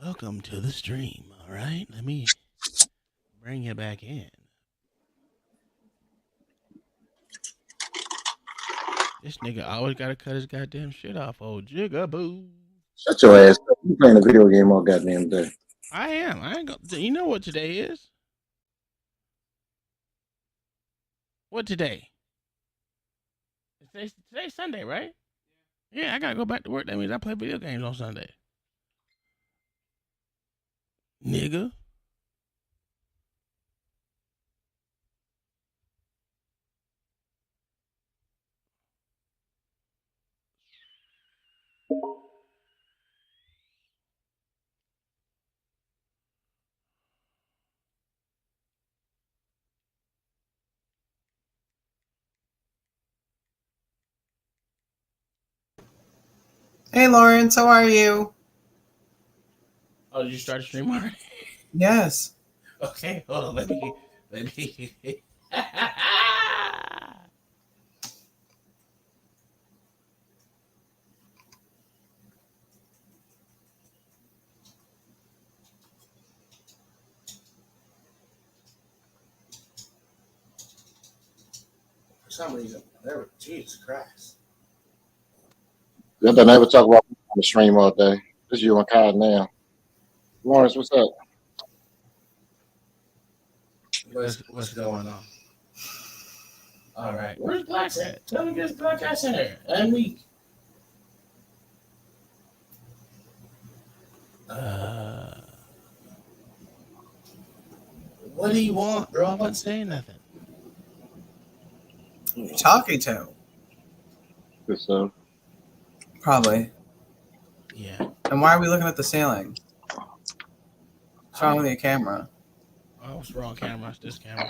Welcome to the stream. All right, let me bring you back in. This nigga always gotta cut his goddamn shit off, old jigaboo. Shut your ass up. You playing a video game all goddamn day. I am. I ain't gonna. You know what today is? What today? Today's Sunday, right? Yeah, I gotta go back to work. That means I play video games on Sunday. Nigga. Hey Lawrence, how are you? Oh, did you start the stream already? Yes. Okay, hold on. Let me. For some reason, Jesus Christ. You don't ever talk about on the stream all day. This you and Kyle now. Lawrence, what's up? What's going on? All right, where's Black at? Tell me there's Black ass in there. I'm weak. What do you want, bro? I'm not saying nothing. Who are you talking to? Good stuff. Probably. Yeah. And why are we looking at the ceiling? What's wrong with your camera? Oh, it's wrong camera. It's this camera.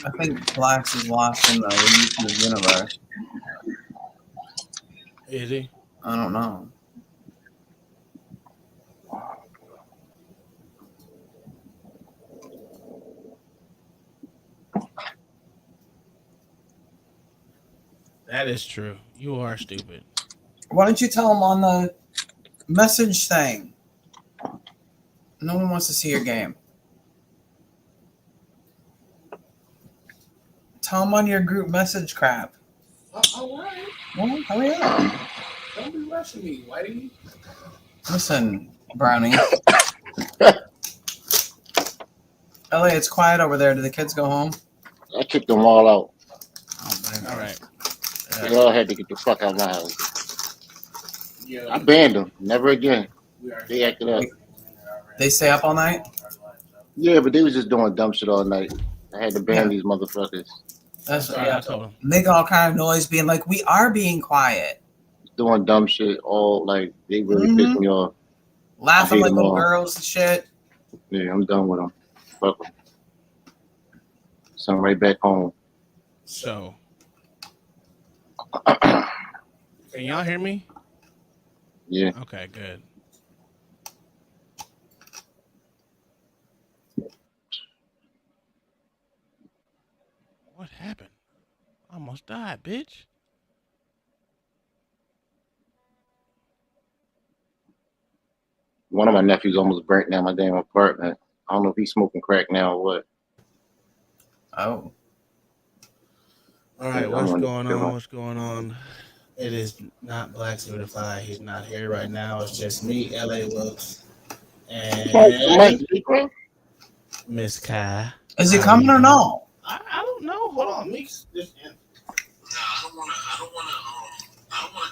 I think Black's is lost in the YouTube universe. Is he? I don't know. That is true. You are stupid. Why don't you tell him on the message thing? No one wants to see your game. Tell him on your group message crap. All right. Well, hurry up. Don't be rushing me, Whitey. Listen, Brownie. Ellie, it's quiet over there. Do the kids go home? I kicked them all out. Oh, all right. They all had to get the fuck out of my house. Yeah. I banned them. Never again. They acted up. They stay up all night? Yeah, but they was just doing dumb shit all night. I had to ban these motherfuckers. That's what I told them. Make all kind of noise, being like, "We are being quiet." Doing dumb shit all like they really pissed me off. Laughing like little girls and shit. Yeah, I'm done with them. Fuck them. Send them right back home. So, can y'all hear me? Yeah. Okay, good. What happened? I almost died, bitch. One of my nephews almost burnt down my damn apartment. I don't know if he's smoking crack now or what. Oh. All right, what's going on? What's going on? It is not Black Certified. He's not here right now. It's just me, LA Looks, and Miss Kai. Is he coming or no? I don't know. Hold on, Meeks. I don't wanna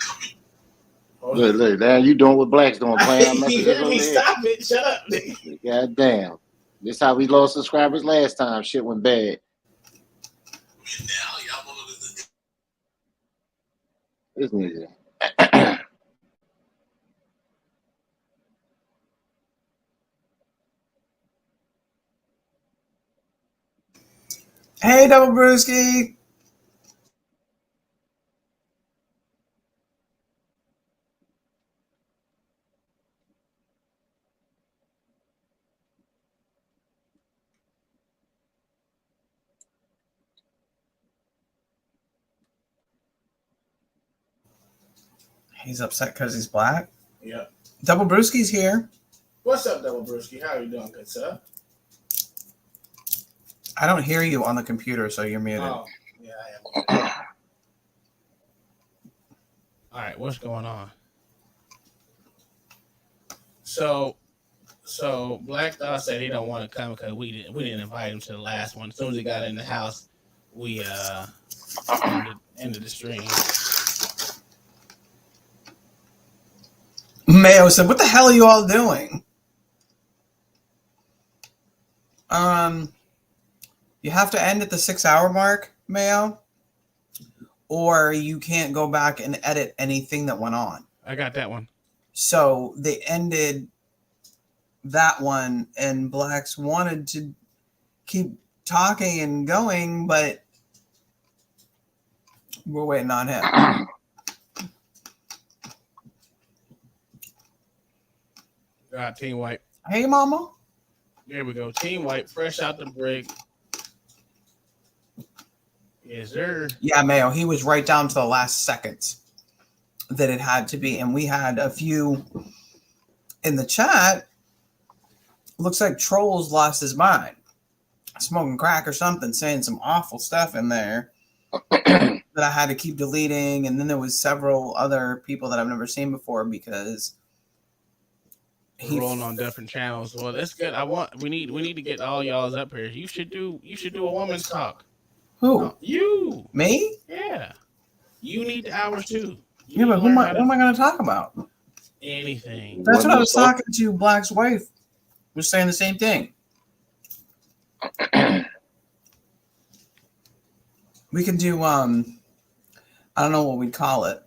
come in. Look, man, you doing what Black's doing, playing our You hear me? Stop it. Shut up, nigga. God damn. This how we lost subscribers last time. Shit went bad. This nigga. Hey, Double Brewski. He's upset because he's black. Yeah. Double Brewski's here. What's up, Double Brewski? How are you doing, good sir? I don't hear you on the computer, so you're muted. Oh, yeah, I am. All right, what's going on? So Black Thought said he don't want to come because we didn't invite him to the last one. As soon as he got in the house, we ended the stream. Mayo said, "What the hell are you all doing?" You have to end at the 6-hour mark, Mayo, or you can't go back and edit anything that went on. I got that one. So they ended that one, and Blacks wanted to keep talking and going, but we're waiting on him. Got Team White. Hey, Mama. There we go. Team White, fresh out the break. Yes, sir. Yeah, Mayo. He was right down to the last seconds that it had to be, and we had a few in the chat. Looks like Trolls lost his mind, smoking crack or something, saying some awful stuff in there that I had to keep deleting. And then there was several other people that I've never seen before because he rolling on different channels. Well, that's good. We need to get all y'all's up here. You should do a woman's talk. Who? You. Me? Yeah. You need the hours too. Yeah, but who am I going to talk about? Anything. That's what I was talking to. Black's wife was saying the same thing. We can do I don't know what we'd call it.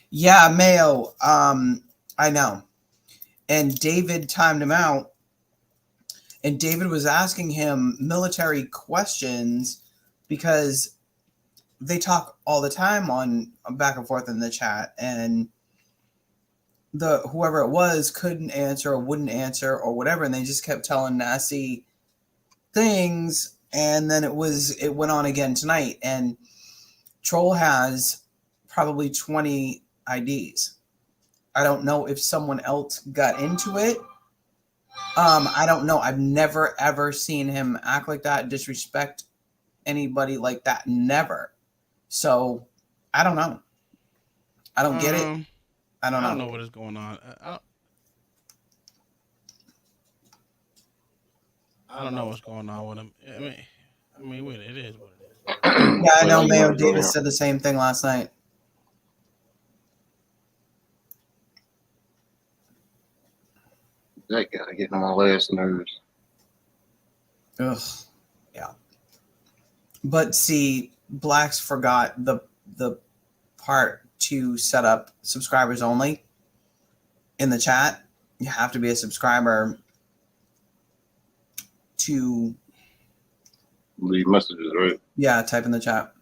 Yeah, Mayo. I know. And David timed him out. And David was asking him military questions because they talk all the time on back and forth in the chat, and whoever it was couldn't answer or wouldn't answer or whatever, and they just kept telling nasty things. And then it went on again tonight, and Troll has probably 20 IDs. I don't know if someone else got into it. I don't know. I've never ever seen him act like that, disrespect anybody like that. Never. So I don't know. I don't get it. I don't know what is going on. I don't know what's going on with him. I mean, it is what it is. Yeah, I know. Mayo Davis said the same thing last night. That guy getting on my last nerves. Ugh. Yeah. But see, Blacks forgot the part to set up subscribers only in the chat. You have to be a subscriber to leave messages, right? Yeah, type in the chat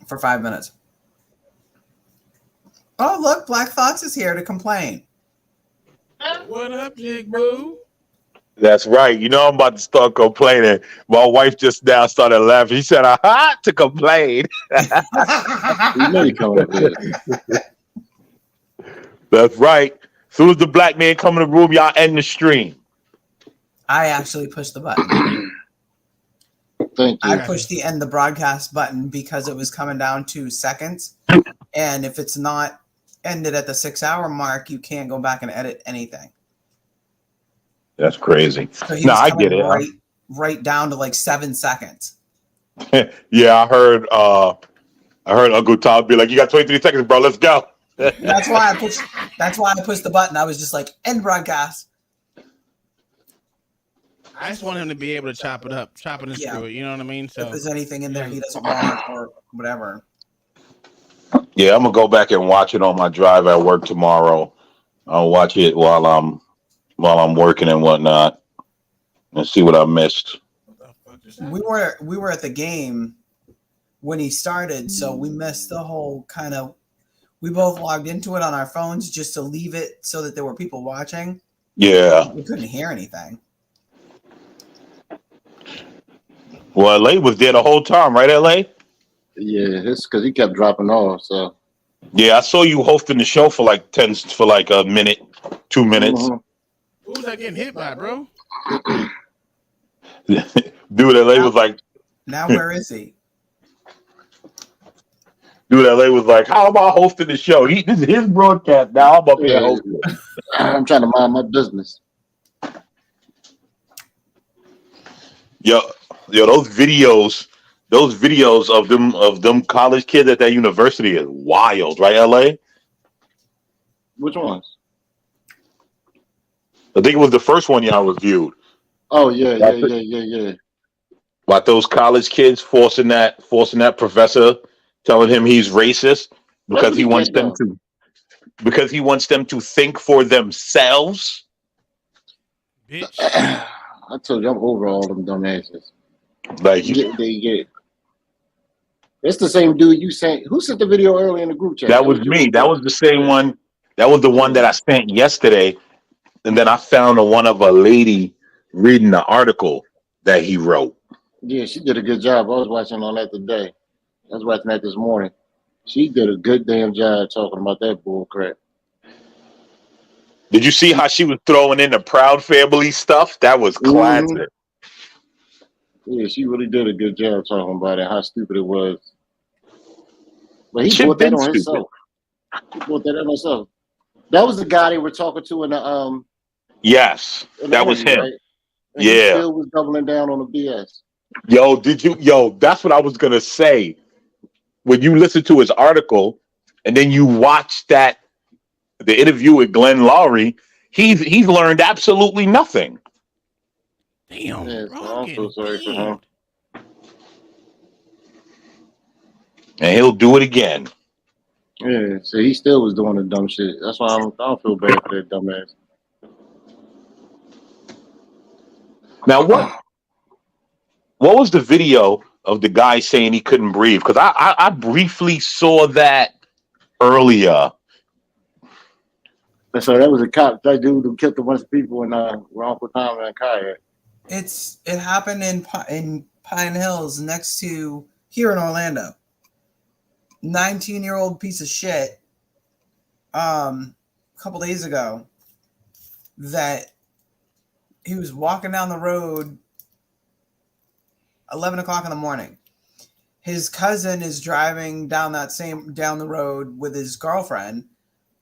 for 5 minutes. Oh, look, Black Thoughts is here to complain. What up, Big Boo? That's right. You know I'm about to start complaining. My wife just now started laughing. She said, "Aha!" to complain. You know you coming up here. That's right. As soon as the black man come in the room, y'all end the stream. I actually pushed the button. Thank you. I pushed the end the broadcast button because it was coming down to seconds. And if it's not ended at the 6-hour mark, you can't go back and edit anything. That's crazy. So No, I get it. Right down to like 7 seconds. Yeah, I heard Uncle Tom be like, "You got 23 seconds, bro. Let's go." That's why I pushed the button. I was just like, end broadcast. I just want him to be able to chop it and screw it. You know what I mean? So if there's anything in there he doesn't want or whatever. Yeah, I'm gonna go back and watch it on my drive at work tomorrow. I'll watch it while I'm working and whatnot, and see what I missed. We were at the game when he started, so we missed the whole kind of. We both logged into it on our phones just to leave it so that there were people watching. Yeah, we couldn't hear anything. Well, LA was there the whole time, right? LA. Yeah, it's because he kept dropping off. So Yeah, I saw you hosting the show for like a minute, 2 minutes. Mhm. Who was I getting hit by, bro? Dude, LA was like, Now where is he? how am I hosting the show? This is his broadcast. Now I'm up here Yeah, hosting. I'm trying to mind my business. Yo, those videos of them college kids at that university is wild, right, LA? Which ones? I think it was the first one y'all reviewed. Oh yeah, yeah, That's it. yeah, yeah, yeah. About those college kids forcing that professor, telling him he's racist That's because he pretty wants jacked them up. to think for themselves. Bitch. I told you I'm over all them dumbasses. Like They get. It's the same dude you sent. Who sent the video early in the group chat? that That was was you, me. That Rico. was the same one. That was the one that I sent yesterday, and then I found one of a lady reading the article that he wrote. Yeah, she did a good job. I was watching on that today. I was watching that this morning. She did a good damn job talking about that bull crap. Did you see how she was throwing in the Proud Family stuff? That was hmm classic. Yeah, she really did a good job talking about it, how stupid it was. But he She's brought that been on stupid. himself. He brought that on himself. That was the guy they were talking to Yes, in the that was interview, him. right? And he Yeah. still was doubling down on the BS. Yo, that's what I was gonna say. When you listen to his article and then you watch the interview with Glenn Lowry, he's learned absolutely nothing. Damn, Yeah, bro, so I'm I'm so getting sorry for him. beamed. And he'll do it again. Yeah, so he still was doing the dumb shit. That's why I don't feel bad for that dumbass. Now what was the video of the guy saying he couldn't breathe? Because I briefly saw that earlier. So that was a cop, that dude who killed a bunch of people in where Uncle Tom and Kai at. It happened in Pine Hills next to here in Orlando. 19-year-old piece of shit. A couple days ago, that he was walking down the road 11 o'clock in the morning. His cousin is driving down the road with his girlfriend.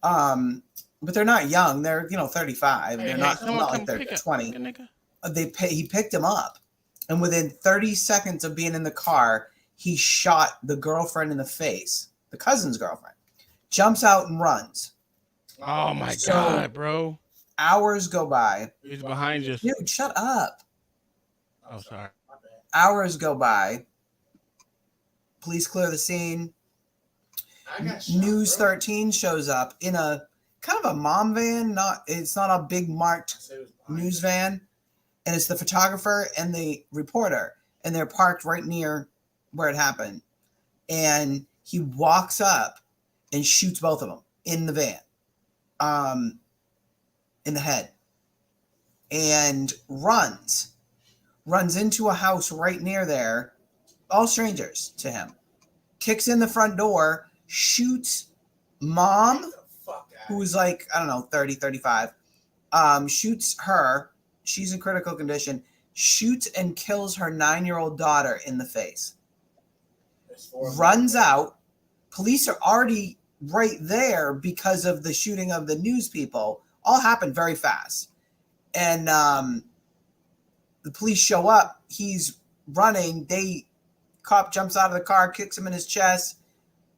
But they're not young. They're 35. They're not like they're 20. He picked him up, and within 30 seconds of being in the car, he shot the girlfriend in the face. The cousin's girlfriend jumps out and runs. Oh my god, bro! Hours go by. He's behind you. Dude, shut up. Oh, sorry. Hours go by. Police clear the scene. News 13 shows up in a kind of a mom van. It's not a big marked news van, and it's the photographer and the reporter, and they're parked right near where it happened. And he walks up and shoots both of them in the van, in the head, and runs into a house right near there, all strangers to him, kicks in the front door, shoots mom, who's like, I don't know, 30, 35, shoots her. She's in critical condition, shoots and kills her 9-year-old daughter in the face, runs out. Police are already right there because of the shooting of the news people. All happened very fast. And the police show up. He's running. Cop jumps out of the car, kicks him in his chest,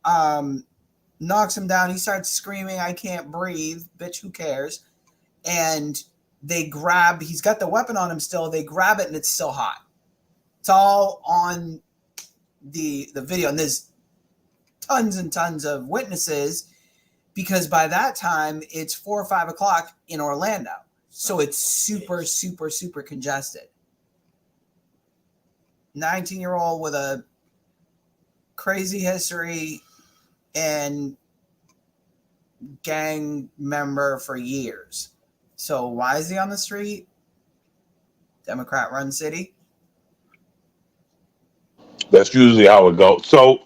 knocks him down. He starts screaming, "I can't breathe." Bitch, who cares? And he's got the weapon on him still. They grab it and it's still hot. It's all on the video. And there's tons and tons of witnesses, because by that time it's 4 or 5 o'clock in Orlando. So it's super, super, super congested. 19-year-old with a crazy history and gang member for years. So why is he on the street? Democrat run city. That's usually how it goes. So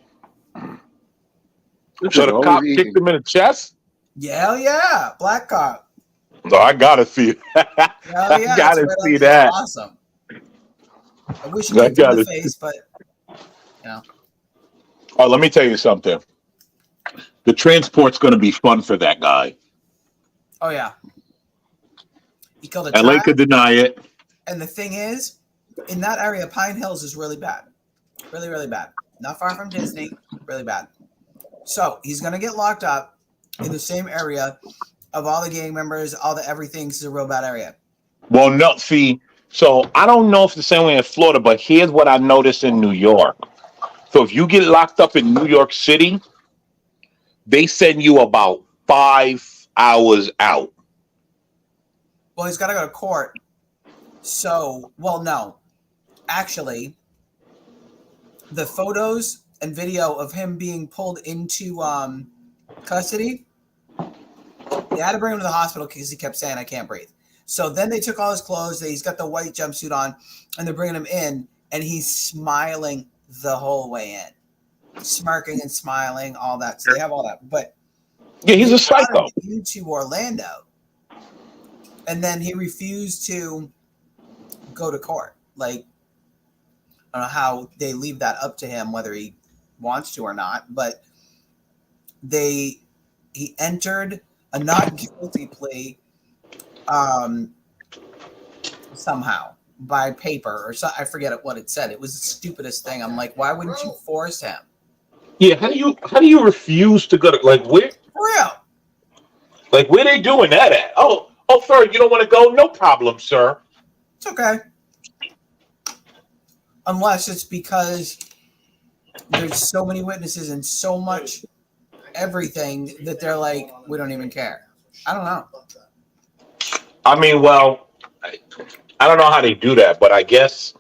This So nigga the always cop kicked eating. him in the chest. Yeah, hell yeah, black cop. So I gotta see it. Hell I yeah, it's gotta right on. see It's that. awesome. I wish he I kicked him in the gotta. face, but you know. Oh, let me tell you something. The transport's gonna be fun for that guy. Oh yeah, he killed a LA child. could deny it. And the thing is, in that area, Pine Hills is really bad, really really bad. Not far from Disney, really bad. So he's gonna get locked up in the same area of all the gang members, all the everything. It's a real bad area. Well, no, see, so I don't know if it's the same way in Florida, but here's what I noticed in New York. So if you get locked up in New York City, they send you about 5 hours out. Well, he's got to go to court. So, well, no, actually, the photos and video of him being pulled into custody, they had to bring him to the hospital because he kept saying, "I can't breathe." So then they took all his clothes. He's got the white jumpsuit on, and they're bringing him in, and he's smiling the whole way in, smirking and smiling, all that. So they have all that, but Yeah, he's they a brought him psycho. into Orlando, and then he refused to go to court. Like, I don't know how they leave that up to him, whether he wants to or not, but he entered a not guilty plea somehow by paper or so. I forget what it said. It was the stupidest thing. I'm like, why wouldn't you force him? Yeah, how do you refuse to go to For real. where they doing that at? Oh, sir, you don't want to go? No problem, sir. It's okay. Unless it's because there's so many witnesses and so much everything that they're like, we don't even care. I don't know. I mean, well, I don't know how they do that, but I guess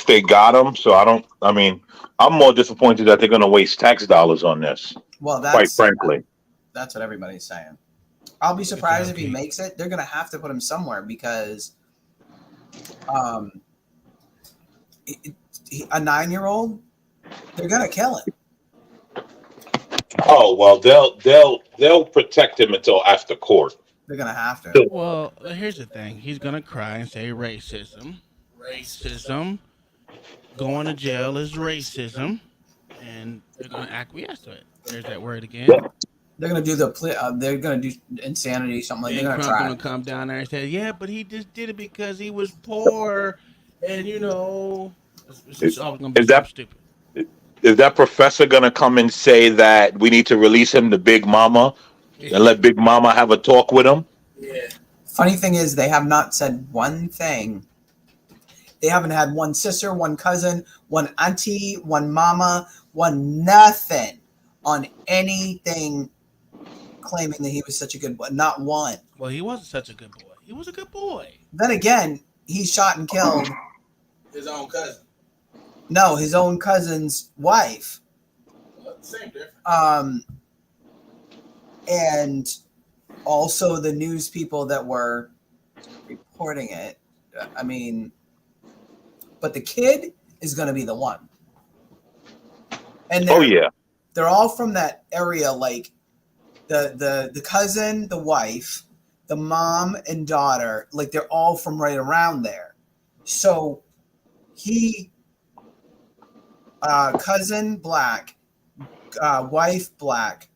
they got him. So I don't. I mean, I'm more disappointed that they're going to waste tax dollars on this. Well, Quite frankly. that's what everybody's saying. I'll be surprised if he makes it. They're gonna have to put him somewhere because, a 9-year-old, they're gonna kill him. Oh well, they'll protect him until after court. They're gonna have to. Well, here's the thing. He's gonna cry and say racism. Racism. Going to jail is racism, and they're gonna acquiesce to it. There's that word again. They're gonna do they're gonna do insanity, something like. And They're gonna Trump try. gonna come down there and say, "Yeah, but he just did it because he was poor, and it's Is, just always gonna be is something that stupid." is that professor going to come and say that we need to release him to Big Mama and let Big Mama have a talk with him? Yeah. Funny thing is, they have not said one thing. They haven't had one sister, one cousin, one auntie, one mama, one nothing on anything claiming that he was such a good boy. Not one. Well, he wasn't such a good boy. He was a good boy. Then again, he shot and killed His own cousin. no, his own cousin's wife. Same difference. And also the news people that were reporting it. I mean, but the kid is going to be the one. And Oh yeah. they're all from that area, like the cousin, the wife, the mom and daughter, like they're all from right around there. So he, cousin black, wife black,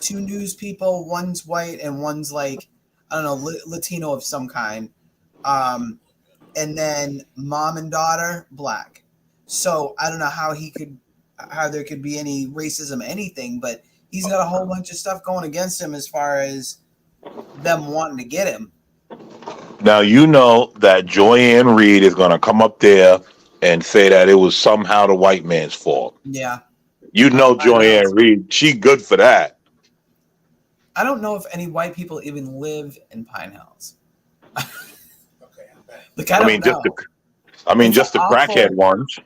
2 news people, one's white and one's like, I don't know, Latino of some kind. And then mom and daughter black. So I don't know how there could be any racism, anything, but he's got a whole bunch of stuff going against him as far as them wanting to get him. Now you know that Joyanne Reed is going to come up there and say that it was somehow the white man's fault. Yeah. You know Joyanne Reed, she good for that. I don't know if any white people even live in Pine Hills. Like, I don't know. Just the crackhead ones.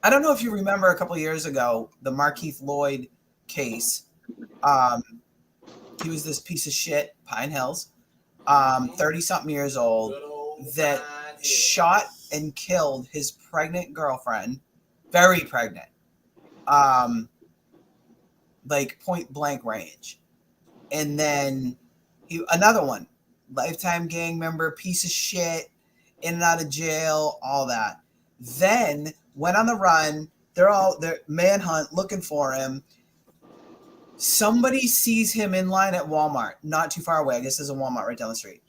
I don't know if you remember a couple of years ago, the Markeith Lloyd case. He was this piece of shit, Pine Hills, 30-something years old, that shot and killed his pregnant girlfriend, very pregnant, like point blank range. And then another one, lifetime gang member, piece of shit, in and out of jail, all that. Then went on the run. They're manhunt looking for him. Somebody sees him in line at Walmart, not too far away. I guess there's a Walmart right down the street.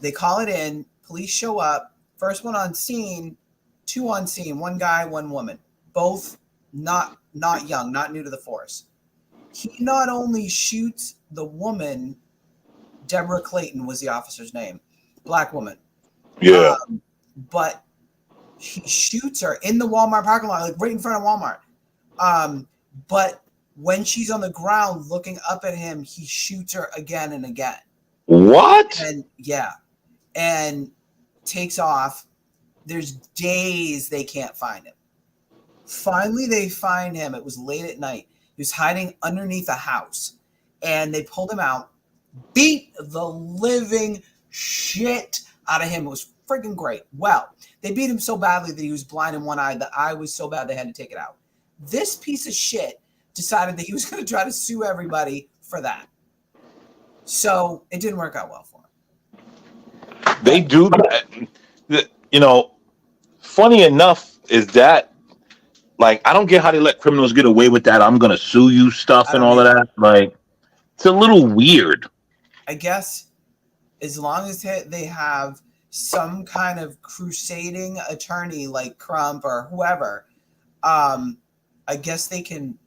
They call it in. Police show up. First one on scene, two on scene, one guy, one woman. Both not young, not new to the force. He not only shoots the woman, Deborah Clayton was the officer's name, black woman. Yeah. But he shoots her in the Walmart parking lot, like right in front of Walmart. But when she's on the ground looking up at him, he shoots her again and again. What? And takes off. There's days they can't find him. Finally, they find him. It was late at night. He was hiding underneath a house, and they pulled him out, beat the living shit out of him. It was freaking great. Well, they beat him so badly that he was blind in one eye. The eye was so bad they had to take it out. This piece of shit decided that he was going to try to sue everybody for that. So it didn't work out well for him. They do that. You know, funny enough is that, like, I don't get how they let criminals get away with that. I'm going to sue you stuff and all of that. Like, it's a little weird. I guess as long as they have some kind of crusading attorney like Crump or whoever, I guess they can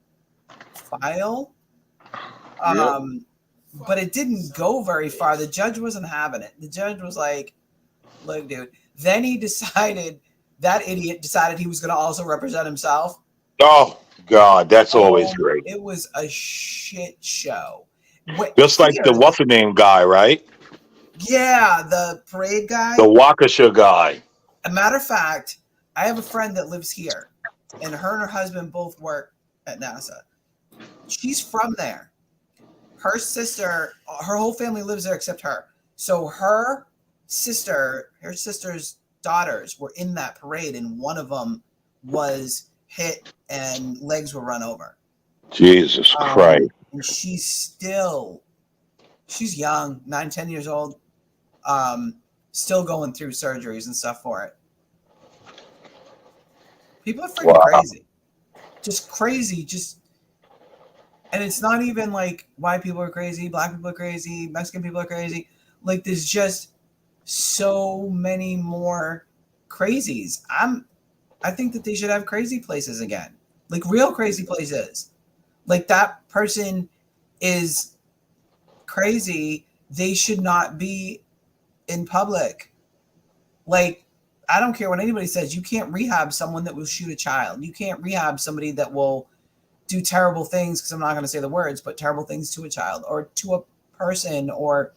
file. But it didn't go very far. The judge wasn't having it. The judge was like, look, dude. Then he decided, that idiot decided he was going to also represent himself. Oh, God, that's always great. It was a shit show. Just like the what's-the-name guy, right? Yeah, the parade guy. The Waukesha guy. A matter of fact, I have a friend that lives here, and her husband both work at NASA. She's from there. Her sister, her whole family lives there except her. So her sister's daughters were in that parade, and one of them was hit and legs were run over. Jesus Christ. And she's young, 9-10 years old, still going through surgeries and stuff for it. People are freaking crazy. Just crazy. And it's not even like white people are crazy, black people are crazy, Mexican people are crazy. Like, there's just so many more crazies. I think that they should have crazy places again, like real crazy places. Like, that person is crazy. They should not be in public. Like, I don't care what anybody says. You can't rehab someone that will shoot a child. You can't rehab somebody that will do terrible things, because I'm not going to say the words, but terrible things to a child or to a person, or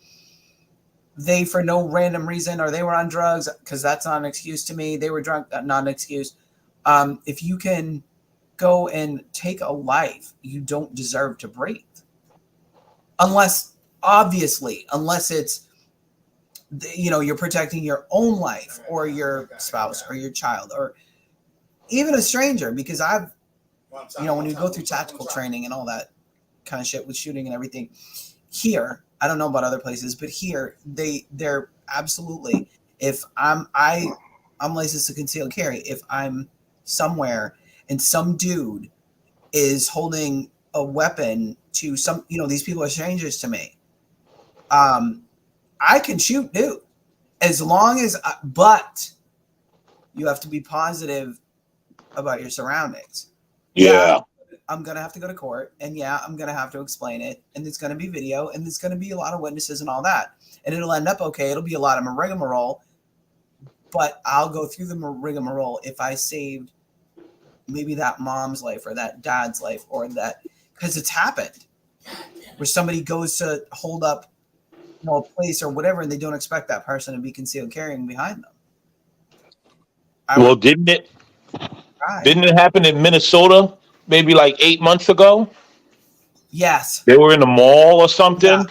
they, for no random reason, or they were on drugs, because that's not an excuse to me. They were drunk, not an excuse. If you can go and take a life, you don't deserve to breathe. Unless it's, you're protecting your own life or your spouse or your child or even a stranger, because when you go through tactical training and all that kind of shit with shooting and everything here, I don't know about other places, but here they're absolutely, if I'm licensed to conceal carry, if I'm somewhere and some dude is holding a weapon to some, these people are strangers to me, I can shoot dude, as long as, but you have to be positive about your surroundings. Yeah, I'm going to have to go to court, and I'm going to have to explain it, and there's going to be video, and there's going to be a lot of witnesses and all that, and it'll end up okay. It'll be a lot of rigmarole, but I'll go through the rigmarole if I saved maybe that mom's life or that dad's life, or that, because it's happened where somebody goes to hold up a place or whatever, and they don't expect that person to be concealed carrying behind them. Didn't it happen in Minnesota maybe like 8 months ago? Yes. They were in the mall or something,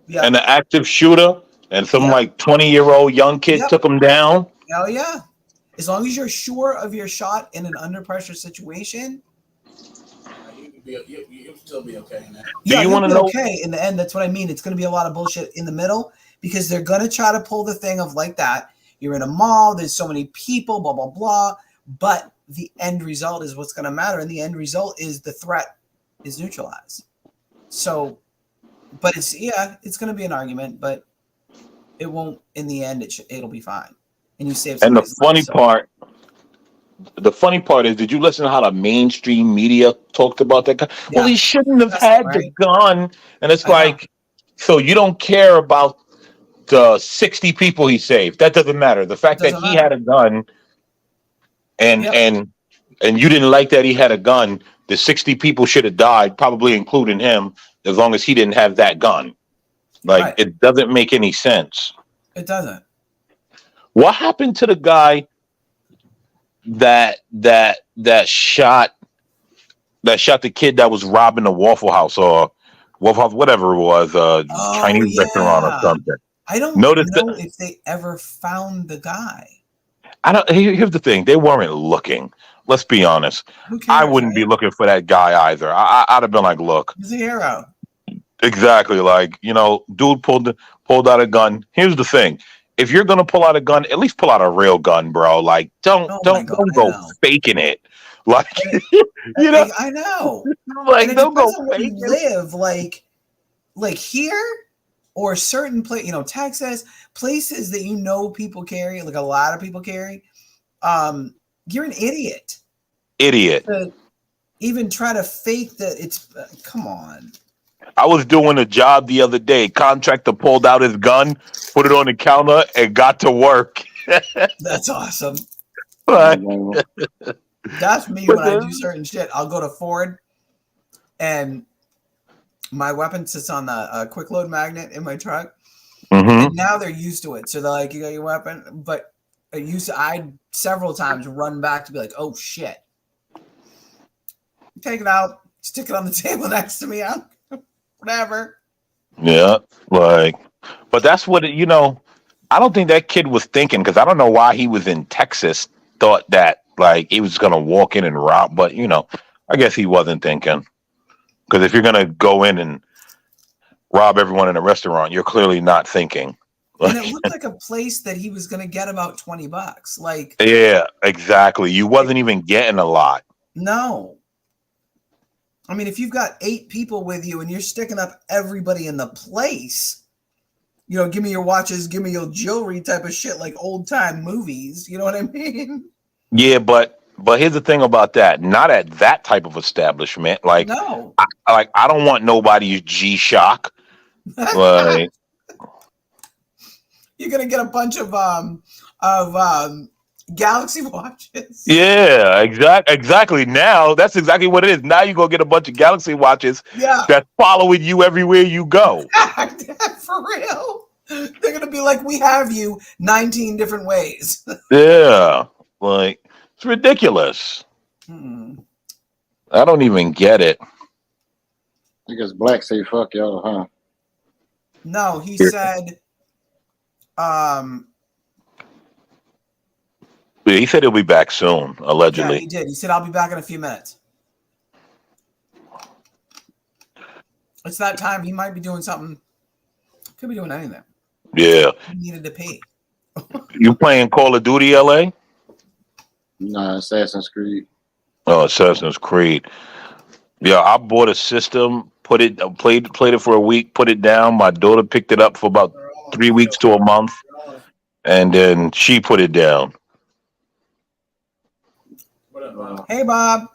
yeah. And the active shooter and some like 20-year-old young kid took him down. Hell yeah. As long as you're sure of your shot in an under pressure situation, You'll still be okay in that. Yeah, you you'll wanna be know- okay in the end. That's what I mean. It's going to be a lot of bullshit in the middle because they're going to try to pull the thing of like that. You're in a mall. There's so many people. Blah blah blah. But the end result is what's going to matter, and the end result is the threat is neutralized. So, but it's going to be an argument, but it won't. In the end, it'll be fine, and you save. And the somebody's funny life, so. part, is, did you listen to how the mainstream media talked about that guy? Well, Yeah. he shouldn't have Disgusting, had the right? gun. And it's I know. like, so you don't care about the 60 people he saved. That doesn't matter. The fact that Doesn't he matter. had a gun and Yep. and you didn't like that he had a gun, the 60 people should have died, probably including him, as long as he didn't have that gun. Like, Right. it doesn't make any sense. It doesn't. What happened to the guy that shot the kid that was robbing the Waffle House or Waffle House, whatever it was, Chinese restaurant or something? I don't Notice know if they ever found the guy. Here's the thing: they weren't looking. Let's be honest. Who cares? I wouldn't be looking for that guy either. I'd have been like, look, He's a hero. exactly, like, dude pulled out a gun. Here's the thing: if you're gonna pull out a gun, at least pull out a real gun, bro. Like, don't I go know. faking it. Like, I know. like, And it don't go depends on where you faking it. live, like here or certain place, Texas, places that people carry, like a lot of people carry. You're an idiot. Idiot. To even try to fake that it's come on. I was doing a job the other day. Contractor pulled out his gun, put it on the counter, and got to work. That's awesome. Like, That's me when I do certain shit. I'll go to Ford, and my weapon sits on the quick load magnet in my truck. mhm. And now they're used to it, so they're like, "You got your weapon." But I several times run back to be like, "Oh shit!" Take it out, stick it on the table next to me. Whatever. Yeah, like, but that's what I don't think that kid was thinking, because I don't know why he was in Texas. Thought that like he was gonna walk in and rob, but I guess he wasn't thinking. Because if you're gonna go in and rob everyone in a restaurant, you're clearly not thinking. And it looked like a place that he was going to get about $20. Like, Yeah, exactly. You wasn't even getting a lot. no. I mean, if you've got 8 people with you and you're sticking up everybody in the place, give me your watches, give me your jewelry type of shit, like old time movies. You know what I mean? Yeah, but here's the thing about that. Not at that type of establishment. Like, No. I don't want nobody's G-Shock. Like, You're gonna get a bunch of Galaxy watches. yeah, exactly. Now that's exactly what it is. Now you go get a bunch of Galaxy watches that's following you everywhere you go. For real. They're gonna be like, we have you 19 different ways. Yeah, like, it's ridiculous. I don't even get it. I guess Black say fuck y'all, huh? No, he said, He said he'll be back soon, allegedly. yeah, he did. He said, I'll be back in a few minutes. It's that time. He might be doing something. Could be doing anything. Yeah. He needed to pay. You playing Call of Duty, LA? Nah, Assassin's Creed. Oh, Assassin's Creed. Yeah, I bought a system, played it for a week, put it down. My daughter picked it up for about 3 weeks to a month, and then she put it down. Hey, Bob.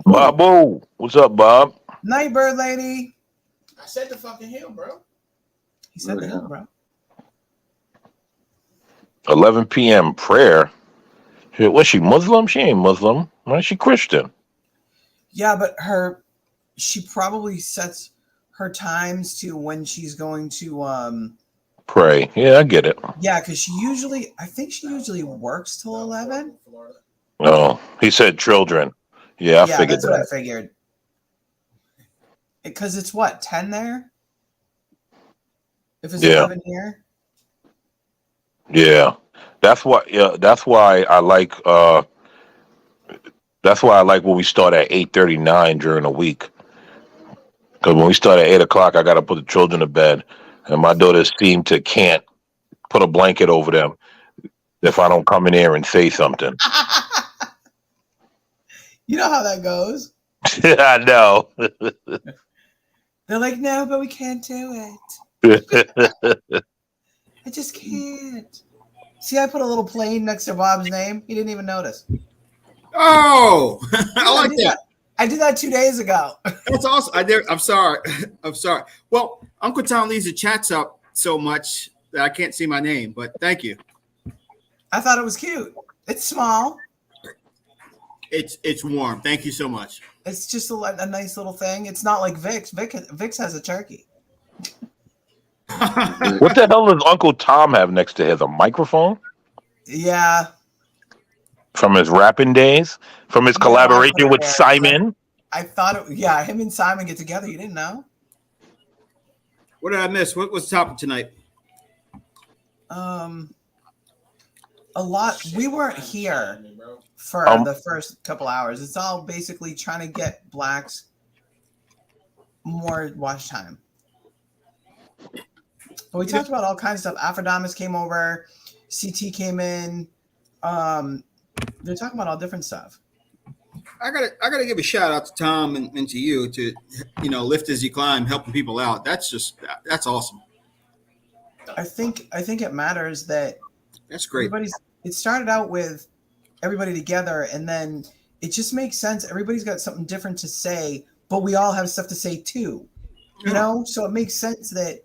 Bobo, what's up, Bob? Night bird lady. I said the fucking hill, bro. He said the hill, bro. 11 p.m. prayer. Was she Muslim? She ain't Muslim. Right? She Christian. Yeah, but she probably sets her times to when she's going to Pray. Yeah, I get it. Yeah, because I think she usually works till 11. Oh, he said children. Yeah, I figured that's that. what I figured. Because it's what, 10 there? If it's 11 here? Yeah. That's why I like That's why I like when we start at 8:39 during the week. Because when we start at 8 o'clock, I got to put the children to bed, and my daughters seem to can't put a blanket over them if I don't come in here and say something. You know how that goes. I know. They're like, no, but we can't do it. I just can't. See, I put a little plane next to Bob's name. He didn't even notice. Oh, I like that. I did that 2 days ago. That's awesome. I'm sorry. I'm sorry. Well, Uncle Tom leaves the chats up so much that I can't see my name, but thank you. I thought it was cute. It's small. It's warm. Thank you so much. It's just a nice little thing. It's not like Vix. Vix has a turkey. What the hell does Uncle Tom have next to his? A microphone? Yeah. From his rapping days? From his collaboration with Simon? I thought him and Simon get together. You didn't know? What did I miss? What was the topic tonight? A lot. We weren't here for the first couple hours. It's all basically trying to get blacks more watch time. But we talked about all kinds of stuff. Aphrodite came over, CT came in. They're talking about all different stuff. I gotta give a shout out to Tom and to you to lift as you climb, helping people out. That's awesome. I think it matters that that's great. It started out with everybody together, and then it just makes sense. Everybody's got something different to say, but we all have stuff to say too. You know, so it makes sense that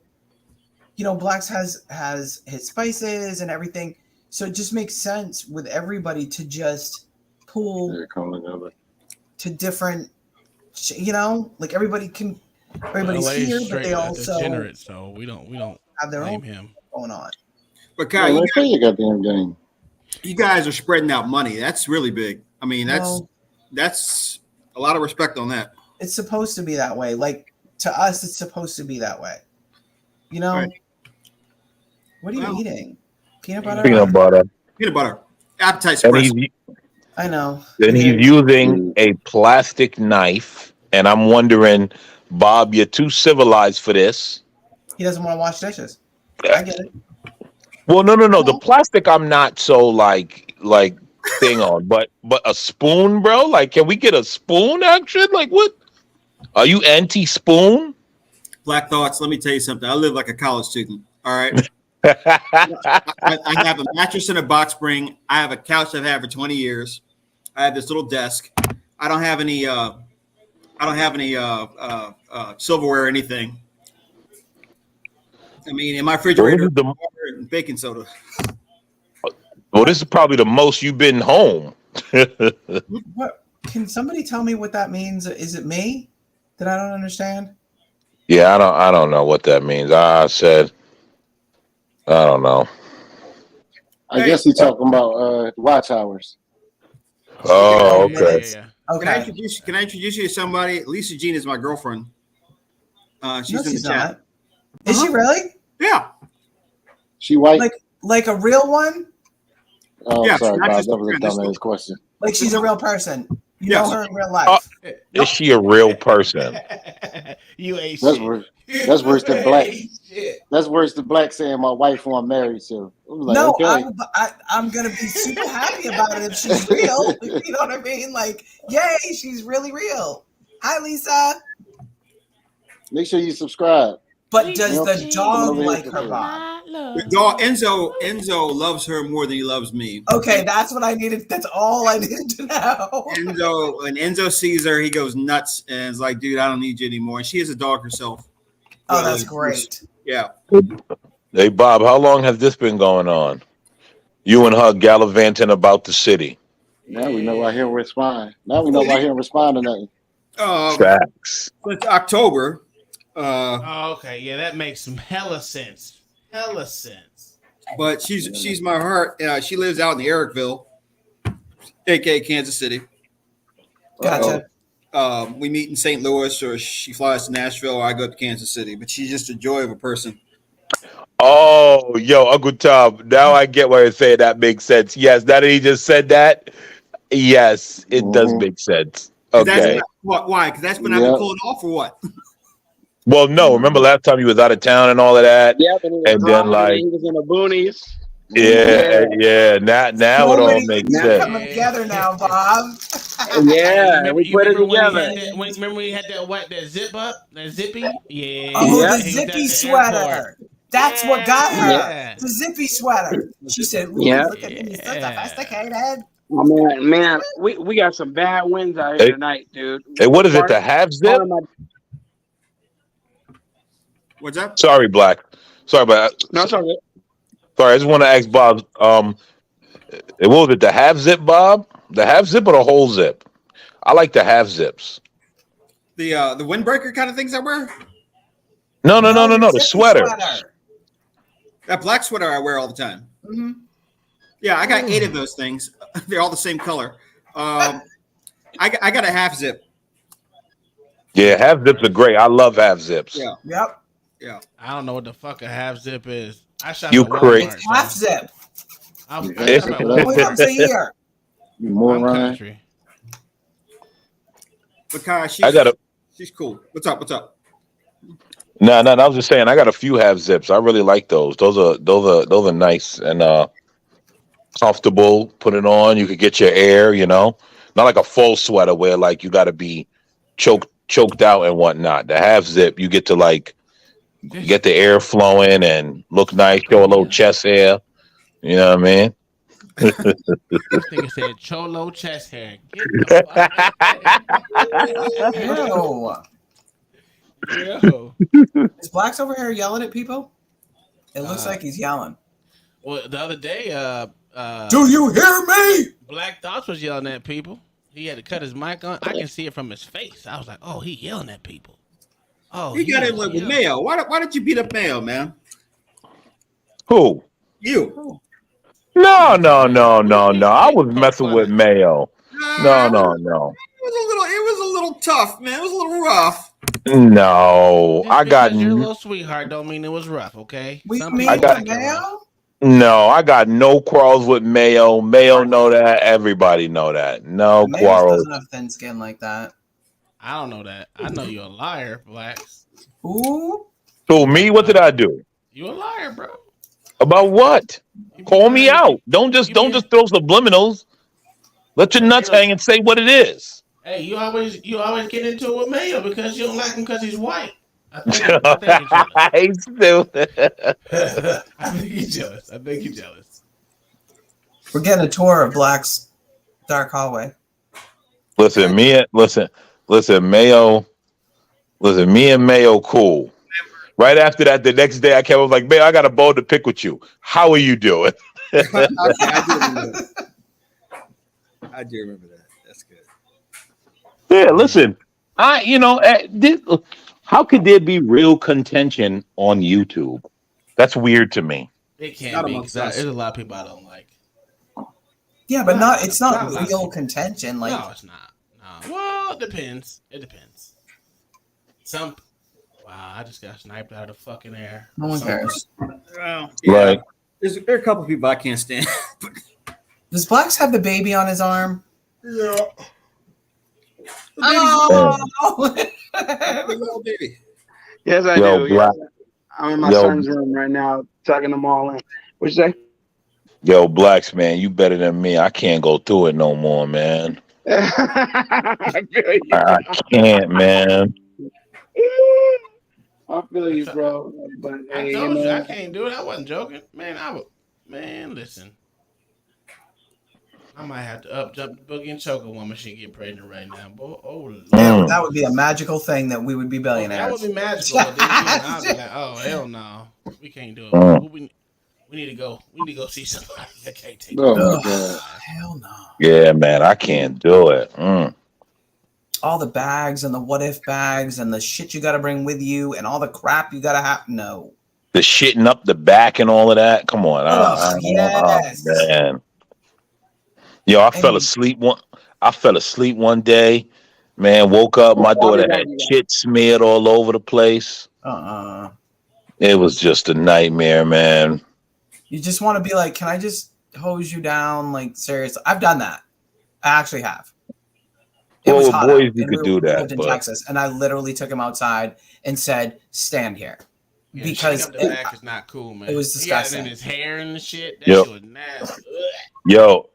Blacks has his spices and everything. So it just makes sense with everybody to just pull to different, like everybody's here, but they also degenerate, so we don't have their own him going on. But Kai, you guys are spreading out money. That's really big. I mean, that's a lot of respect on that. It's supposed to be that way. Like to us, it's supposed to be that way. Right. What are you eating? Peanut butter? Peanut butter. Peanut butter. Appetite suppressor. I know. Then he's using a plastic knife, and I'm wondering, Bob, you're too civilized for this. He doesn't want to wash dishes. I get it. Well, no. The plastic, I'm not so like thing on, but a spoon, bro. Like, can we get a spoon action? Like, what? Are you anti-spoon? Black Thoughts. Let me tell you something. I live like a college student. All right. I have a mattress and a box spring. I have a couch I've had for 20 years. I have this little desk. I don't have any silverware or anything. I mean, in my refrigerator, water and baking soda. Well, this is probably the most you've been home. What? Can somebody tell me what that means? Is it me that I don't understand? Yeah, I don't know what that means. I said, I don't know. I guess he's talking about watch hours. Oh, okay. Yeah. Okay. Can I introduce you to somebody? Lisa Jean is my girlfriend. She's in the chat. Is she really? Yeah. She white? Like a real one? Oh, yeah, sorry, Bob. That was a dumbass question. Like she's a real person. You know her in real life. Is she a real person? You ain't That's shit. worse. That's worse than black. That's worse than black saying my wife who I'm married to. I'm like, no, okay. I'm gonna be super happy about it if she's real. You know what I mean? Like, yay, she's really real. Hi, Lisa. Make sure you subscribe. But does the dog like her, Bob? The dog, Enzo loves her more than he loves me. Okay, that's what I needed. That's all I needed to know. Enzo sees her, he goes nuts and is like, dude, I don't need you anymore. And she is a dog herself. Oh, that's great. Yeah. Hey, Bob, how long has this been going on? You and her gallivanting about the city. Now we know why he'll respond. Now we know why he'll respond to nothing. Facts. It's October. Okay, yeah, that makes some hella sense. But she's my heart. She lives out in the Erickville, aka Kansas City. Gotcha. We meet in St. Louis, or she flies to Nashville, or I go to Kansas City. But she's just a joy of a person. Oh, yo, Uncle Tom. Now I get why you're saying that makes sense. Yes, now that he just said that, Yes, it does Mhm. make sense. 'Cause that's Okay. why? Because that's when I've been Yep. pulling off or what? Well, no. Remember last time you was out of town and all of that, Yep, and he was and then drunk, and like, he was in the boonies. yeah, Yeah, yeah. Now So it all many makes things are yeah, coming sense. together now, Bob. Hey, yeah. We you put it remember when he together. had that? Remember when he had that zip up, that zippy? Oh, Yeah, the Yep, he was at zippy the airport. sweater. That's what got yep, her. Yeah, The zippy sweater. She said, "Ooh, yep. look at me, so yeah. sophisticated." Oh, man, we got some bad winds out here Hey, tonight, dude. hey, what is it? Part The half part zip? of my What's up? Sorry, Black. Sorry, but no, it's all good. sorry. I just want to ask Bob. What was it? The half zip, Bob? The half zip or the whole zip? I like the half zips. The windbreaker kind of things I wear. No, no, no, No, no, the no. The zippy sweaters. sweater. That black sweater I wear all the time. Mm-hmm. Yeah, I got 8 of those things. They're all the same color. I got a half zip. Yeah, half zips are great. I love half zips. Yeah, Yep. yeah. I don't know what the fuck a half zip is. I shop You at crazy. Walmart. It's half So zip. I You shop have at to Only look. Walmart. comes a year. You I'm moron. country. But Kai, I got a she's cool. What's up? What's up? no, no. I was just saying. I got a few half zips. I really like those. Those are nice and comfortable. Put it on. You could get your air. Not like a full sweater where like you got to be choked out and whatnot. The half zip, you get to like get the air flowing and look nice. Show a little chest hair. You know what I mean? This nigga said cholo chest hair. Get the fuck out Ew. there. Yo. Is Blacks over here yelling at people? It looks Uh, like he's yelling. Well, the other day, Do you hear me? Black Thoughts was yelling at people. He had to cut his mic on. I can see it from his face. I was like, oh, he yelling at people. Oh, You got was in with yelling. Mayo. Why did you beat up Mayo, man? Who? You. No, no, no, no, We no. I was poke messing fun with at- Mayo. No, It no, no. was a little tough, man. It was a little rough. No. Just I got because you're a little sweetheart don't mean it was rough, okay? We Some mean I people got to like it rough. Mayo? no, I got no quarrels with Mayo. Mayo know that. Everybody know that. No Mayo quarrels. doesn't have thin skin like that. I don't know that. I know you're a liar, Blacks. Ooh. So me, what did I do? You a liar, bro. About what? You be Call me lying. out. Don't just throw subliminals. Let your nuts hang and say what it is. Hey, you always get into it with Mayo because you don't like him because he's white. I think he's jealous. I still. I think he's jealous. We're getting a tour of Black's dark hallway. Listen, me and Mayo cool. Right after that, the next day I came up like, Mayo, I got a bone to pick with you. How are you doing? I do remember that. I do remember that. That's good. Yeah, listen, how could there be real contention on YouTube? That's weird to me. It can't Not be amongst because us. there's a lot of people I don't like. Yeah, but it's not Not real contention. Like, no, it's not. No. Well, it depends. Wow, I just got sniped out of the fucking air. no one cares. Well, yeah. Right. There are a couple people I can't stand. Does Blacks have the baby on his arm? Yeah. Oh! Little baby. Yes, I Yo, do. Black. Yes. I'm in my Yo. son's room right now, tucking them all in. What'd you say? Yo, Blacks, man, you better than me. I can't go through it no more, man. I feel you. I can't, man. I feel you, bro. But I hey, told you I can't do it. I wasn't joking, man. Listen, I might have to up jump the boogie and choke a woman she get pregnant right now, boy. Oh, Lord. That would be a magical thing that we would be billionaires. That would be magical. But then again, I'd be like, oh hell no, we can't do it. Mm. We need to go. We need to go see somebody. I can't take Oh it. my God. Hell no. Yeah, man, I can't do it. Mm. All the bags and the what if bags and the shit you got to bring with you and all the crap you got to have. No. The shitting up the back and all of that. Come on. Yes. Man. Yo, I fell asleep one day. Man, woke up. My daughter had shit smeared all over the place. It was just a nightmare, man. You just want to be like, can I just hose you down? Like, seriously. I've done that. I actually have. It Well, was with hot boys, out, you and could do that, lived in but Texas, and I literally took him outside and said, "Stand here," Yeah, because shaking up the back is not cool, man. it was He got it disgusting. in his hair and the shit. That Yep. shit was nasty.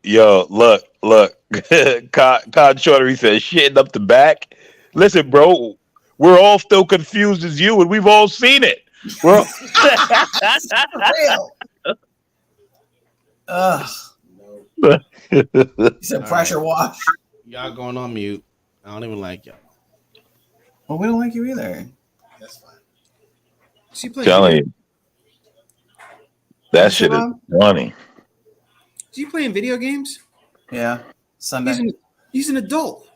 yo, look. Con Shorter, he says, shitting up the back. Listen, bro, we're all still confused as you, and we've all seen it. We're all- For real. Ugh. No. He said All pressure right. wash. Y'all going on mute. I don't even like y'all. Well, we don't like you either. That's fine. She playing telling video. you, that You shit say, is Mom? funny. Is he playing video games? Yeah, Sunday. He's an adult.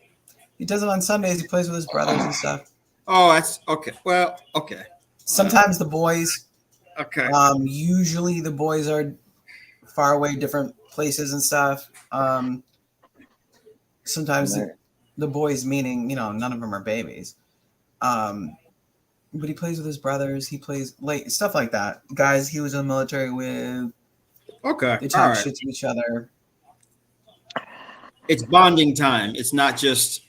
He does it on Sundays. He plays with his brothers and stuff. Oh, that's okay. Well, okay. Sometimes the boys. Okay. Usually the boys are far away, different places and stuff. Sometimes the boys, meaning none of them are babies. But he plays with his brothers. He plays like stuff like that. Guys, he was in the military with. Okay. They All talk right. shit to each other. It's bonding time. It's not just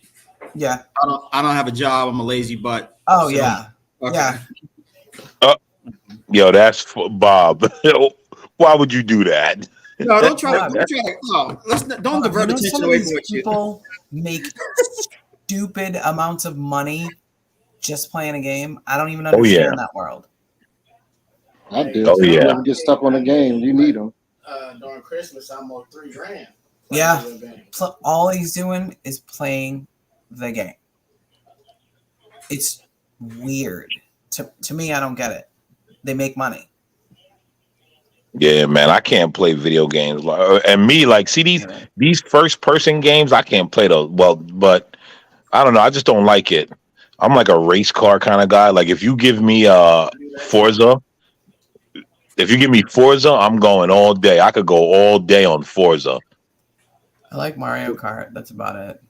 Yeah. I don't have a job. I'm a lazy butt. Oh So- yeah. Okay. Yeah. Yo, that's Bob. Why would you do that? No, don't try. Bob. Don't try. No, don't divert some attention of away these from what you. people make stupid amounts of money just playing a game. I don't even Oh, understand yeah. that world. I do. Oh, You yeah. ever get stuck on a game, you need them. During Christmas, almost $3,000. Yeah. All he's doing is playing the game. It's weird. To me, I don't get it. They make money. Yeah, man, I can't play video games. And me, like, see these first person games, I can't play those. Well, but I don't know. I just don't like it. I'm like a race car kind of guy. Like, if you give me Forza, I'm going all day. I could go all day on Forza. I like Mario Kart. That's about it.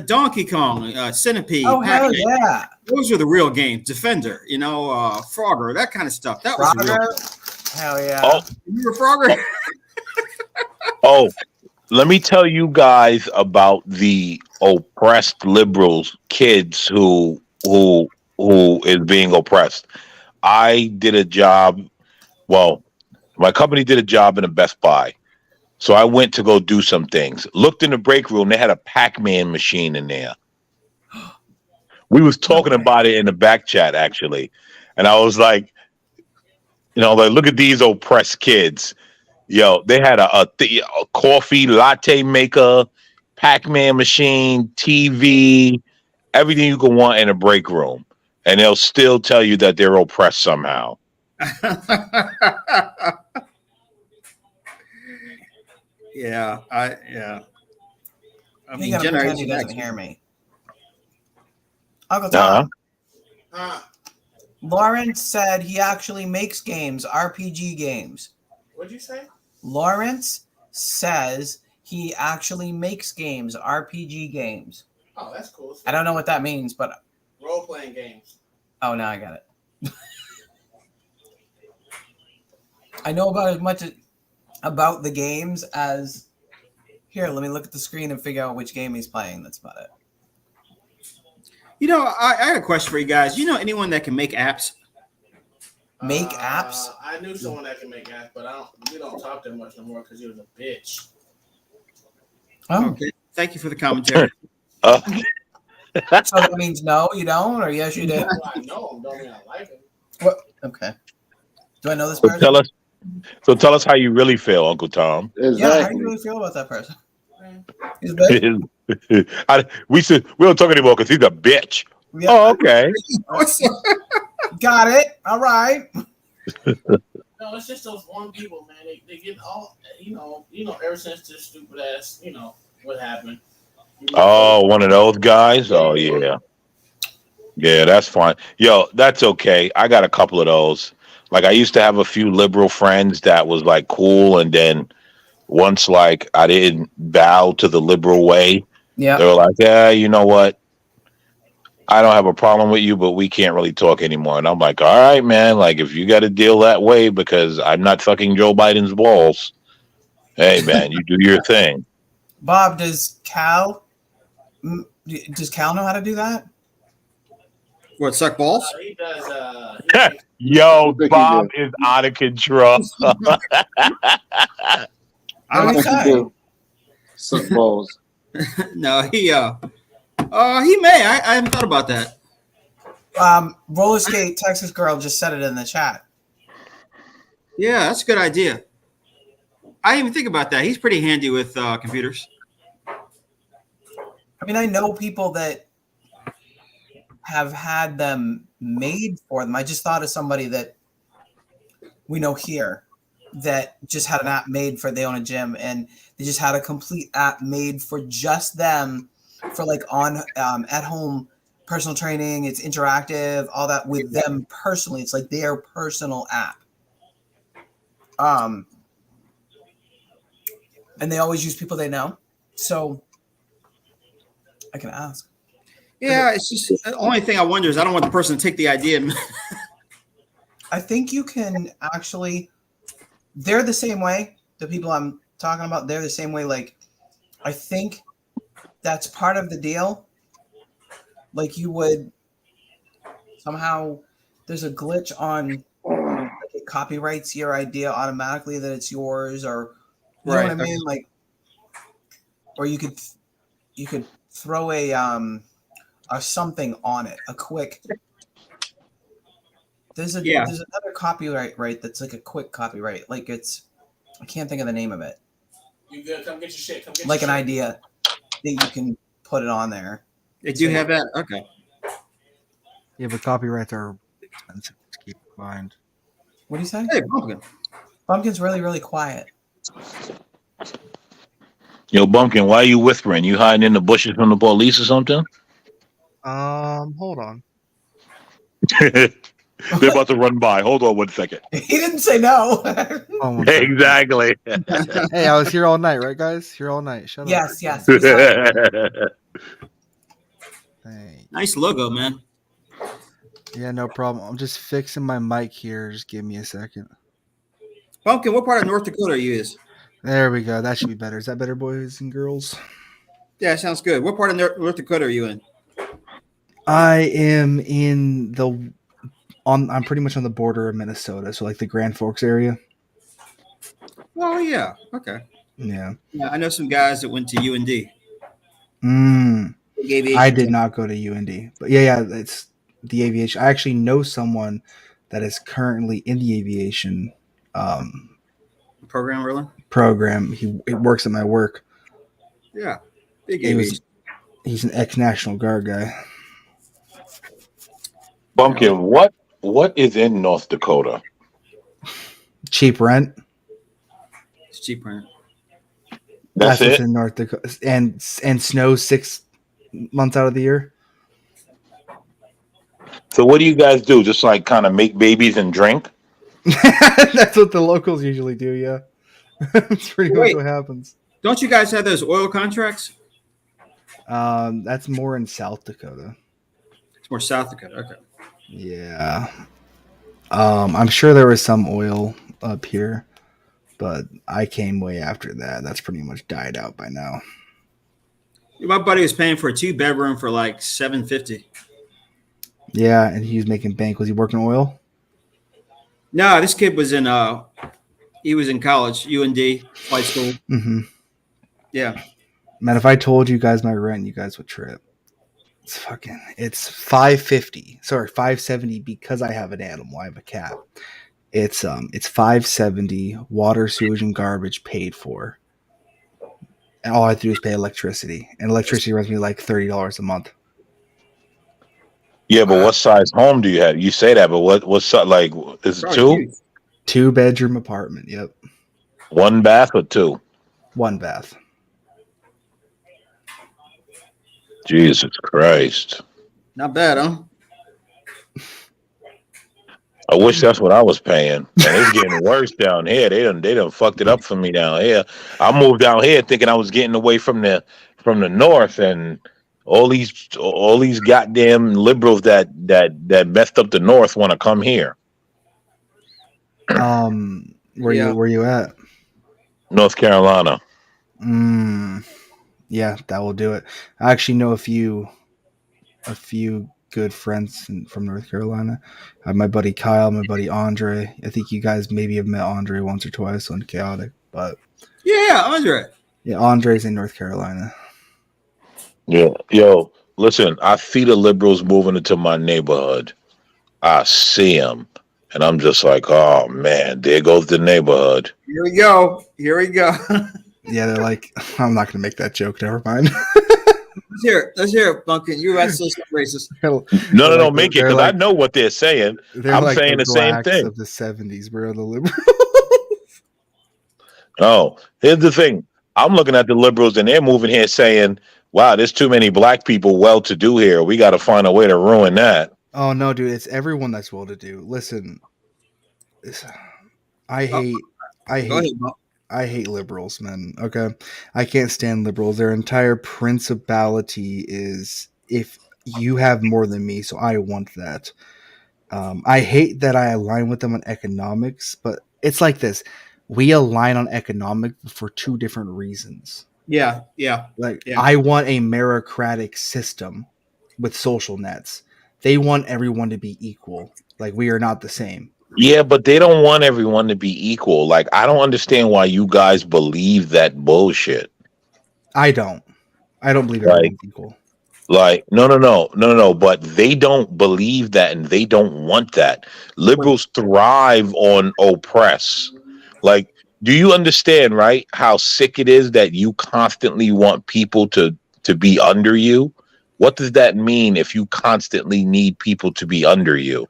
Donkey Kong, Centipede. Oh, hell Pac-Man. yeah. Those are the real games. Defender, Frogger, that kind of stuff. That was the real. Frogger? Hell yeah. Oh, You were Frogger? oh, let me tell you guys about the oppressed liberals, kids who is being oppressed. I did a job. Well, my company did a job in a Best Buy. So I went to go do some things. Looked in the break room. They had a Pac-Man machine in there. We was talking about it in the back chat, actually. And I was like, look at these oppressed kids. Yo, they had a coffee latte maker, Pac-Man machine, TV, everything you could want in a break room. And they'll still tell you that they're oppressed somehow. Yeah. I He gotta pretend he Generation doesn't X. hear me. Uncle Tom. Lawrence said he actually makes games, RPG games. What'd you say? Lawrence says he actually makes games, RPG games. Oh, that's cool. I don't know what that means, but Role-playing games. oh, now I got it. I know about as much about the games as here. Let me look at the screen and figure out which game he's playing. That's about it. I got a question for you guys. You know anyone that can make apps? Make apps? I knew someone that can make apps, but we don't talk that much no more because he was a bitch. Oh, Okay. Thank you for the commentary. so that means no, you don't, or yes, you do. Well, I know him, don't mean I like him. What? Okay. Do I know this So person? tell us how you really feel, Uncle Tom. Yeah, how do Exactly. you really feel about that person? He's big. We don't talk anymore because he's a bitch. Yeah. Oh, okay. Got it. All right. No, it's just those one people, man. They get all, ever since this stupid ass, what happened. Oh, one of those guys? Oh, yeah. Yeah, that's fine. Yo, that's okay. I got a couple of those. Like, I used to have a few liberal friends that was, like, cool, and then once, like, I didn't bow to the liberal way, Yeah. they were like, yeah, you know what? I don't have a problem with you, but we can't really talk anymore. And I'm like, all right, man. Like, if you got to deal that way because I'm not fucking Joe Biden's balls, hey, man, you do your thing. Bob, does Cal know how to do that? What, suck balls? He does. Yo, think he Bob do? is out of control. What I do you think he say? do. Suck balls. No, he may. I haven't thought about that. Roller skate Texas girl just said it in the chat. Yeah, that's a good idea. I didn't even think about that. He's pretty handy with computers. I mean, I know people that have had them made for them. I just thought of somebody that we know here that just had an app made for, they own a gym, and they just had a complete app made for just them for like on at home personal training. It's interactive, all that with them personally. It's like their personal app. And they always use people they know. So I can ask. Yeah, it's just the only thing I wonder is I don't want the person to take the idea. And I think you can actually, they're the same way. The people I'm talking about, they're the same way. Like, I think that's part of the deal. Like, you would somehow, there's a glitch on, like, it copyrights your idea automatically that it's yours, or you know what I mean? Like, or you could throw a something on it, a quick. There's another copyright right that's like a quick copyright. Like, it's, I can't think of the name of it. You good? Come get your shit. Come get Like your an shit. idea that you can put it on there. they do have that. Okay. Yeah, but copyrights are expensive to keep in mind. What do you say? Hey, Pumpkin. Pumpkin's really, really quiet. Yo, Bumpkin, why are you whispering? You hiding in the bushes from the police or something? Hold on. They're about to run by. Hold on 1 second. He didn't say no. Oh, one second. Exactly. Hey, I was here all night, right, guys? Here all night. Shut up. yes. We saw it. Hey. Nice logo, man. Yeah, no problem. I'm just fixing my mic here. Just give me a second. Pumpkin, what part of North Dakota are you in? There we go. That should be better. Is that better, boys and girls? Yeah, sounds good. What part of North Dakota are you in? I am in I'm pretty much on the border of Minnesota, so like the Grand Forks area. Oh, yeah. Okay. Yeah. Yeah, I know some guys that went to UND. I did not go to UND, but yeah, it's the aviation. I actually know someone that is currently in the aviation Program, really? program. He works at my work. Yeah. Big aviation. He's an ex-National Guard guy. Bumpkin, what is in North Dakota? Cheap rent. It's cheap rent. That's what's it? in North Dakota, and snow 6 months out of the year. So what do you guys do? Just like kind of make babies and drink? That's what the locals usually do. Yeah, that's pretty much what happens. Don't you guys have those oil contracts? That's more in South Dakota. It's more South Dakota. Okay. Yeah. I'm sure there was some oil up here, but I came way after that. That's pretty much died out by now. My buddy was paying for a 2-bedroom for like $750. Yeah, and he was making bank. Was he working oil? No, this kid was in he was in college, UND, flight school. Mm-hmm. Yeah. Man, if I told you guys my rent, you guys would trip. It's $550. Sorry, $570 because I have an animal. I have a cat. It's $570. Water, sewage, and garbage paid for. And all I have to do is pay electricity. And electricity runs me like $30 a month. Yeah, but what size home do you have? You say that, but what's like? Is it two? 2-bedroom apartment. Yep. 1 bath or 2? 1 bath. Jesus Christ! Not bad, huh? I wish that's what I was paying. And it's getting worse down here. They done fucked it up for me down here. I moved down here thinking I was getting away from the north, and all these goddamn liberals that messed up the north want to come here. Where you at? North Carolina. Yeah, that will do it. I actually know a few good friends from North Carolina. My buddy Kyle, my buddy Andre. I think you guys maybe have met Andre once or twice on Chaotic, but Yeah, Andre. yeah, Andre's in North Carolina. Yeah. Yo, listen, I see the liberals moving into my neighborhood. I see them. And I'm just like, oh, man, there goes the neighborhood. Here we go. Here we go. Yeah, they're like, I'm not gonna make that joke. Never mind. Let's hear it. Let's hear it, Bunkin. You actually racist. No, like make it, because I know what they're saying. they're I'm like saying the same blacks thing. of the '70s, bro. The liberals. Oh, here's the thing. I'm looking at the liberals and they're moving here saying, wow, there's too many black people well to do here. We got to find a way to ruin that. Oh no, dude! It's everyone that's well to do. Listen, I hate, I Go hate, ahead, Bump. I hate liberals, man. Okay, I can't stand liberals. Their entire principality is if you have more than me, so I want that. I hate that I align with them on economics, but it's like this: we align on economics for two different reasons. Yeah. Like, Yeah. I want a meritocratic system with social nets. They want everyone to be equal. Like, we are not the same. Yeah, but they don't want everyone to be equal. Like, I don't understand why you guys believe that bullshit. I don't believe Like, everyone's equal. no. But they don't believe that and they don't want that. Liberals thrive on oppress. Like, do you understand, right? How sick it is that you constantly want people to be under you? What does that mean if you constantly need people to be under you?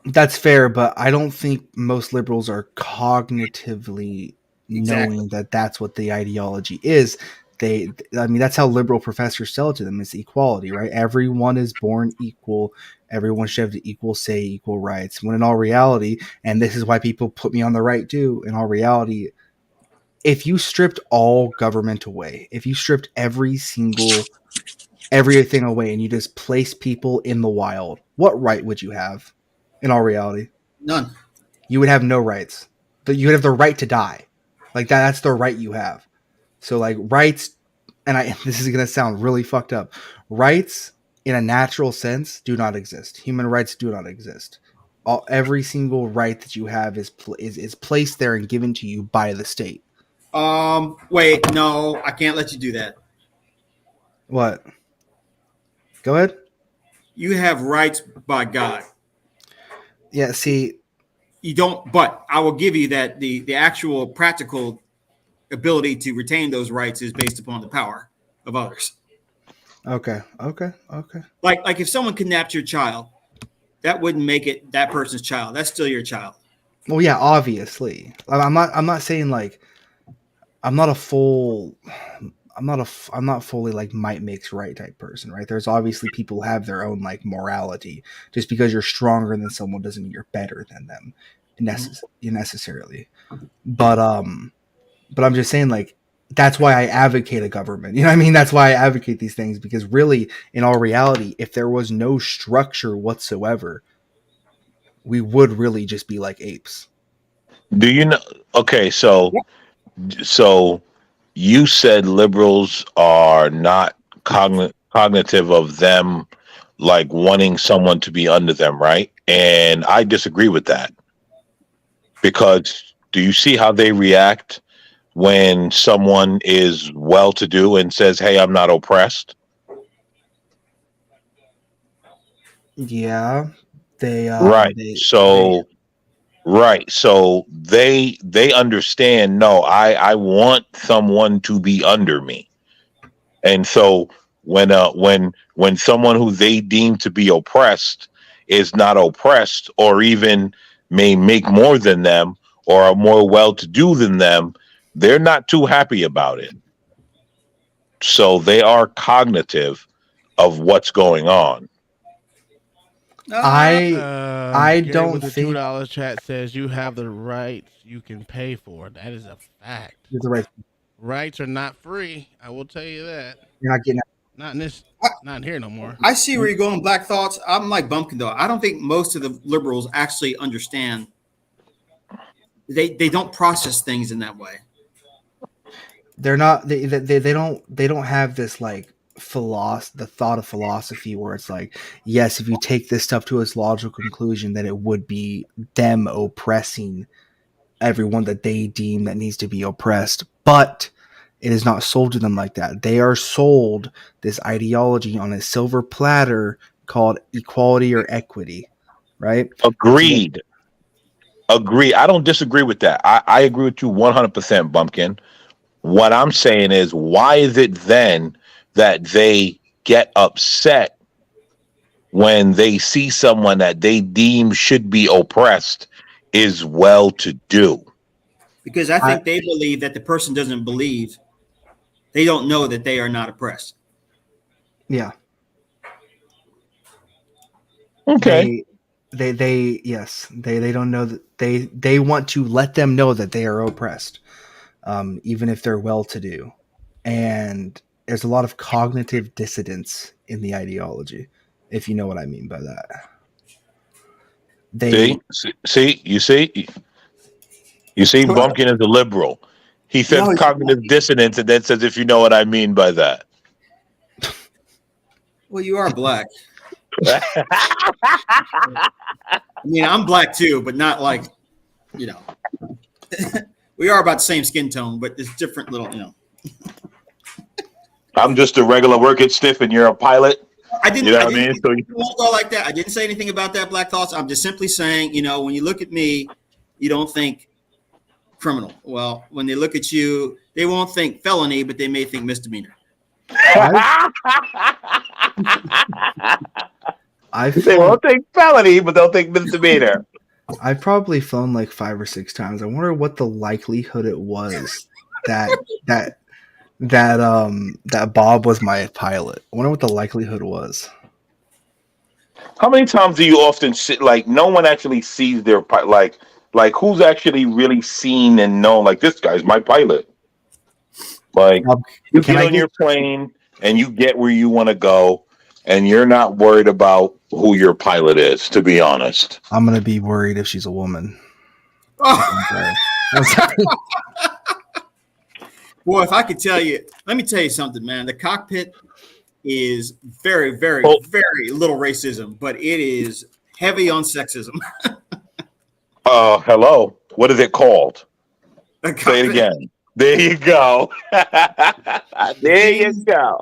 That's fair, but I don't think most liberals are cognitively Exactly. knowing that that's what the ideology is. I mean, that's how liberal professors sell it to them. It's equality, right? Everyone is born equal. Everyone should have equal say, equal rights. When in all reality, and this is why people put me on the right too, in all reality, if you stripped all government away, if you stripped everything away and you just place people in the wild, what right would you have in all reality? None. You would have no rights. But you would have the right to die. Like that's the right you have. So like rights, and this is gonna sound really fucked up. Rights in a natural sense do not exist. Human rights do not exist. Every single right that you have is placed there and given to you by the state. Wait, no, I can't let you do that. What? Go ahead. You have rights by God. Yeah, see, You don't, but I will give you that the actual practical ability to retain those rights is based upon the power of others. okay. Like if someone kidnapped your child, that wouldn't make it that person's child. That's still your child. Well, yeah, obviously. I'm not saying like I'm not fully like might makes right type person, right? There's obviously people who have their own like morality. Just because you're stronger than someone doesn't mean you're better than them necessarily. But I'm just saying like that's why I advocate a government. You know what I mean? That's why I advocate these things, because really in all reality, if there was no structure whatsoever, we would really just be like apes. Do you know? Okay, so you said liberals are not cognitive of them like wanting someone to be under them, right? And I disagree with that, because do you see how they react when someone is well-to-do and says, "Hey, I'm not oppressed"? Yeah, they Right. So they understand. No, I want someone to be under me, and so when someone who they deem to be oppressed is not oppressed, or even may make more than them or are more well-to-do than them, they're not too happy about it. So they are cognitive of what's going on. I Gary don't with the think $2 chat says you have the rights you can pay for. That is a fact. you're the right. Rights are not free. I will tell you that. You're not getting. Not in this. Not here no more. I see where you're going, Black Thoughts. I'm like Bumpkin though. I don't think most of the liberals actually understand. They don't process things in that way. they're not. They don't have this like the thought of philosophy where it's like, yes, if you take this stuff to its logical conclusion, then it would be them oppressing everyone that they deem that needs to be oppressed. But it is not sold to them like that. They are sold this ideology on a silver platter called equality or equity, right? Agreed. Agree. I don't disagree with that. I agree with you 100%, Bumpkin. What I'm saying is, why is it then that they get upset when they see someone that they deem should be oppressed is well to do? Because I think they believe that the person doesn't believe. They don't know that they are not oppressed. Yeah. Okay. They yes, they don't know that they want to let them know that they are oppressed, even if they're well-to-do. And there's a lot of cognitive dissonance in the ideology, if you know what I mean by that. You see, Bumpkin is a liberal. He says cognitive dissonance and then says, if you know what I mean by that. Well, you are black. I mean, I'm black too, but not like, you know. We are about the same skin tone, but it's different little, you know. I'm just a regular working stiff and you're a pilot. I didn't, you know I what I mean? So won't go like that. I didn't say anything about that, Black Thoughts. I'm just simply saying, you know, when you look at me, you don't think criminal. Well, when they look at you, they won't think felony, but they may think misdemeanor. They won't think felony, but they'll think misdemeanor. I've probably flown like 5 or 6 times. I wonder what the likelihood it was that Bob was my pilot. I wonder what the likelihood was. How many times do you often sit like no one actually sees their pilot? Like who's actually really seen and known? Like this guy's my pilot. Like you get on your plane and you get where you want to go, and you're not worried about who your pilot is. To be honest, I'm gonna be worried if she's a woman. I'm sorry. Boy, if I could tell you, let me tell you something, man. The cockpit is very, very, very little racism, but it is heavy on sexism. Hello. What is it called? Say it again. There you go. There you go.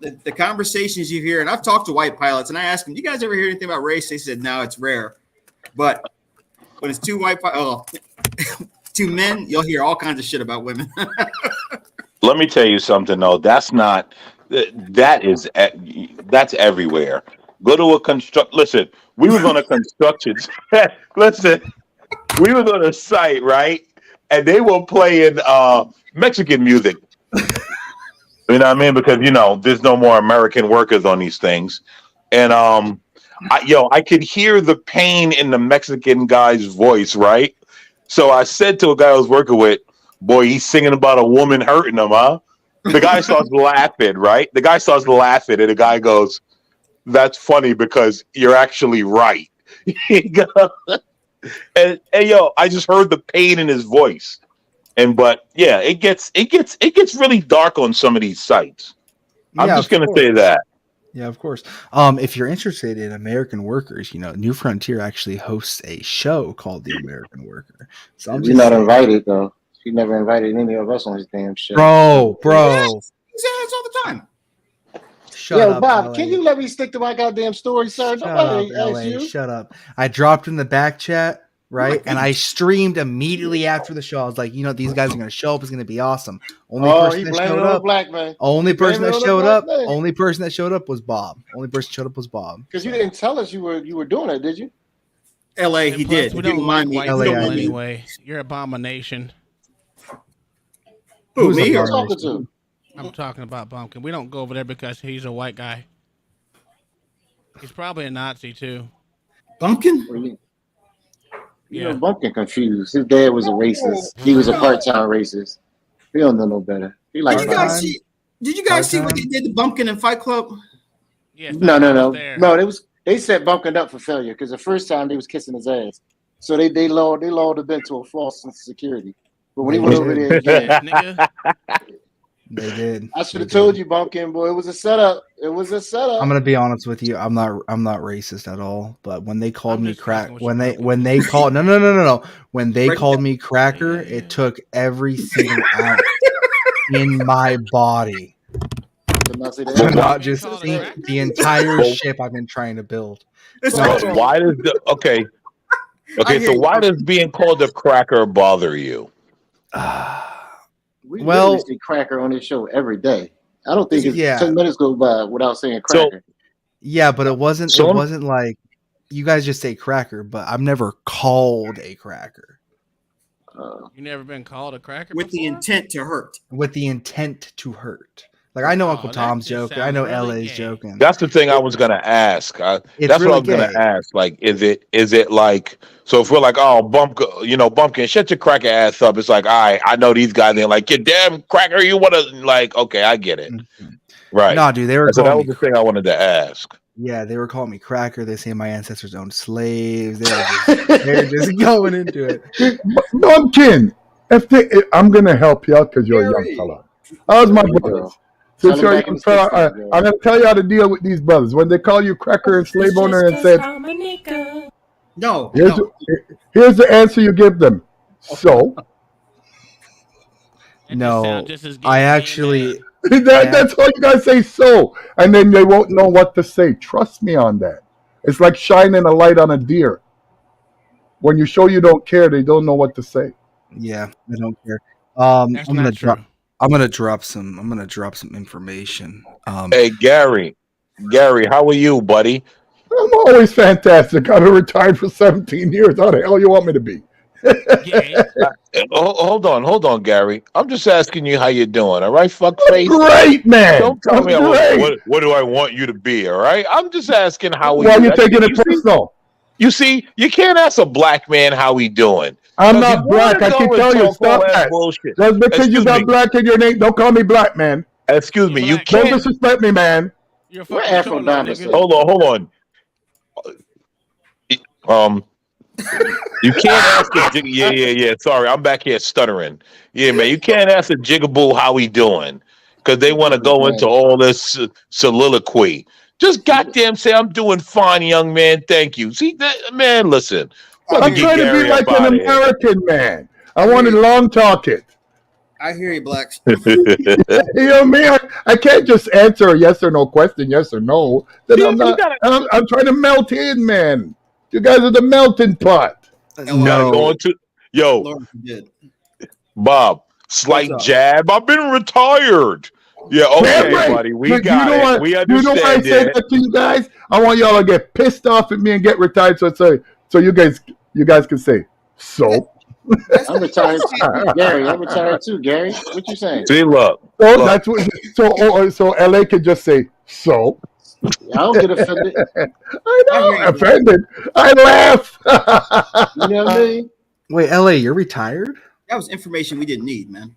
The conversations you hear, and I've talked to white pilots, and I asked them, "Do you guys ever hear anything about race?" They said, "No, it's rare." But when it's two two men, you'll hear all kinds of shit about women. Let me tell you something, though. That's everywhere. Go to a construct. Listen, we was on a construction. Listen, we was on a site, right? And they were playing Mexican music. You know what I mean? Because there's no more American workers on these things, and I could hear the pain in the Mexican guy's voice, right? So I said to a guy I was working with, "Boy, he's singing about a woman hurting him, huh?" The guy starts laughing, right? The guy starts laughing, and the guy goes, "That's funny because you're actually right." and I just heard the pain in his voice. But yeah, it gets really dark on some of these sites. I'm just gonna say that. Yeah, of course. If you're interested in American workers, New Frontier actually hosts a show called The American Worker. So we're not invited though. He never invited any of us on his damn show. Bro. He says this all the time. Shut up, Bob, LA. can you let me stick to my goddamn story, sir? Shut up. I dropped in the back chat, right? And I streamed immediately after the show. I was like, these guys are going to show up. It's going to be awesome. Only person that showed up was Bob. Because you didn't tell us you were doing it, did you? LA, he did. We don't mind white LA, people anyway. You're an abomination. Who, me? Or talking to? I'm talking about Bumpkin. We don't go over there because he's a white guy. He's probably a Nazi too. Bumpkin? Yeah, Bumpkin confused. His dad was a racist. He was a part-time racist. He don't know no better. He like did you guys see what they did to Bumpkin in Fight Club? Yes. No. They set Bumpkin up for failure because the first time they was kissing his ass. So they lowered the bid to a false sense of security. But when he went over there again, They did. I should have told you, Bumpkin boy. It was a setup. I'm gonna be honest with you. I'm not racist at all. But when they called me crack, when they called when they called me cracker, it took every single ounce in my body to not just sink the entire ship I've been trying to build. So why does okay? So why does being called a cracker bother you? We see cracker on this show every day. I don't think 10 minutes go by without saying cracker. But it wasn't. It wasn't like you guys just say cracker, but I've never called a cracker. You never been called a cracker with before? the intent to hurt. With the intent to hurt. Like I know Uncle Tom's joking. I know really LA's joking. That's the thing I was gonna ask. That's what I was gonna ask. Like, is it like so? If we're like, oh, Bumpkin, shut your cracker ass up. It's like, all right, I know these guys. They're like, you damn cracker, you want to like? Okay, I get it. Mm-hmm. Right? No, dude, they were. So that was the thing I wanted to ask. Yeah, they were calling me cracker. They say my ancestors owned slaves. They're just going into it. Bumpkin, I'm gonna help you out because you're a young fella. How's my brothers? Since you're a young fella, I'm gonna tell you how to deal with these brothers. When they call you cracker and slave owner and said, "No, here's the answer you give them." So, no, I actually. That's all you guys say. So, and then they won't know what to say. Trust me on that. It's like shining a light on a deer. When you show you don't care, they don't know what to say. Yeah, I don't care. I'm gonna drop some information. Hey, Gary, how are you, buddy? I'm always fantastic. I've been retired for 17 years. How the hell you want me to be? Hold on, Gary. I'm just asking you how you're doing. All right, fuckface. Great, man. Don't tell me what do I want you to be. All right, I'm just asking how. Why are you taking it personal? You see, you can't ask a black man how he doing. I'm not black. I can tell you. Stop that. Bullshit. Just because you got black in your name, don't call me black, man. Excuse me. You can't don't disrespect me, man. We're Afro-Baptist. Hold on. You can't ask a yeah. Sorry, I'm back here stuttering. Yeah, man, you can't ask a jigaboo how he doing because they want to go into all this soliloquy. Just goddamn say I'm doing fine, young man. Thank you. See that, man? Listen, I'm trying to be like an American man. I wanted long talk it. I hear you, Blacks. You know me. I can't just answer a yes or no question, yes or no. Then I'm trying to melt in, man. You guys are the melting pot. No, going to Bob. Slight jab. I've been retired. Yeah, okay, buddy. We got it. We understand. You know why I say that to you guys? I want y'all to get pissed off at me and get retired. So you guys can say so. I'm retired too. Gary, I'm retired too. Gary, what you saying? See, look. That's what. So LA can just say so. I don't get offended. I know, offended. I laugh. You know what I mean? Wait, LA, you're retired? That was information we didn't need, man.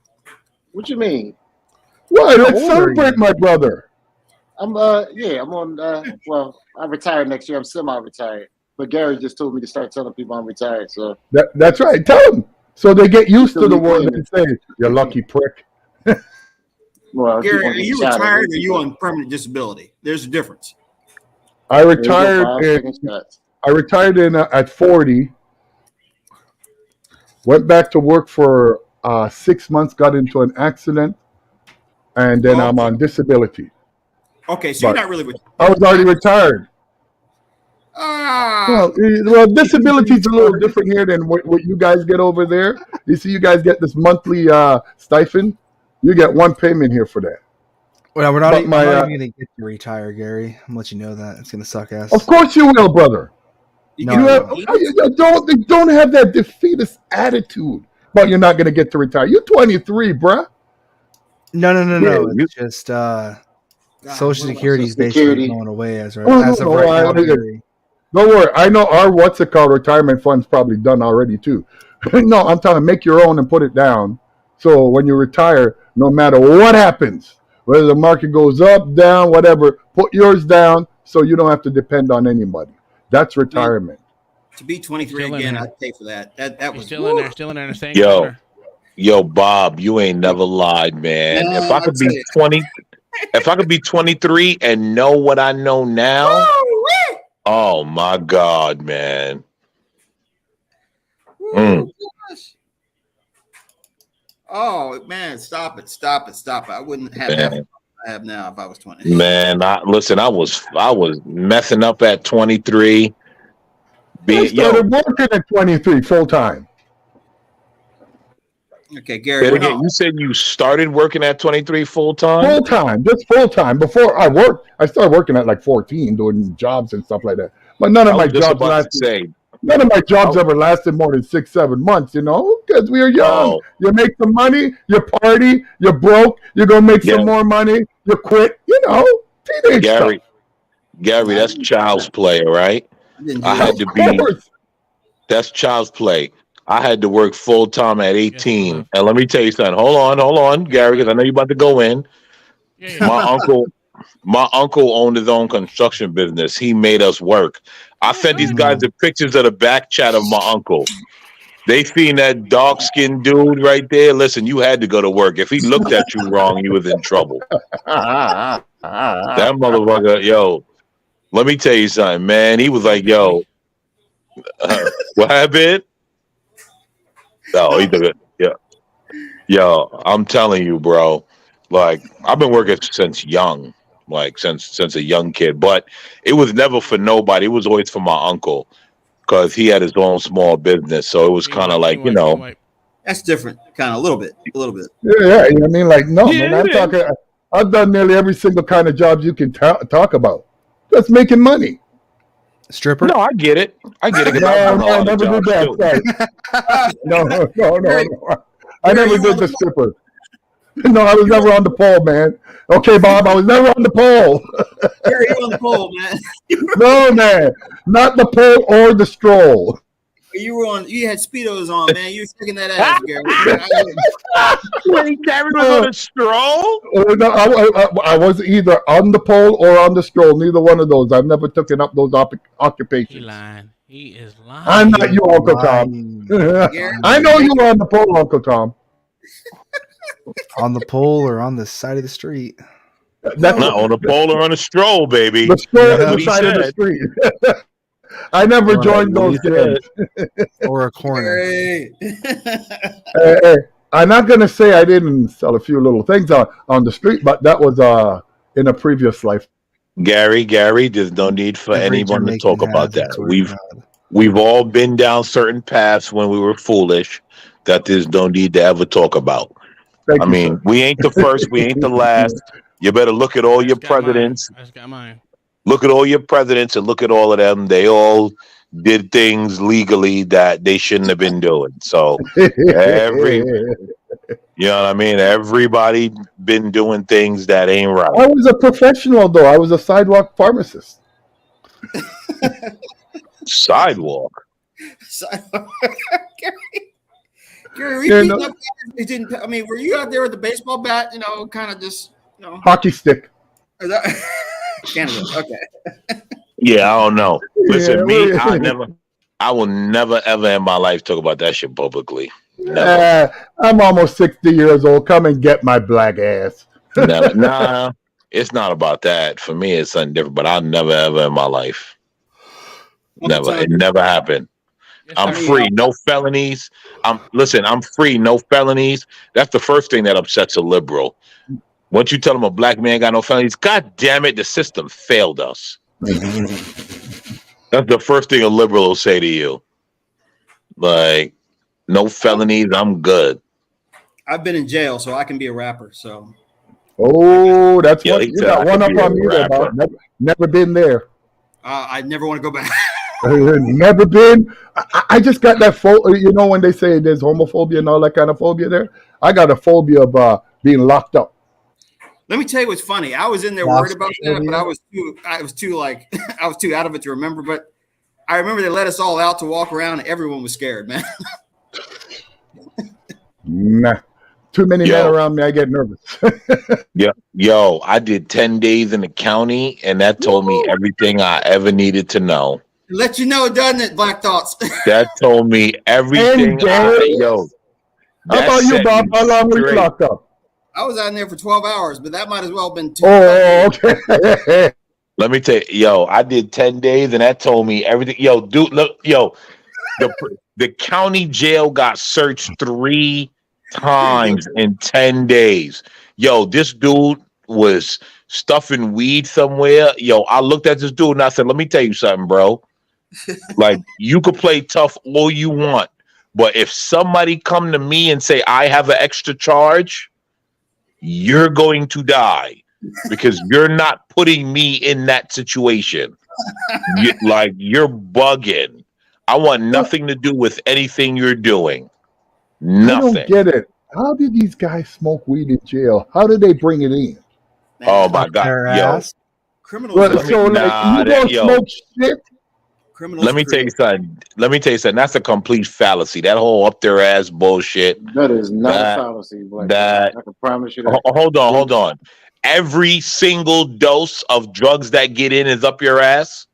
What you mean? Well, let's celebrate, my brother. I'm on. Well, I retired next year. I'm semi-retired. But Gary just told me to start telling people I'm retired. So that's right. Tell them so they get used to the word and say, "You lucky prick." Well, Gary, are you retired or are you on permanent disability? There's a difference. I retired at 40. Went back to work for 6 months. Got into an accident, and then I'm on disability. Okay, so you're not really retired. I was already retired. Well, disability is a little different here than what you guys get over there. You see, you guys get this monthly stipend. You get one payment here for that. Well, we're not even going to get to retire, Gary. I'm let you know that it's going to suck ass. Of course you will, brother. Don't have that defeatist attitude. But you're not going to get to retire. You're 23, bruh. No. It's just Social Security is basically going away as of right now. Don't worry. I know our retirement fund's probably done already too. No, I'm telling you, make your own and put it down. So when you retire, no matter what happens, whether the market goes up, down, whatever, put yours down so you don't have to depend on anybody. That's retirement. To be 23 again, I'd pay for that. That was still in there, in the same Yo. corner. Yo, Bob, you ain't never lied, man. If I I'll could be tell you. 20, if I could be 23 and know what I know now, Woo-wee! oh my God, man. Woo, gosh. Oh man, stop it. I wouldn't have half Man, I have now if I was 20. man, listen, I was messing up at 23. I Being started working at 23 full time. Okay, Gary. say it again, you said you started working at 23 full time? Full time, just full time. Before I started working at like 14, doing jobs and stuff like that. But none of I my was just jobs about to lasted. say, None of my jobs ever lasted more than 6-7 months, you know, because we were young. oh, You make some money, you party, you're broke, you're gonna make yeah, some more money, you quit, you know, teenage Gary, stuff. that's child's play, right? I didn't I do had that. to be, Course. that's child's play. I had to work full time at Yes, 18. Cliff. And let me tell you something. Hold on, Gary, because I know you're about to go in. Yeah. My uncle owned his own construction business. He made us work. I sent these guys the pictures of the back chat of my uncle. They seen that dark skinned dude right there. Listen, you had to go to work. If he looked at you wrong, you was in trouble. That motherfucker, yo, let me tell you something, man. He was like, yo, what happened? No, he took it. Yeah. Yo, I'm telling you, bro. Like, I've been working since young, like since a young kid, but it was never for nobody. It was always for my uncle because he had his own small business. So it was kind of like, That's different, kind of a little bit. Yeah, you know what I mean? Like, no, Yeah, man, it is. I've done nearly every single kind of job you can talk about. Just making money. Stripper? No, I get it. No, I've done a I lot of never did jobs that. too. Sorry. No. I Gary, never you did on the the stripper. No, I was never on the pole, man. Okay, Bob, I was never on the pole. Gary, you on the pole, man. No, man, not the pole or the stroll. You had Speedos on, man. You were sticking that ass, Gary. Wait, Gary was on a stroll? No, I was either on the pole or on the stroll. Neither one of those. I've never taken up those He occupations. lying. He is lying. I'm not your Uncle Tom. I know you were on the pole, Uncle Tom. On the pole or on the side of the street. That's Not on a pole or on a stroll, baby. the stroll That's on what the he side of the said. street. I never Right, joined what those he games. Or a corner. Gary. Hey, I'm not gonna say I didn't sell a few little things on the street, but that was in a previous life. Gary, there's no need for Every anyone to Jamaican talk about has, I that. swear to God. We've all been down certain paths when we were foolish that there's no need to ever talk about. Thank I you, mean, sir. we ain't the first, we ain't the last. You better look at all I your just got mine. presidents. I just got mine. Look at all your presidents and look at all of them. They all did things legally that they shouldn't have been doing. So every, you know what I mean? Everybody been doing things that ain't I right. was a professional, though. I was a sidewalk pharmacist. Sidewalk. Gary, we Yeah, beating no. up guys who didn't. I mean, were you out there with the baseball bat? You know, kind of just, you know. Hockey stick. Is that Canada? Okay. Yeah, I don't know. Listen, Yeah, me, we- I will never ever in my life talk about that shit publicly. Never. I'm almost 60 years old. Come and get my black ass. Never. Nah, it's not about that. For me, it's something different. But I'll never ever in my life. Never. It never happened. Yes, I'm sir. free, no felonies. I'm free, no felonies. That's the first thing that upsets a liberal. Once you tell them a black man got no felonies, God damn it, the system failed us. That's the first thing a liberal will say to you. Like, no felonies, I'm good. I've been in jail, so I can be a rapper. So Oh, that's Yeah, what he you said got I one could up be a on me there, rapper. Bob. Never been there. I never want to go back. Never been. I just got that phobia. You know when they say there's homophobia and all that kind of phobia there? I got a phobia of being locked up. Let me tell you what's funny. I was in there worried about that, but I was too like I was too out of it to remember. But I remember they let us all out to walk around, and everyone was scared, man. Nah. Too many men around me, I get nervous. Yeah. Yo, I did 10 days in the county, and that told me everything I ever needed to know. Let you know, doesn't it, Black Thoughts? That told me everything. And Gary, How That about you, set Bob? me How long were you straight. locked up? I was out in there for 12 hours, but that might as well have been 2. Oh, okay. Let me tell you, yo, I did 10 days and that told me everything. Yo, dude, look, yo, the county jail got searched 3 times in 10 days. Yo, this dude was stuffing weed somewhere. Yo, I looked at this dude and I said, let me tell you something, bro. Like, you could play tough all you want, but if somebody come to me and say I have an extra charge, you're going to die because you're not putting me in that situation. You're bugging. I want nothing to do with anything you're doing. I don't Nothing. get it. How did these guys smoke weed in jail? How did they bring it in? Oh my god, Their yo. ass. Criminals, Well, Let me so like you don't smoke shit. criminals. Let me tell you something. Let me tell you something. That's a complete fallacy. That whole up their ass bullshit. That is not That- a fallacy, Black. that- I can promise you that. Hold on. Every single dose of drugs that get in is up your ass.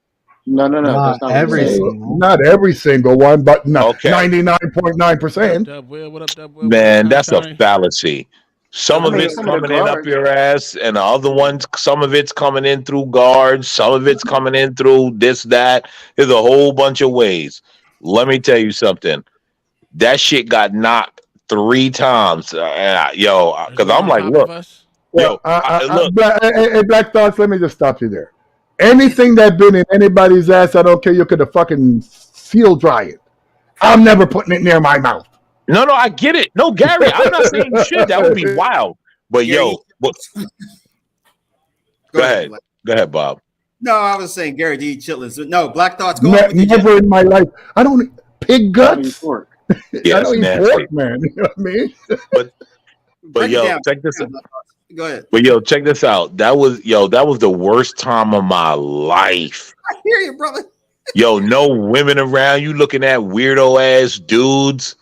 No. Not That's not every what I'm saying. single. Not every single one, but Okay. 99.9%. What up, Will? What up, Will? Man, What up, that's a Tony? fallacy. Some I of mean, it's some of the coming in up guards. your ass, and the other ones, some of it's coming in through guards, some of it's coming in through this, that. There's a whole bunch of ways. Let me tell you something. That shit got knocked 3 times. Yo, There's because more I'm on like, top look, of us. yo, look. Black Thoughts, let me just stop you there. Anything that been in anybody's ass, I don't care. You could have fucking seal dry it. I'm never putting it near my mouth. No, I get it. No, Gary, I'm not saying shit. That would be wild. But Gary, go ahead. Black. Go ahead, Bob. No, I was saying Gary D. Chitlins. No, Black Thoughts. Go on with your Never in my life. I don't eat pig I mean, guts. pork. I Yeah, don't it's eat nasty. pork, man. You know what I mean? But Break it yo, down. check this out. Go ahead. But yo, check this out. That was the worst time of my life. I hear you, brother. Yo, no women around. You looking at weirdo ass dudes.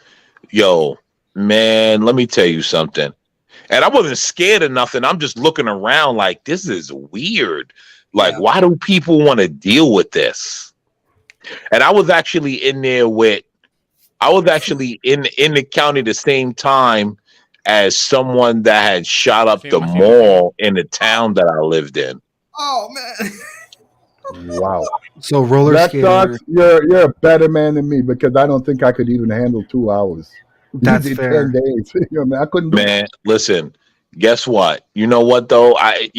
Yo, man, let me tell you something. And I wasn't scared of nothing. I'm just looking around like this is weird. Like, Yeah. why do people want to deal with this? And I was actually in there with I was actually in the county the same time as someone that had shot up the mall in the town that I lived in. Oh man. Wow. So roller Black skater. Thoughts, you're a better man than me because I don't think I could even handle 2 hours. That's You did fair. 10 days. You know, man, I couldn't do it. Man, listen, guess what? You know what though? I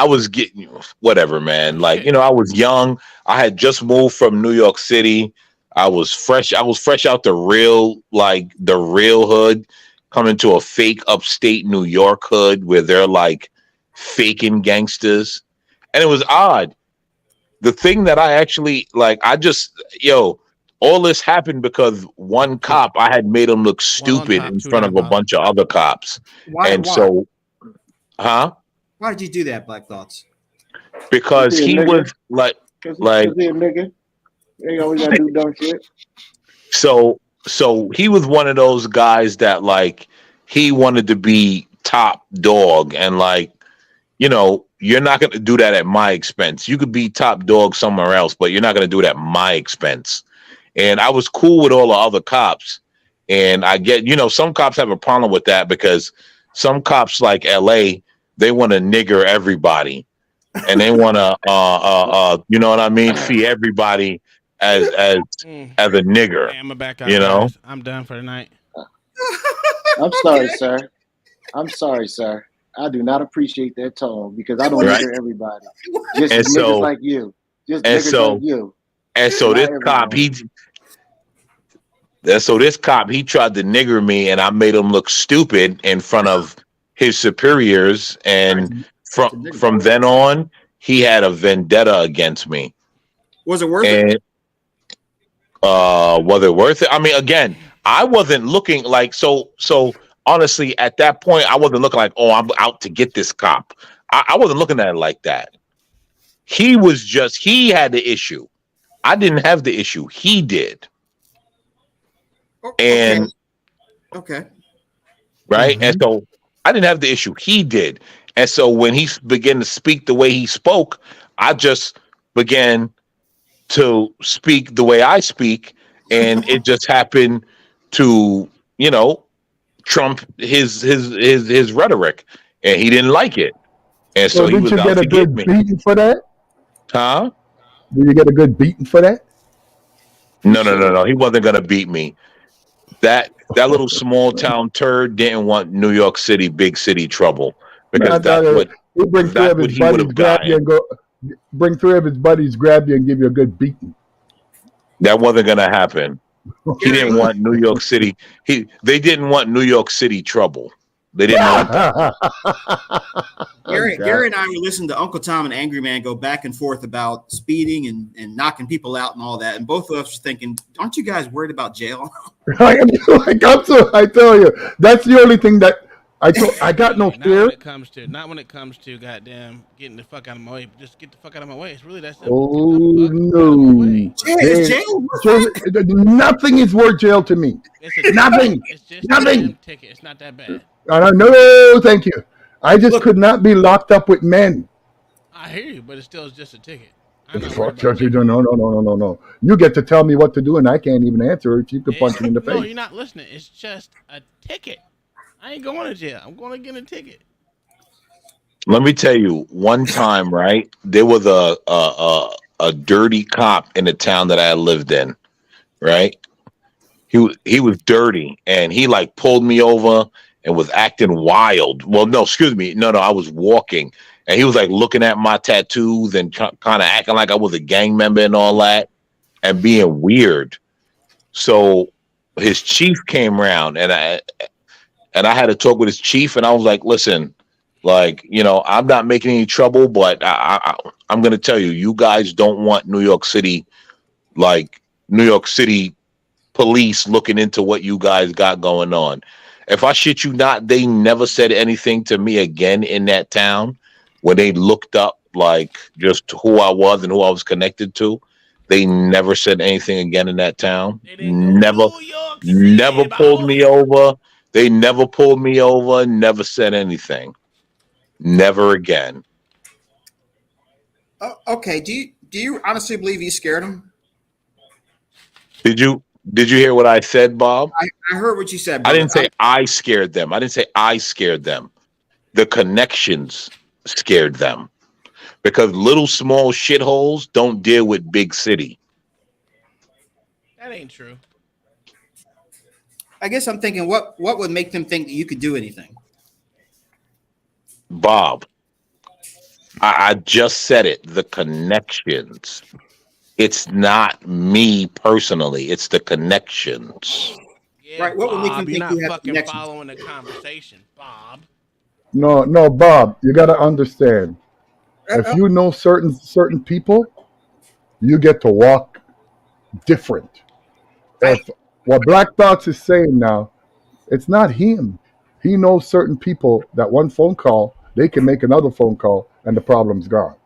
was getting whatever, man. Like, I was young. I had just moved from New York City. I was fresh out the real hood, coming to a fake upstate New York hood where they're like faking gangsters. And it was odd. The thing that I actually all this happened because one cop, I had made him look stupid top, in two front down of a bottom. bunch of other cops. Why? So, Why did you do that, Black Thoughts? because he was like, Cause he a nigga. They always gotta do dumb shit. so he was one of those guys that like, he wanted to be top dog and like, you're not going to do that at my expense. You could be top dog somewhere else, but you're not going to do it at my expense. And I was cool with all the other cops. And I get, some cops have a problem with that because some cops like LA, they want to nigger everybody. And they want to, you know what I mean? See everybody as a nigger. Hey, I'm a back out. Guys. I'm done for the night. I'm sorry, sir. I'm sorry, sir. I do not appreciate that tone because I don't nigger everybody. Just And niggas so- like you. Just and niggas so- like you. And so Not this everyone. cop, he tried to nigger me, and I made him look stupid in front of his superiors. And from then on, he had a vendetta against me. Was it worth it? And was it worth it? I mean, again, I wasn't looking like so. Honestly, at that point, I wasn't looking like, oh, I'm out to get this cop. I wasn't looking at it like that. He had the issue. I didn't have the issue. He did. And okay. right. And so I didn't have the issue. He did. And so when he began to speak the way he spoke, I just began to speak the way I speak. And it just happened to, Trump his rhetoric, and he didn't like it, and so So he did was you out get a to get good me. beating for that? Huh? Did you get a good beating for that? No. He wasn't gonna beat me. That little small town turd didn't want New York City, big city trouble Man, I because thought he'd bring three that's of what his he would buddies, have grab you gotten. and go. Bring three of his buddies, grab you and give you a good beating. That wasn't gonna happen. He Gary, didn't want New York City. They didn't want New York City trouble. They didn't want that. Gary and I were listening to Uncle Tom and Angry Man go back and forth about speeding and knocking people out and all that. And both of us were thinking, aren't you guys worried about jail? I tell you, that's the only thing that I got no Not fear. when it comes to goddamn getting the fuck out of my way. Just get the fuck out of my way. It's really that simple. Oh Get the fuck out of my no! way. Is jail worth it? Nothing is worth jail to me. Nothing. It's just a Nothing. damn ticket. It's not that bad. No, thank you. I just could not be locked up with men. I hear you, but it still is just a ticket. I'm not Fuck, worried about no. You get to tell me what to do, and I can't even answer if you could punch me in the No, face. you're not listening. It's just a ticket. I ain't going to jail. I'm going to get a ticket. Let me tell you, one time, right? There was a dirty cop in the town that I lived in, right? He was dirty, and he like pulled me over and was acting wild. Well, no, excuse me, no, I was walking, and he was like looking at my tattoos and kind of acting like I was a gang member and all that, and being weird. So his chief came around, and I had to talk with his chief, and I was like, listen. Like, I'm not making any trouble, but I'm going to tell you, you guys don't want New York City police looking into what you guys got going on. If I shit you not, they never said anything to me again in that town when they looked up like just who I was and who I was connected to. They never said anything again in that town. Never pulled me over. They never pulled me over, never said anything. Never again. Okay. Do you honestly believe he scared him? Did you hear what I said, Bob? I heard what you said, I brother. didn't say I scared them. I didn't say I scared them. The connections scared them. Because little small shitholes don't deal with big city. That ain't true. I guess I'm thinking, what would make them think that you could do anything? Bob, I just said it. The connections. It's not me personally. It's the connections. Yeah, Right, what would make Bob, them you're think not you have fucking connections? following the conversation, Bob. No, Bob, you got to understand. If you know certain people, you get to walk different. If what Black Box is saying now, it's not him. He knows certain people that one phone call, they can make another phone call and the problem's gone.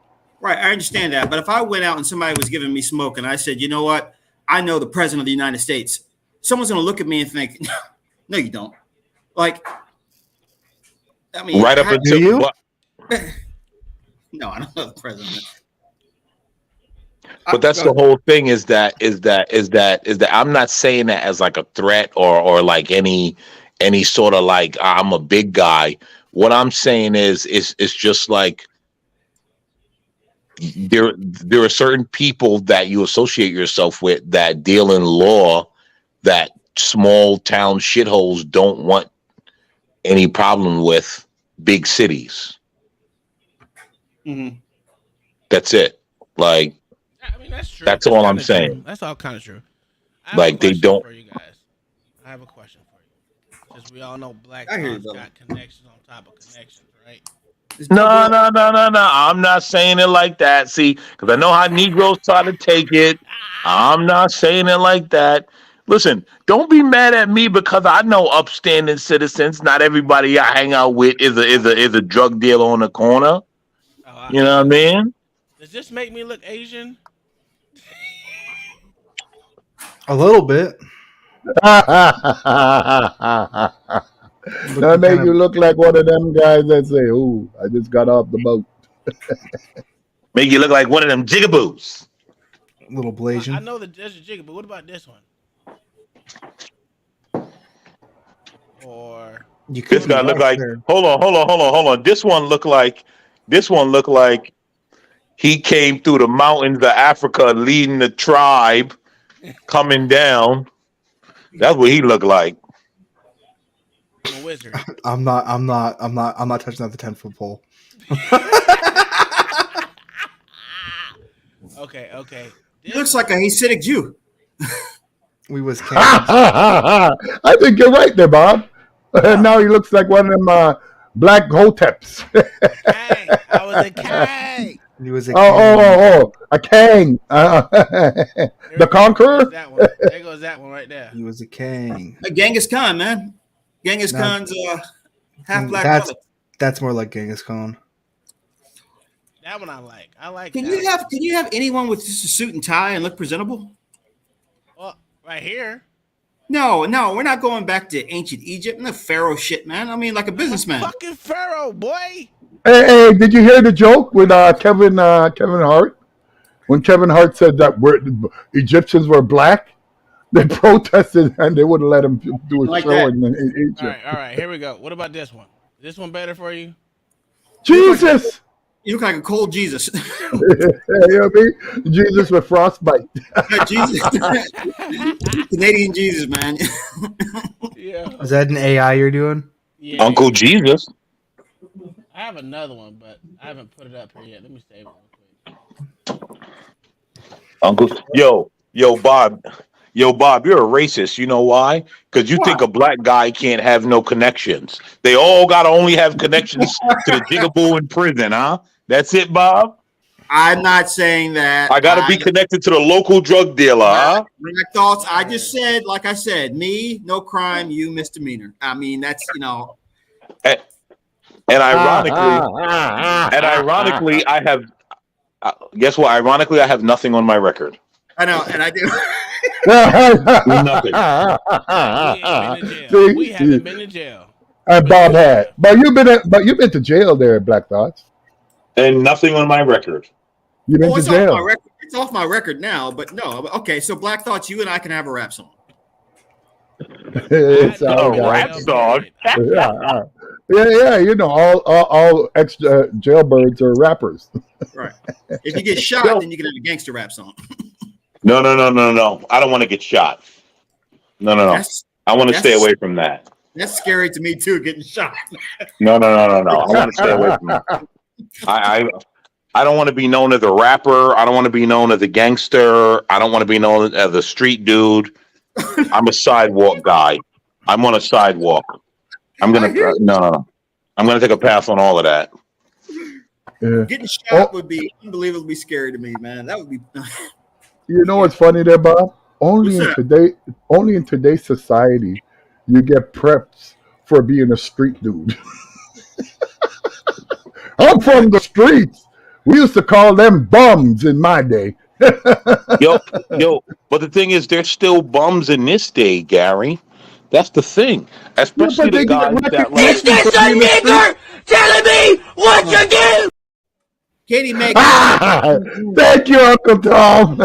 Right, I understand that. But if I went out and somebody was giving me smoke and I said, you know what? I know the president of the United States. Someone's going to look at me and think, no, you don't. Like, I mean, Right up until you? No, I don't know the president. But that's the whole thing is that I'm not saying that as like a threat or like any sort of like I'm a big guy. What I'm saying is it's just like there are certain people that you associate yourself with that deal in law that small town shitholes don't want any problem with big cities. Mm-hmm. That's it. Like, I mean, that's true. That's all I'm kinda saying. True. That's all kind of true. I have Like, a they question don't- For you guys, I have a question for you. Because we all know Black I hear you, Box brother. got connections on top of connections, right? No. I'm not saying it like that. See, because I know how Negroes try to take it. I'm not saying it like that. Listen, don't be mad at me because I know upstanding citizens. Not everybody I hang out with is a drug dealer on the corner. Oh, You know what I mean? Does this make me look Asian? A little bit. That make you look like one of them guys that say, "Ooh, I just got off the boat." Make you look like one of them jigaboos. A little I Blasian. know that there's a jigger, but what about this one? or You This could guy be look right like. there. Hold on. This one look like. He came through the mountains of Africa, leading the tribe, coming down. That's what he looked like. I'm a wizard? I'm not touching that the 10-foot pole. Okay. He looks like a Hasidic Jew. We was kings. I think you're right there, Bob. Now he looks like one of them black hoteps. Kang. I was a Kang. He was a A king. The Conqueror? That one. There goes that one right there. He was a king. Genghis Khan, man. Genghis No. Khan's half black That's brother. that's more like Genghis Khan. That one I like. I like. Can that you have anyone with just a suit and tie and look presentable? Well, right here. No, we're not going back to ancient Egypt. No Pharaoh shit, man. I mean, like a businessman. Fucking Pharaoh, boy. Hey, did you hear the joke with Kevin Hart? When Kevin Hart said that Egyptians were black, they protested and they wouldn't let him do a Like show that. in Egypt. All right. Here we go. What about this one? Is this one better for you? Jesus! You look like a cold Jesus. You know what I mean? Jesus with frostbite. Jesus. Canadian Jesus, man. Yeah. Is that an AI you're doing? Yeah. Uncle Jesus. I have another one, but I haven't put it up here yet. Let me save it real quick. Uncle. Yo, Bob. You're a racist. You know why? Because you think a black guy can't have no connections. They all gotta only have connections to the jigaboo in prison, huh? That's it, Bob. I'm not saying that. I gotta be connected to the local drug dealer, huh? My thoughts. I just said, like I said, me, no crime, you misdemeanor. I mean, that's And ironically, I have. Guess what? Ironically, I have nothing on my record. I know, and I do. Nothing. We haven't been to jail. And Bob had, but you've been to jail there, Black Thoughts. And nothing on my record. You've been to It's jail. off my record. It's off my record now, but no. Okay, so Black Thoughts, you and I can have a rap song. It's all A rap song. Yeah. You know, all ex jailbirds are rappers. Right. If you get shot, then you can have a gangster rap song. No. I don't want to get shot. No. I want to stay away from that. That's scary to me too, getting shot. No. I want to stay away from that. I don't want to be known as a rapper. I don't want to be known as a gangster. I don't want to be known as a street dude. I'm a sidewalk guy. I'm on a sidewalk. I'm gonna no. I'm gonna take a pass on all of that. Yeah. Getting shot would be unbelievably scary to me, man. That would be. You know what's funny there, Bob? Only in today's society, you get prepped for being a street dude. I'm from the streets. We used to call them bums in my day. Yo, but the thing is, there's still bums in this day, Gary. That's the thing. Especially the guys that like. Is this a nigger telling me what to do? Katie May. Thank you, Uncle Tom.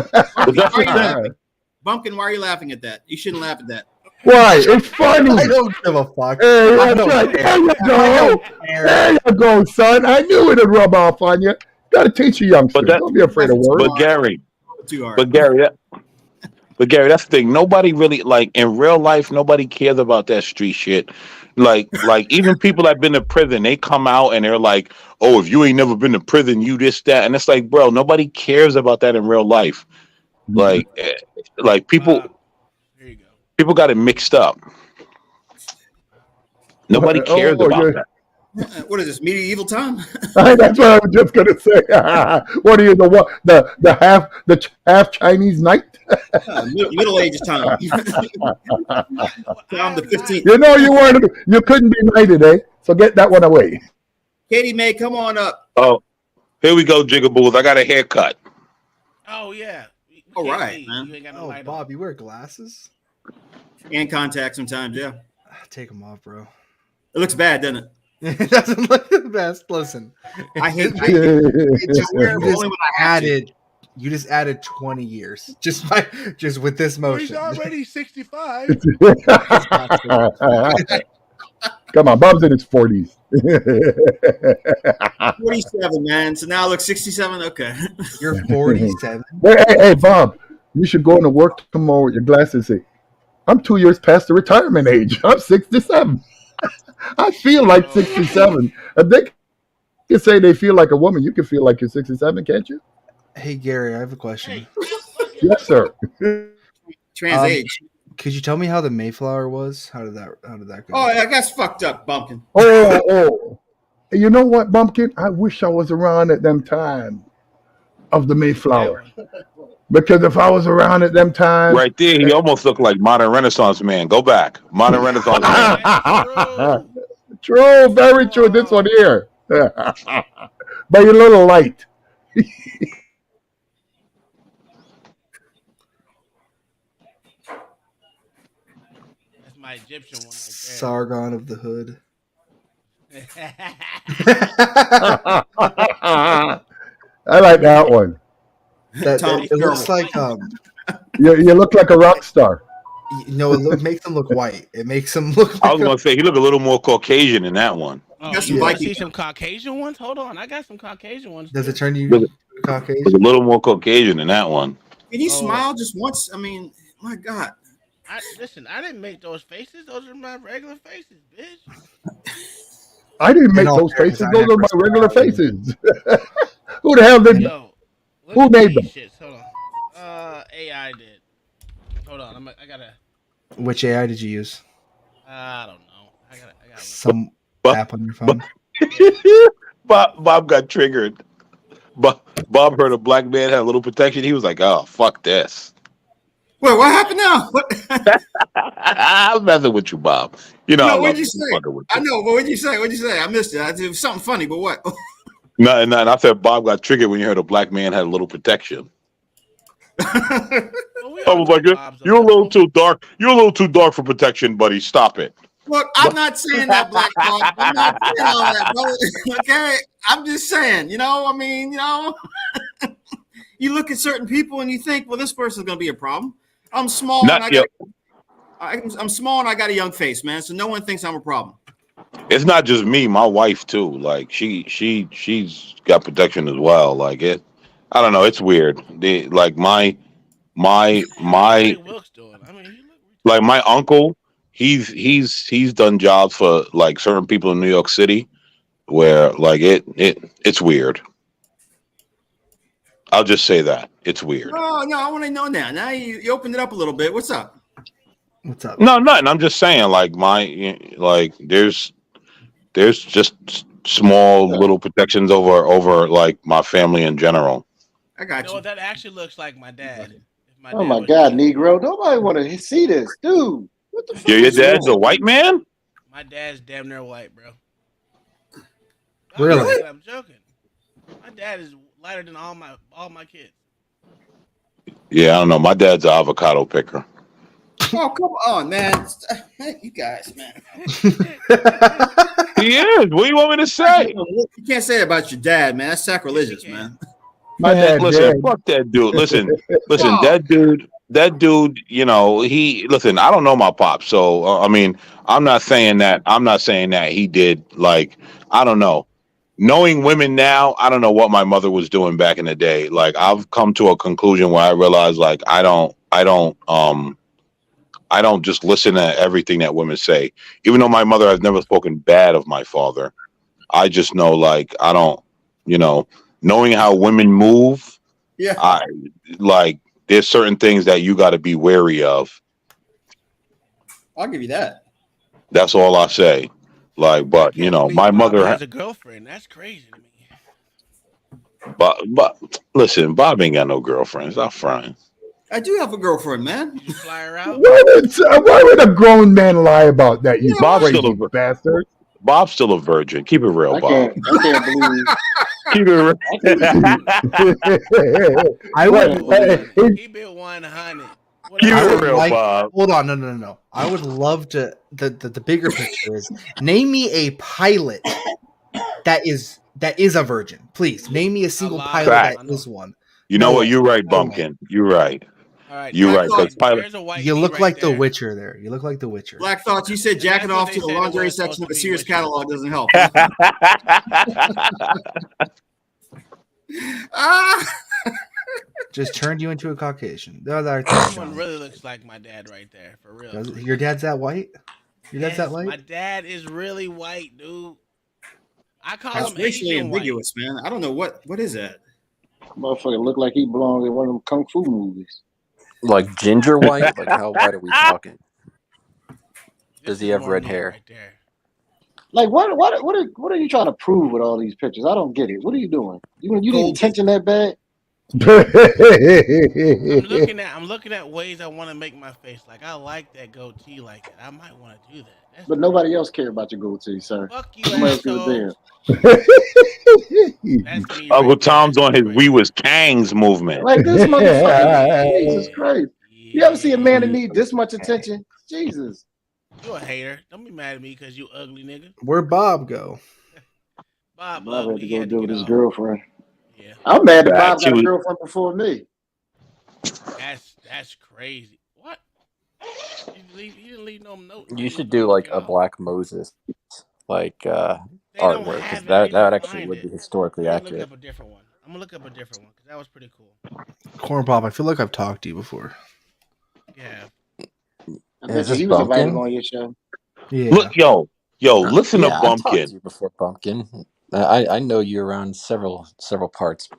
Bumpkin, why are you laughing at that? You shouldn't laugh at that. Why? It's funny. I don't give a fuck. Hey, that's right. There you go. There you go, son. I knew it'd rub off on you. Got to teach you youngsters. Don't be afraid of words. But Gary, Too hard. But Gary, that's the thing. Nobody really like in real life. Nobody cares about that street shit. Like even people that've been to prison, they come out and they're like, "Oh, if you ain't never been to prison, you this that," and it's like, bro, nobody cares about that in real life. Like people got it mixed up. Nobody cares about that. What is this, medieval time? That's what I was just gonna say. What are you, the half Chinese knight? Middle Ages time. Tom the 15th. You know you couldn't be knighted, eh? So get that one away. Katie May, come on up. Oh, here we go, Jigaboos. I got a haircut. Oh yeah. All right, man. You ain't got no Oh, light Bob, you wear glasses? And contact sometimes, yeah. Take them off, bro. It looks bad, doesn't it? It doesn't look the best. Listen, I hate it. Just, wear them only when I have to. you just added 20 years just with this motion. He's already 65. Come on, Bob's in his 40s. 47, man. So now I look 67. Okay. You're 47. Hey, Bob, you should go into work tomorrow with your glasses. And say, I'm 2 years past the retirement age. I'm 67. I feel like 67. If they can say they feel like a woman, you can feel like you're 67, can't you? Hey Gary, I have a question. Yes, sir. Trans age. Could you tell me how the Mayflower was? How did that go? Oh, I guess fucked up, Bumpkin. Oh. You know what, Bumpkin? I wish I was around at them time of the Mayflower. Because if I was around at them times... Right there, he almost looked like modern Renaissance man. Go back. Modern Renaissance man. True, very true. This one here. But you're a little light. That's my Egyptian one right Sargon of the Hood. there. I like that one. It looks like You look like a rock star. no, it makes him look white. It makes him look. I was gonna say he looked a little more Caucasian in that one. Oh, Got you some want to Viking- see some Caucasian ones? Hold on, I got some Caucasian ones. Does it turn you Look- Caucasian? Looked a little more Caucasian in that one. Can you Oh. smile just once? I mean, my God. Listen, I didn't make those faces. Those are my regular faces, bitch. I didn't make In all those fairness, faces. I Those are never my saw regular them. faces. Who the hell did Yo, let Who me made tell you them? shit. Hold on. AI did. Hold on, I gotta. Which AI did you use? I don't know. I gotta. Some But- app on your phone. Bob got triggered. Bob heard a black man had a little protection. He was like, "Oh, fuck this." Wait, what happened now? I'm messing with you, Bob. You know, No, I what'd love you you. say? Fucking with I you. know, but what'd you say? What'd you say? I missed it. It was something funny, but what? Nothing. I said Bob got triggered when you heard a black man had a little protection. I was like, "You're a little too dark. You're a little too dark for protection, buddy. Stop it." Look, I'm not saying that, Black Dog. I'm not saying all that, brother. Okay? I'm just saying, you look at certain people and you think, well, this person's going to be a problem. I'm small Not and yet. I'm small and I got a young face, man. So no one thinks I'm a problem. It's not just me. My wife too. Like she's got protection as well. Like it. I don't know. It's weird. My Wilkes doing? I mean, he look. like my uncle. He's done jobs for like certain people in New York City where like it's weird. I'll just say that it's weird. No, I want to know now. Now you opened it up a little bit. What's up? What's up? No, nothing. I'm just saying like there's just small little protections over like my family in general. I got No, you. that actually looks like my dad. If Oh dad my was God, Jewish. Negro! Nobody want to see this, dude. What the fuck? Your is dad's a wrong? white man? My dad's damn near white, bro. Really? I'm joking. My dad is lighter than all my kids. Yeah, I don't know. My dad's an avocado picker. Oh, come on, man. You guys, man. He is. What do you want me to say? You can't say that about your dad, man. That's sacrilegious, man. My dad Listen, dead. fuck that dude. Listen, Wow. that dude, you know, I don't know my pops. So, I mean, I'm not saying that he did like, I don't know. Knowing women now, I don't know what my mother was doing back in the day. Like, I've come to a conclusion where I realize like, I don't just listen to everything that women say. Even though my mother has never spoken bad of my father, I just know like, I don't, knowing how women move, Yeah. I like there's certain things that you got to be wary of. I'll give you that. That's all I say. Like, but Can't believe my Bobby mother. has a girlfriend. That's crazy to me. But listen, Bob ain't got no girlfriend. Stop frying. I do have a girlfriend, man. Did you fly her out? Why would a grown man lie about that, you Bob's crazy still a- bastard? Bob's still a virgin. Keep it real, I Bob. can't believe. Keep it real. I would. Keep it 100. Keep I it would real, like- Bob. Hold on, no. I would love to. The bigger picture is name me a pilot that is a virgin. Please name me a single lot. pilot Fact. that is one. You know No what? way. You're right, No way. Bumpkin. You're right. All right, You're right. Thoughts. Because pilot. there's a white. You meat look right like there. the Witcher there. You look like the Witcher. Black Thoughts, you said jacking That's what off they to the said it lingerie was section supposed of a to be, Sears which- catalog doesn't help. Huh? Ah! Just turned you into a Caucasian. No, Someone really looks like my dad right there, for real. Your dad's that white? Your dad's that My white? dad is really white, dude. I call That's him racially Asian white. ambiguous, man. I don't know what is that. Motherfucker look like he belongs in one of them kung fu movies. Like ginger white? Like how white are we talking? Does he This is have more red me hair? Right there. Like what are you trying to prove with all these pictures? I don't get it. What are you doing? You need attention that bad? I'm looking at ways I want to make my face. Like I like that goatee like that. I might want to do that. That's But nobody else care about your goatee, sir. fuck you, Nobody else give a asshole. damn. That's me Uncle right Tom's there. on his "We Was Kangs" movement. Like this motherfucker. Jesus Christ. You ever see a man that need this much attention? Jesus. You a hater. Don't be mad at me because you ugly nigga. Where'd Bob go? Bob Bob had ugly. to He go had deal to with get his off. girlfriend. Yeah. I'm mad that Bob She got a was- girlfriend before me. That's crazy. What? He didn't leave no note. You should do like a Black Moses, like They don't artwork, have because it. that They didn't actually find would it. be historically Let me look accurate. up a different one. I'm gonna look up a different one because that was pretty cool. Corn Pop, I feel like I've talked to you before. Yeah. I Is bet this you was invited Bumpkin? on your show. Yeah. Look, listen Yeah, to I've talked to Bumpkin. you before, Pumpkin. I know you around several parts.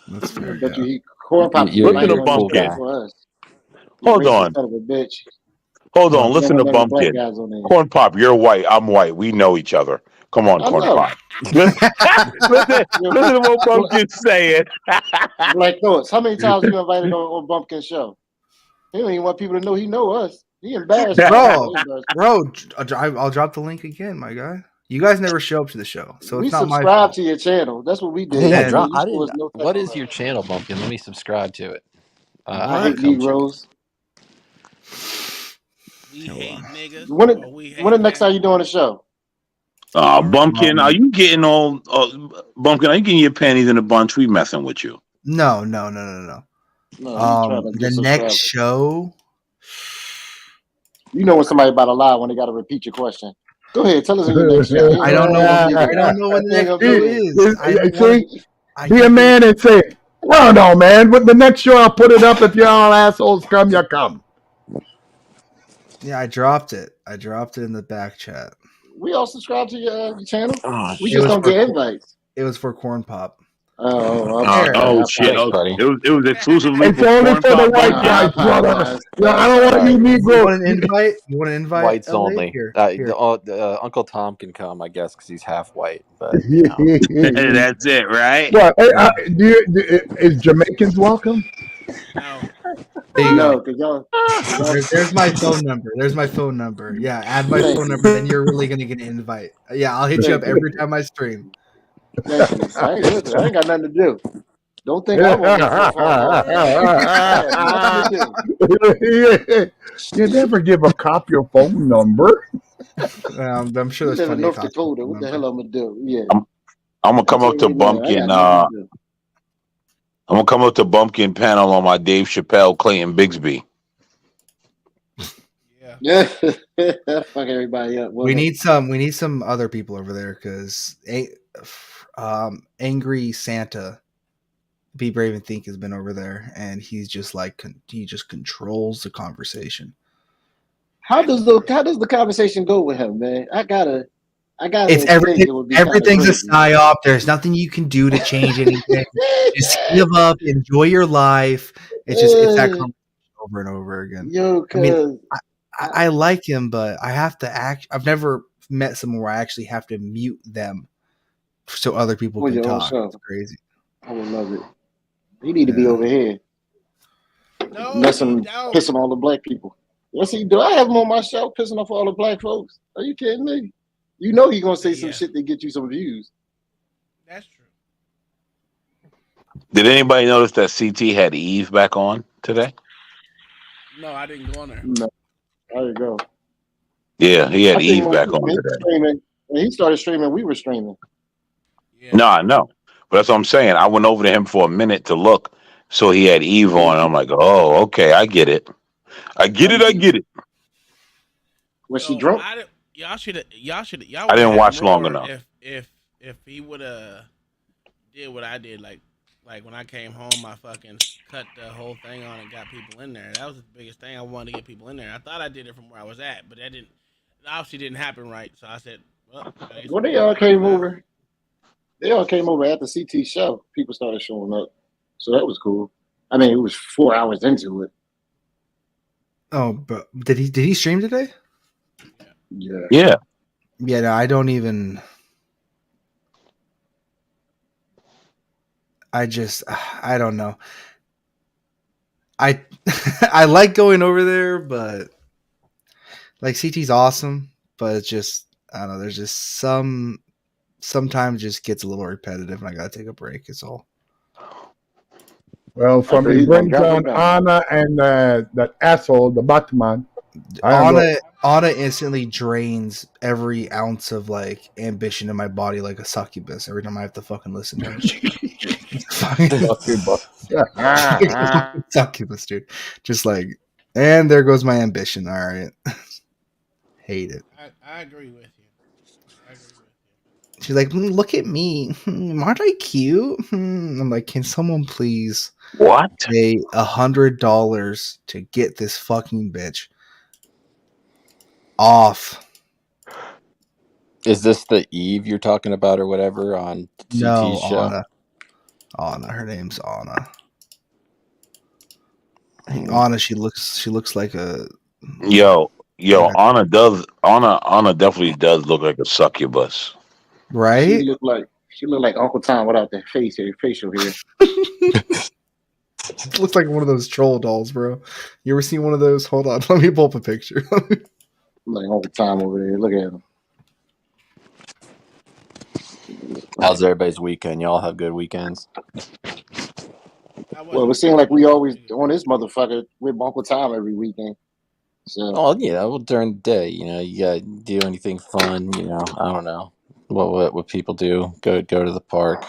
That's I fair. bet Yeah. you Corn Pop was You're invited a on your cool show guy. for us. Hold Racist on. son of a bitch. Hold on. You Listen don't to want none of the black Bumpkin. guys on there. Corn Pop, you're white. I'm white. We know each other. Come on, I Corn know. Pop. listen to what Bumpkin's saying. Black Thoughts. How many times you invited on Bumpkin's show? He don't even want people to know he know us. He embarrassed Bro, us. I'll drop the link again, my guy. You guys never show up to the show, so We it's not my subscribe fault. to your channel. That's what we did. Yeah, And- drop. You I show us didn't. no type What of is love. your channel, Bumpkin? Let me subscribe to it. I hate come check it. Negroes. We hate niggas. When We the next time you doing the show? Bumpkin, are you getting all? Bumpkin, are you getting your panties in a bunch? We messing with you. No. No, he's trying to The get next subscribers. show. You know when somebody about to lie when they got to repeat your question. Go ahead, tell us in your next show. I don't know. I don't know when the next show is. I don't See, I be a think man and say, "Well, no, man. But the next show, I'll put it up. If y'all assholes come, you come." Yeah, I dropped it. I dropped it in the back chat. We all subscribe to your channel. Oh, We It just was don't for get invites. It was for Corn Pop. Oh, There. Oh shit! Thanks, buddy. It was exclusively It's for only Corn for the Pop. white I guys, brother. apologize. Yeah, I don't want you You Negro. want an invite? You want an invite? Whites LA? only. Here. Uncle Tom can come, I guess, because he's half white. But you know. That's it, right? What? Is Jamaicans welcome? No. There you No, go. because y'all. There's my phone number. There's my phone number. Yeah, add my Thank phone you. number, then you're really gonna get an invite. Yeah, I'll hit you up Thank you. every time I stream. Thank you. I ain't got nothing to do. Don't think I won't get so far. I have nothing to do. You never give a cop your phone number. I'm sure You there's live in plenty of North cops. Dakota. What the hell I'm gonna do? Yeah. I'm gonna come I'll up tell to you right now, I Bumpkin. got nothing to do. I'm gonna come up to Bumpkin panel on my Dave Chappelle, Clayton Bigsby. Yeah. Fuck everybody up. We need some other people over there because Angry Santa, Be Brave and Think has been over there, and he's just like he just controls the conversation. How does the conversation go with him, man? I gotta. It's everything's a psyop. There's nothing you can do to change anything. Just give up, enjoy your life. It's that conversation over and over again. Yo, I mean, I like him, but I have to act. I've never met someone where I actually have to mute them so other people On can your own talk. show. It's crazy. I would love it. He need to be over here, pissing all the black people. Yes, he do. I have him on my show, pissing off all the black folks. Are you kidding me? You know he gonna say some shit that get you some views. That's true. Did anybody notice that CT had Eve back on today? No, I didn't go on there. No. There you go. Yeah, he had I think Eve back on today. When he started streaming, we were streaming. No, I know. But that's what I'm saying. I went over to him for a minute to look So he had Eve on. I'm like, oh, okay, I get it. I get it. Was she drunk? Y'all should y'all I would didn't have watch long more enough. if he would have did what I did, like when I came home, I fucking cut the whole thing on and got people in there. That was the biggest thing. I wanted to get people in there. I thought I did it from where I was at, but that obviously didn't happen right. So I said, well, Well, they all came over. They all came over after CT show. People started showing up, so that was cool. I mean, it was 4 hours into it. Oh, but did he stream today? Yeah. Yeah, no, I don't even. I don't know. I I like going over there, but like CT's awesome, but it's just I don't know. There's just sometimes just gets a little repetitive, and I gotta take a break. Is all. Well, from the brings on Anna and that asshole, the Batman. Anna instantly drains every ounce of like ambition in my body like a succubus every time I have to fucking listen to it. Succubus, dude. Just like, and there goes my ambition. All right. Hate it. I agree with you. She's like, look at me. Aren't I cute? I'm like, can someone please pay $100 to get this fucking bitch off? Is this the Eve you're talking about or whatever on CT's No, show? Anna. Her name's Anna. Anna, she looks like a Yo, Anna definitely does look like a succubus. Right? She looked like Uncle Tom without the facial hair. Looks like one of those troll dolls, bro. You ever seen one of those? Hold on, let me pull up a picture. Like Uncle Tom over there. Look at him. How's everybody's weekend? Y'all have good weekends? Well, it seems like we always on this motherfucker with Uncle Tom every weekend. So. Oh, yeah. Well, during the day, you gotta do anything fun. I don't know what people do. Go to the park,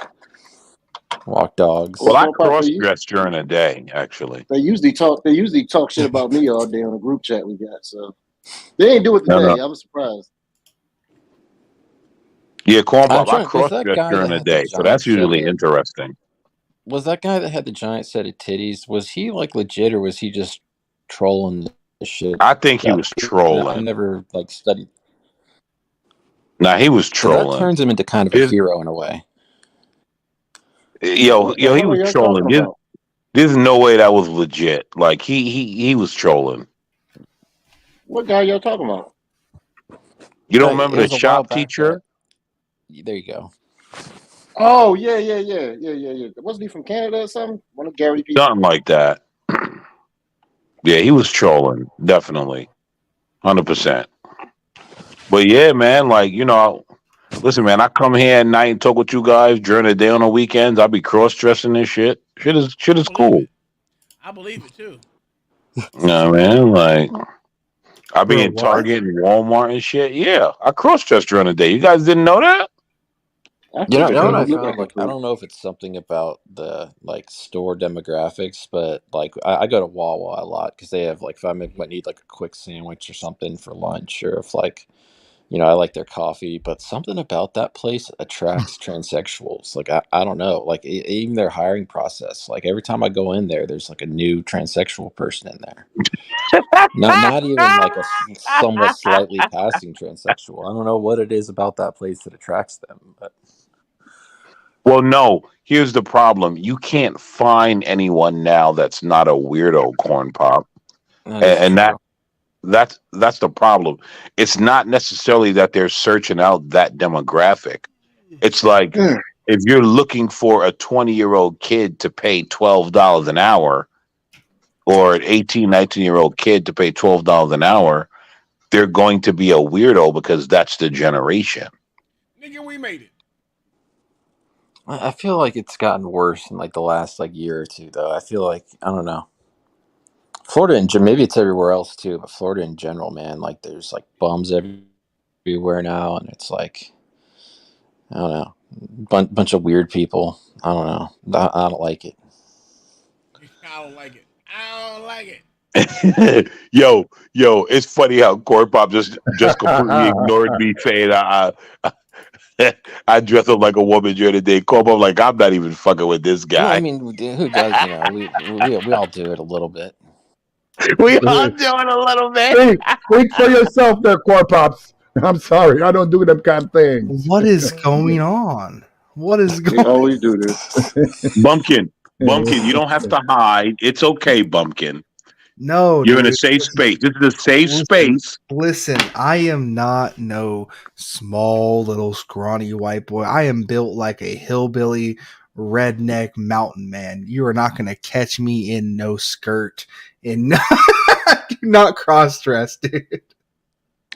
walk dogs. Well, I cross dress during the day. Actually, they usually talk shit about me all day on the group chat we got. So they ain't do it today. No. I'm surprised. Yeah, Corn Pop, I cross dress during the day, so that's usually interesting. Was that guy that had the giant set of titties? Was he like legit, or was he just trolling the shit? I think he was trolling. I never studied. Nah, he was trolling. That turns him into kind of a hero in a way. Yo, he was trolling. There's no way that was legit. Like he was trolling. What guy y'all talking about? You don't remember the shop teacher? There you go. Oh yeah. Wasn't he from Canada or something? One of Gary people. Something like that. Yeah, he was trolling, definitely, 100%. But yeah, man, listen, man, I come here at night and talk with you guys during the day on the weekends. I be cross dressing this shit. Shit is cool. I believe it too. Yeah, man, I be in Target and Walmart and shit. Yeah, I cross dress during the day. You guys didn't know that? What I found? I don't know if it's something about the store demographics, but I go to Wawa a lot because they have if I might need a quick sandwich or something for lunch, or if I like their coffee, but something about that place attracts transsexuals. I don't know, even their hiring process. Every time I go in there, there's a new transsexual person in there. Not even a somewhat slightly passing transsexual. I don't know what it is about that place that attracts them, but. Well, no. Here's the problem: you can't find anyone now that's not a weirdo, Corn Pop, and that's the problem. It's not necessarily that they're searching out that demographic. It's like if you're looking for a 20-year-old kid to pay $12 an hour, or an 18, 19-year-old kid to pay $12 an hour, they're going to be a weirdo because that's the generation. Nigga, we made it. I feel like it's gotten worse in the last year or two, though. I feel like, I don't know. Florida maybe it's everywhere else too, but Florida in general, man, there's bums everywhere now, and it's I don't know, bunch of weird people. I don't know. I don't like it. I don't like it. I don't like it. yo, it's funny how Corn Pop just completely ignored me saying I dress up like a woman during the day. Corn Pop like I'm not even fucking with this Well, I guy. mean, who does? You know, we all do it a little bit. We all doing a little bit. Hey, speak for yourself there, Core Pops. I'm sorry, I don't do them kind of things. What is going on? What is We going? always do this. Bumpkin, you don't have to hide. It's okay, Bumpkin. No, You're in a dude. safe space. This is a safe space. Listen, I am not no small little scrawny white boy. I am built like a hillbilly redneck mountain man. You are not going to catch me in no skirt, in no, not cross dressed, dude.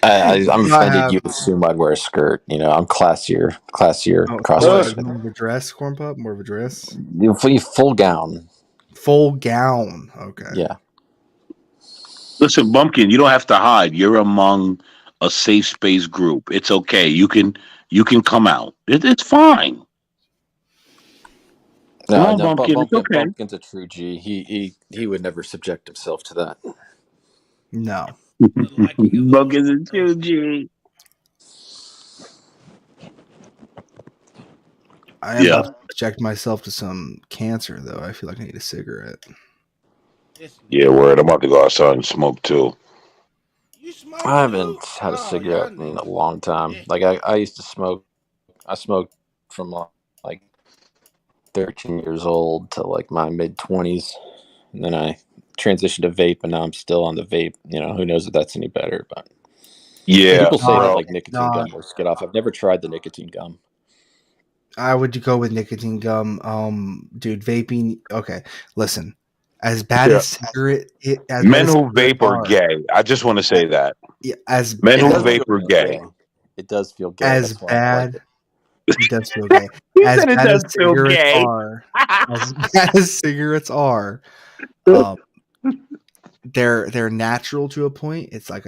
I'm offended you assume I'd wear a skirt. You know, I'm classier, cross-dressed. More of a dress, Corn Pop? More of a dress? Full gown. Full gown. Okay. Yeah. Listen, Bumpkin, you don't have to hide. You're among a safe space group. It's okay. You can come out. It's fine. No, Bumpkin, it's okay. Bumpkin's a true G. He would never subject himself to that. No. Bumpkin's a true G. I am about to subject myself to some cancer, though. I feel like I need a cigarette. Yeah, word. I'm about to go outside and smoke too. I haven't had a cigarette in a long time. Like I used to smoke. I smoked from like 13 years old to like my mid 20s, and then I transitioned to vape, and now I'm still on the vape. You know, who knows if that's any better? But yeah, people say that like nicotine gum will get off. I've never tried the nicotine gum. I would go with nicotine gum. Dude, vaping. Okay, listen. As bad as cigarette, men who vape are gay. I just want to say that. Yeah, as men who vape are gay. It does feel gay. As bad. It does feel gay. As said it bad does as feel cigarettes gay. are, as bad as cigarettes are, they're natural to a point. It's like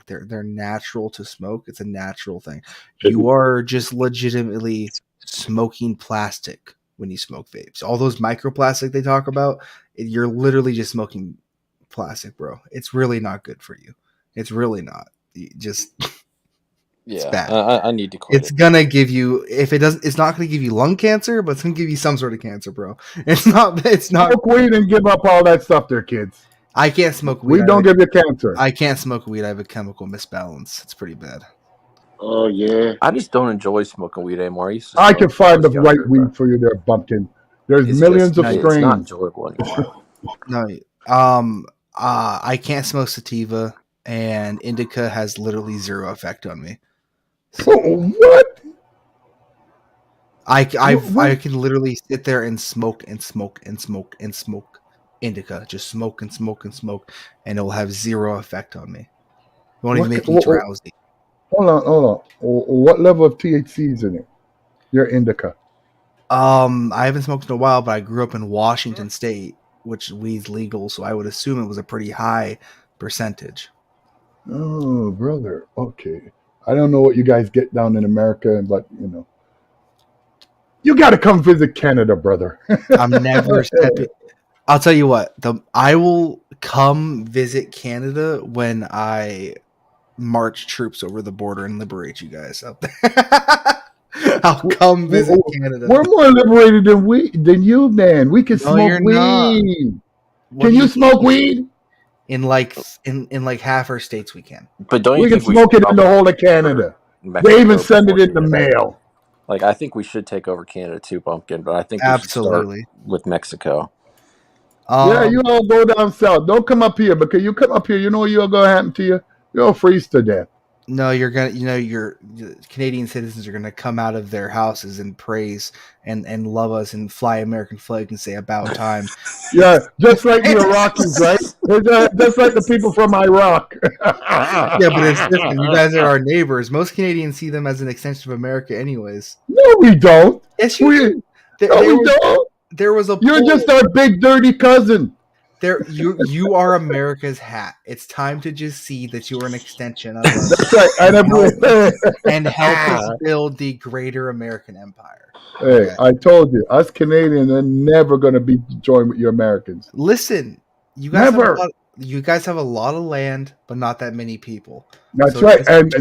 they're natural to smoke. It's a natural thing. You are just legitimately smoking plastic when you smoke vapes. All those microplastic they talk about, you're literally just smoking plastic, bro. It's really not good for you. It's really not. It's bad. I need to quit. It's gonna give you, if it doesn't, it's not gonna give you lung cancer, but it's gonna give you some sort of cancer, bro. It's not smoke weed and give up all that stuff there, kids. I can't smoke weed. We don't give you cancer. I can't smoke weed. I have a chemical misbalance. It's pretty bad. Oh yeah. I just don't enjoy smoking weed anymore. I can find the right weed for you there, Bumpkin. There's millions of strains. It's not enjoyable anymore. No. I can't smoke sativa, and indica has literally zero effect on me. So, what? I can literally sit there and smoke indica, just smoke and smoke and smoke, and it will have zero effect on me. It won't even make me drowsy. Hold on. What level of THC is in it? Your indica. I haven't smoked in a while, but I grew up in Washington State, which weed's legal, so I would assume it was a pretty high percentage. Oh, brother. Okay. I don't know what you guys get down in America, but you got to come visit Canada, brother. I'm never stepping. I'll tell you what. I will come visit Canada when I march troops over the border and liberate you guys out there. I'll come visit Canada. We're more liberated than you, man. We can smoke weed. Can you smoke weed? In like half our states, we can. But don't you we think can smoke it in the whole of Canada? They even send it in the mail. Like, I think we should take over Canada too, Bumpkin. But I think we should start with Mexico. Yeah, you all go down south. Don't come up here, because you come up here, you know what's gonna happen to you? You'll freeze to death. No, you're gonna. Your Canadian citizens are gonna come out of their houses and praise and love us and fly American flag and say about time. Yeah, just like the Iraqis, right? Just like the people from Iraq. Yeah, but it's different. You guys are our neighbors. Most Canadians see them as an extension of America, anyways. No, we don't. Yes, you do. We don't. There was a. You're just our big dirty cousin. You are America's hat. It's time to just see that you are an extension of us. That's right. And help us build the greater American empire. Hey, I told you, us Canadians are never going to be joined with you Americans. Listen, you guys have a lot of land, but not that many people. That's right, and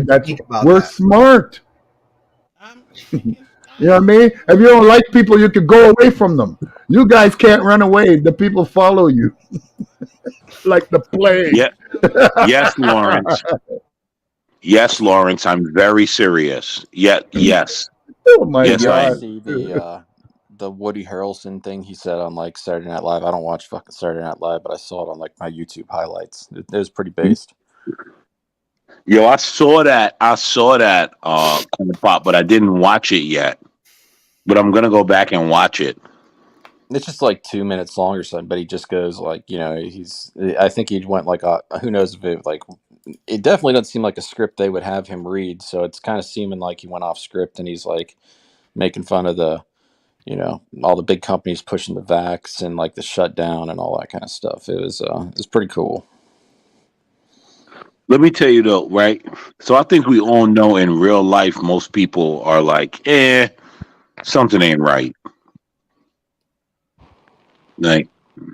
we're smart. You know what I mean? If you don't like people, you can go away from them. You guys can't run away. The people follow you like the plague. Yeah. Yes, Lawrence. Yes, Lawrence. I'm very serious. Yes. Oh my Did God! you see the Woody Harrelson thing he said on like Saturday Night Live? I don't watch fucking Saturday Night Live, but I saw it on like my YouTube highlights. It was pretty based. Yo, I saw that kind of pop, but I didn't watch it yet. But I'm gonna go back and watch it. It's just like 2 minutes long or something, but he just goes like, I think he went like, who knows if it like, it definitely doesn't seem like a script they would have him read. So it's kind of seeming like he went off script and he's like making fun of all the big companies pushing the vax and like the shutdown and all that kind of stuff. It was pretty cool. Let me tell you though, right? So I think we all know in real life most people are like, something ain't right. Like,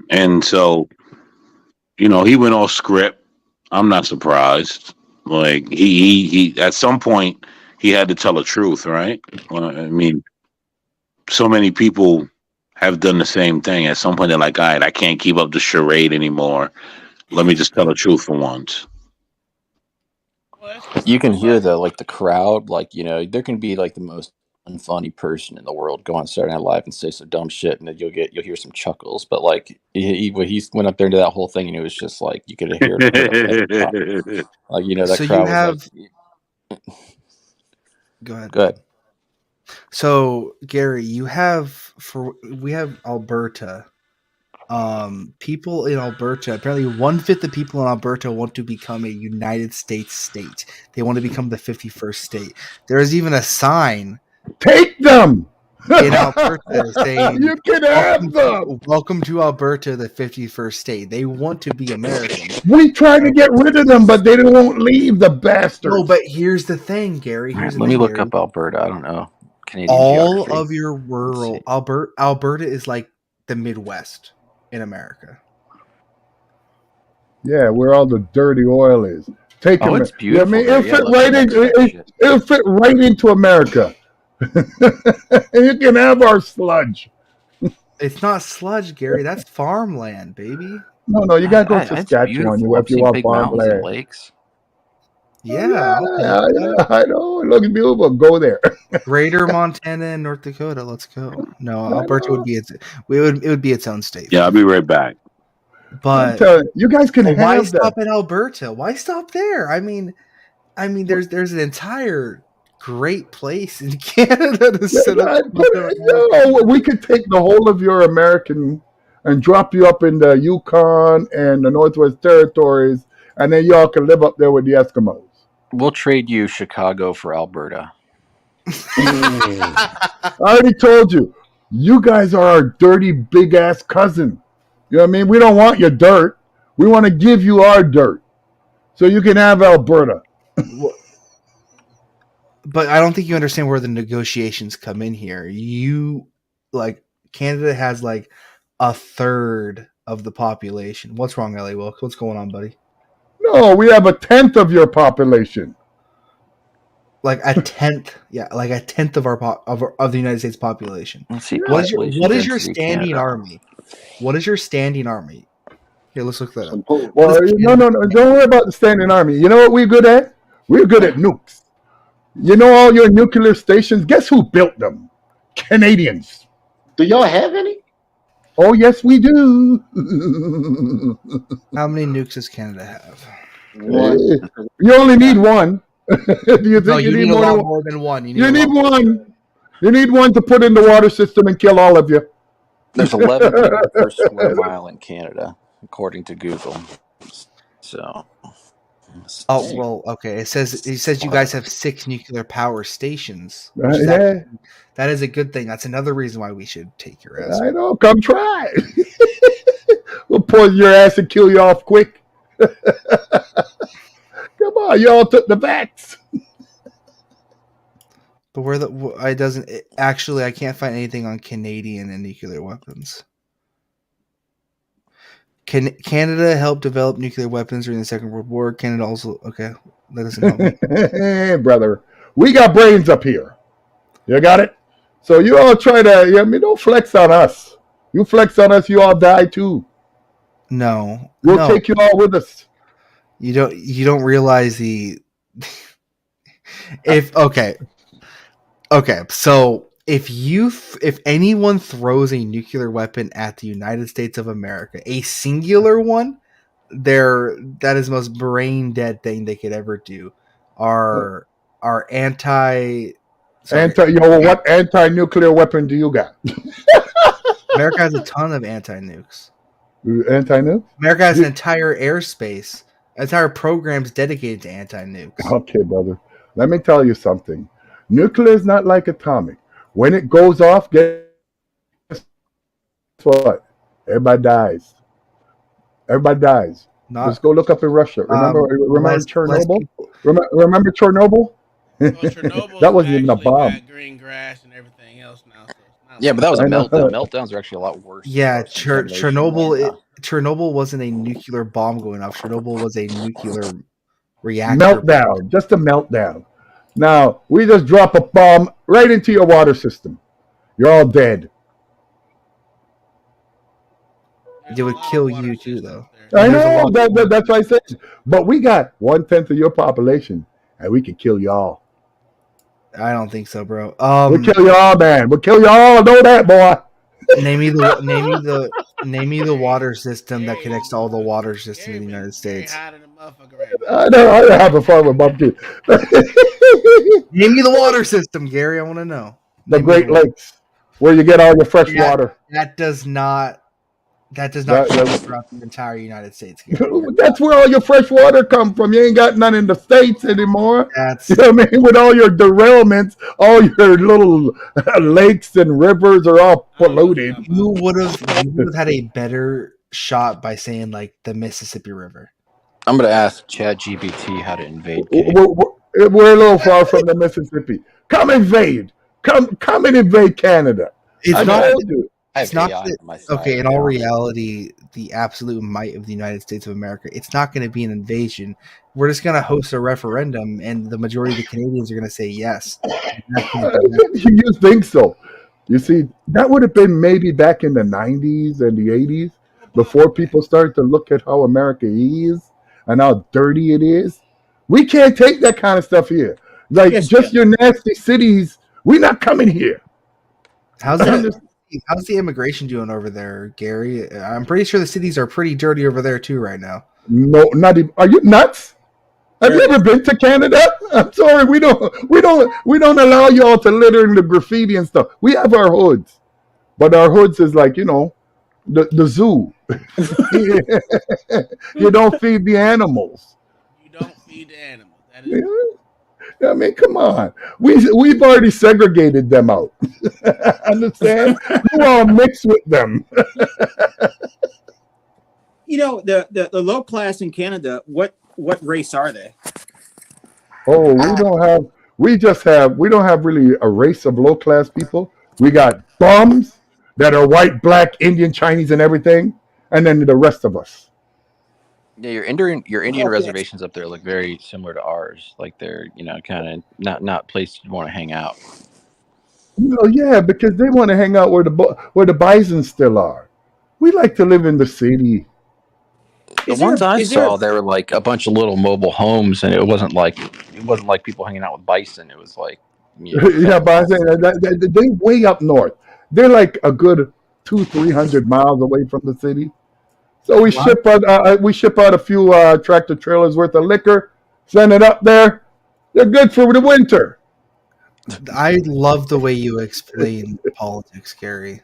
and so, he went off script. I'm not surprised. Like he at some point he had to tell the truth, right? Well, I mean, so many people have done the same thing. At some point they're like, all right, I can't keep up the charade anymore. Let me just tell the truth for once. You can hear the crowd, there can be like the most unfunny person in the world go on Saturday Night Live and say some dumb shit, and then you'll hear some chuckles. But like he went up there into that whole thing, and it was just like you could hear it. That So crowd you have. was like, Go ahead. Go ahead. So Gary, we have Alberta. People in Alberta, apparently 1/5 of people in Alberta want to become a United States state. They want to become the 51st state. There is even a sign. Take them in Alberta saying, "You can have them." Welcome to Alberta, the 51st state. They want to be American. We tried to get rid of them, but they won't leave, the bastards. No, but here's the thing, Gary. Let me look up Alberta. I don't know. Canadian all geography. of your rural Alberta is like the Midwest in America. Yeah, where all the dirty oil is. Take them. It's beautiful. It'll fit right into America. You can have our sludge. It's not sludge, Gary. That's farmland, baby. No, you gotta go to Saskatchewan. If you want farmland. Lakes. Yeah, I know. It looks beautiful. Go there. Greater Montana and North Dakota. Let's go. No, Alberta would be it would be its own state. Yeah, I'll be right back. But you guys can why stop in Alberta? Why stop there? I mean, there's an entire great place in Canada to set up. We could take the whole of your American and drop you up in the Yukon and the Northwest Territories, and then y'all can live up there with the Eskimos. We'll trade you Chicago for Alberta. I already told you. You guys are our dirty, big-ass cousin. You know what I mean? We don't want your dirt. We want to give you our dirt. So you can have Alberta. But I don't think you understand where the negotiations come in here. Canada has like a third of the population. What's wrong, Ellie Wilk? What's going on, buddy? No, we have 1/10 of your population. Like a tenth, like a tenth of of the United States population. What is your standing army? What is your standing army? Here, let's look that up. Well, no. Don't worry about the standing army. You know what we're good at? We're good at nukes. You know all your nuclear stations? Guess who built them? Canadians. Do y'all have any? Oh, yes, we do. How many nukes does Canada have? One. You only need one. You need more than one. You need one. You need one to put in the water system and kill all of you. There's 11 people per square mile in Canada, according to Google. So. Oh well, okay. It says you guys have 6 nuclear power stations. That is a good thing. That's another reason why we should take your ass. I know. Come try. We'll poison your ass and kill you off quick. Come on, y'all took the vax. But where I doesn't actually, I can't find anything on Canadian and nuclear weapons. Canada helped develop nuclear weapons during the Second World War. Canada also that doesn't help me. Hey, brother, we got brains up here. You got it. So you all try to, don't flex on us. You flex on us, you all die too. No, we'll take you all with us. You don't realize the so if anyone throws a nuclear weapon at the United States of America, a singular one, that is the most brain dead thing they could ever do. What anti-nuclear weapon do you got? America has a ton of anti-nukes. Anti-nukes? America has an entire airspace, entire programs dedicated to anti-nukes. Okay, brother. Let me tell you something. Nuclear is not like atomic. When it goes off, guess what? Everybody dies. Let's go look up in Russia. Remember Chernobyl? Remember Chernobyl? That wasn't even a bomb. Green grass and everything else now. So yeah, but that was a meltdown. Meltdowns are actually a lot worse. Yeah, Chernobyl wasn't a nuclear bomb going off. Chernobyl was a nuclear reactor. Meltdown. Just a meltdown. Now, we just drop a bomb right into your water system. You're all dead. It would kill you too, though. I know. That's what I said. But we got 1/10 of your population, and we can kill y'all. I don't think so, bro. We'll kill y'all, man. We'll kill y'all. Know that, boy. Name me the water system that connects to all the water systems in the United States. I know. I'm having fun with Bump too. Name me the water system, Gary. I want to know. The Great Lakes, where you get all your fresh water. That does not throughout the entire United States. That's where all your fresh water come from. You ain't got none in the States anymore. That's you know what I mean? With all your derailments, all your little lakes and rivers are all polluted. You would have had a better shot by saying like the Mississippi River. I'm gonna ask ChatGPT how to invade. We're a little far from the Mississippi. Come invade. Come and invade Canada. It's not. It's not okay. In all reality, the absolute might of the United States of America, it's not going to be an invasion. We're just going to host a referendum, and the majority of the Canadians are going to say yes. You think so? You see, that would have been maybe back in the 90s and the 80s, before people started to look at how America is and how dirty it is. We can't take that kind of stuff here. Like your nasty cities, we're not coming here. How's the immigration doing over there, Gary? I'm pretty sure the cities are pretty dirty over there too right now. No, not even. Are you nuts? Have you ever been to Canada? I'm sorry, we don't allow y'all to litter in the graffiti and stuff. We have our hoods, but our hoods is like the zoo. You don't feed the animals. You don't feed the animals. That is I mean, come on. We've already segregated them out. Understand? We're all mixed with them. The low class in Canada, what race are they? Oh, we don't have really a race of low class people. We got bums that are white, black, Indian, Chinese, and everything, and then the rest of us. Yeah, your Indian reservations up there look very similar to ours. Like they're kind of not places you want to hang out. Yeah, because they want to hang out where the bisons still are. We like to live in the city. The ones I saw, there were like a bunch of little mobile homes, and it wasn't like people hanging out with bison. It was like bison. They way up north. They're like a good 200-300 miles away from the city. So we ship out a few tractor trailers worth of liquor, send it up there. They're good for the winter. I love the way you explain politics, Gary.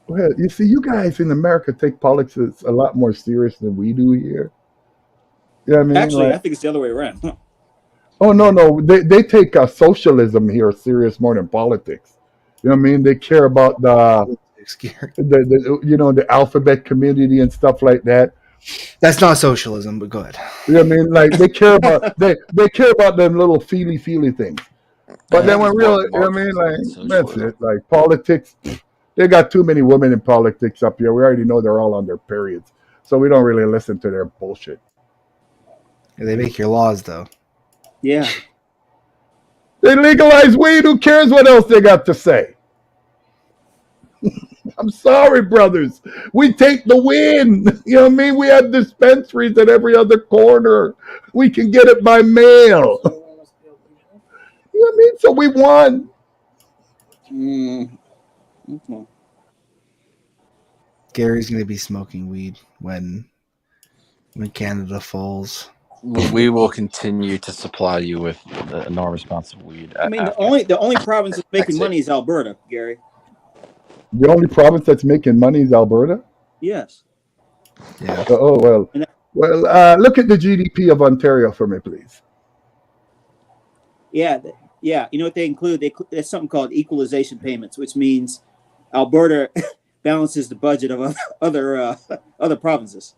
Well, you see, you guys in America take politics a lot more serious than we do here. You know what I mean? Actually, I think it's the other way around. Huh? Oh, no. They take socialism here serious more than politics. You know what I mean? They care about the alphabet community and stuff like that. That's not socialism, but go ahead. You know what I mean? Like they care about they care about them little feely things. But then when real, you know what I mean? Like that's it. Like politics, they got too many women in politics up here. We already know they're all on their periods, so we don't really listen to their bullshit. Yeah, they make your laws though. Yeah. They legalize weed. Who cares what else they got to say? I'm sorry, brothers. We take the win. You know what I mean? We have dispensaries at every other corner. We can get it by mail. You know what I mean? So we won. Okay. Gary's gonna be smoking weed when Canada falls. We will continue to supply you with the enormous amounts of weed. I mean, the only province that's making money is Alberta, Gary. The only province that's making money is Alberta? Yes. Yeah. Oh, well. Well, look at the GDP of Ontario for me, please. Yeah. Yeah. You know what they include? There's something called equalization payments, which means Alberta balances the budget of other provinces.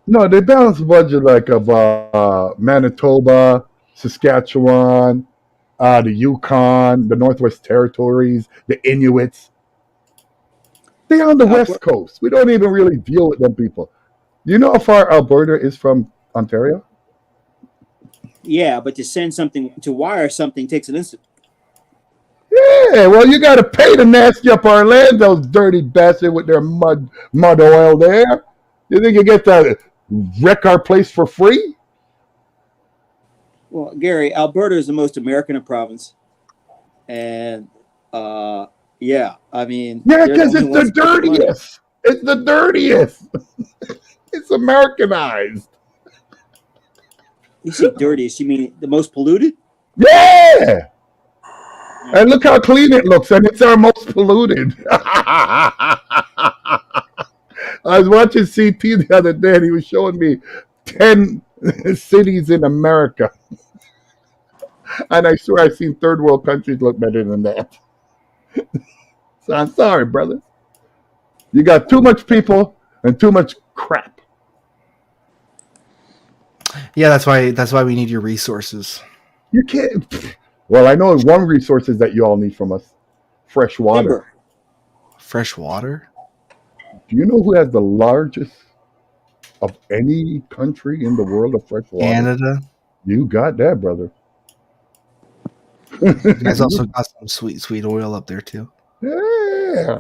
No, they balance the budget like of Manitoba, Saskatchewan, the Yukon, the Northwest Territories, the Inuits. They're on the West Coast. We don't even really deal with them people. You know how far Alberta is from Ontario? Yeah, but to wire something takes an instant. Yeah, well, you got to pay to nasty up our land, those dirty bastards with their mud oil there. You think you get to wreck our place for free? Well, Gary, Alberta is the most American province, and yeah, I mean, yeah, because it's the dirtiest. It's the dirtiest. It's Americanized. You say dirtiest? You mean the most polluted? Yeah. And look how clean it looks, and it's our most polluted. I was watching CT the other day, and he was showing me 10 cities in America. And I swear I've seen third world countries look better than that. So I'm sorry, brother. You got too much people and too much crap. Yeah, that's why we need your resources. You can't. Well, I know one resource is that you all need from us: fresh water. Timber. Fresh water? Do you know who has the largest of any country in the world of fresh water? Canada. You got that, brother. You guys also got some sweet oil up there too. Yeah.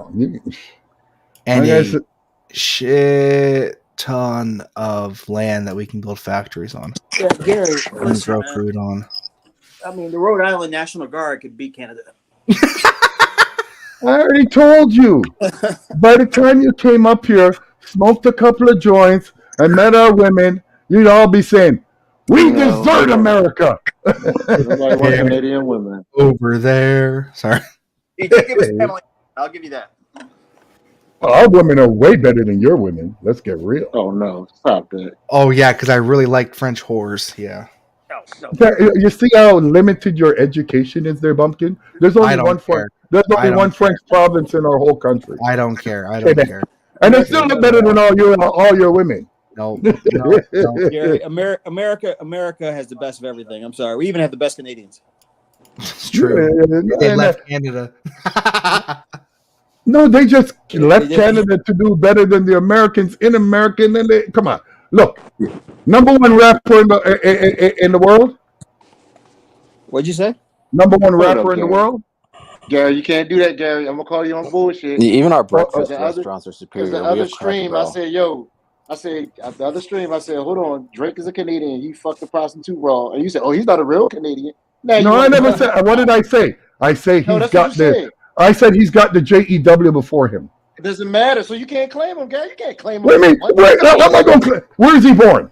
And a shit ton of land that we can build factories on. Yeah, Gary, And grow fruit on. I mean, the Rhode Island National Guard could beat Canada. I already told you. By the time you came up here, smoked a couple of joints, and met our women, you'd all be saying, "We desert America." Nobody wants Canadian women. Over there. Sorry. You can give us family. I'll give you that. Well, our women are way better than your women. Let's get real. Oh, no. Stop that. Oh, yeah, because I really like French whores. Yeah. No. You see how limited your education is there, Bumpkin? There's only one French province in our whole country. I don't care. And they still look better than all your women. No. Gary, America has the best of everything. I'm sorry. We even have the best Canadians. It's true. They left Canada. No, they just left Canada to do better than the Americans in America. And then come on, look, number one rapper in the world. What'd you say? Number one rapper in the world. Gary, you can't do that, Gary. I'm gonna call you on bullshit. Even our breakfast restaurants are superior. The other stream, I said, at the other stream, I said, hold on, Drake is a Canadian. He fucked the prostitute raw, and you said, oh, he's not a real Canadian. No, I never said. What did I say? I say he's got the. I said he's got the JEW before him. It doesn't matter, so you can't claim him, Gary. You can't claim him. What do you mean? What am I going to claim? Where is he born?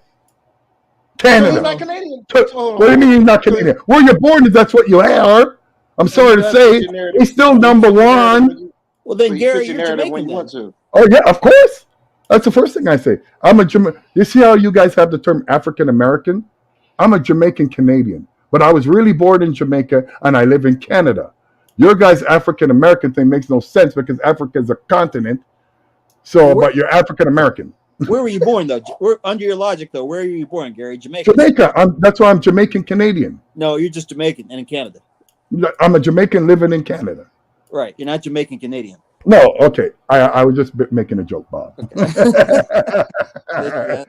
Canada. He's not Canadian. What do you mean he's not Canadian? Where you're born, that's what you are. I'm sorry to say, he's still number one. Well, then, Gary, you're Jamaican then. Oh, yeah, of course. That's the first thing I say. I'm a Jamaican. You see how you guys have the term African American? I'm a Jamaican Canadian. But I was really born in Jamaica, and I live in Canada. Your guys' African American thing makes no sense because Africa is a continent. So, but you're African American. Where were you born, though? Under your logic, though, where were you born, Gary? Jamaica. Jamaica. That's why I'm Jamaican Canadian. No, you're just Jamaican and in Canada. I'm a Jamaican living in Canada. Right. You're not Jamaican Canadian. No, okay. I was just making a joke, Bob. Okay.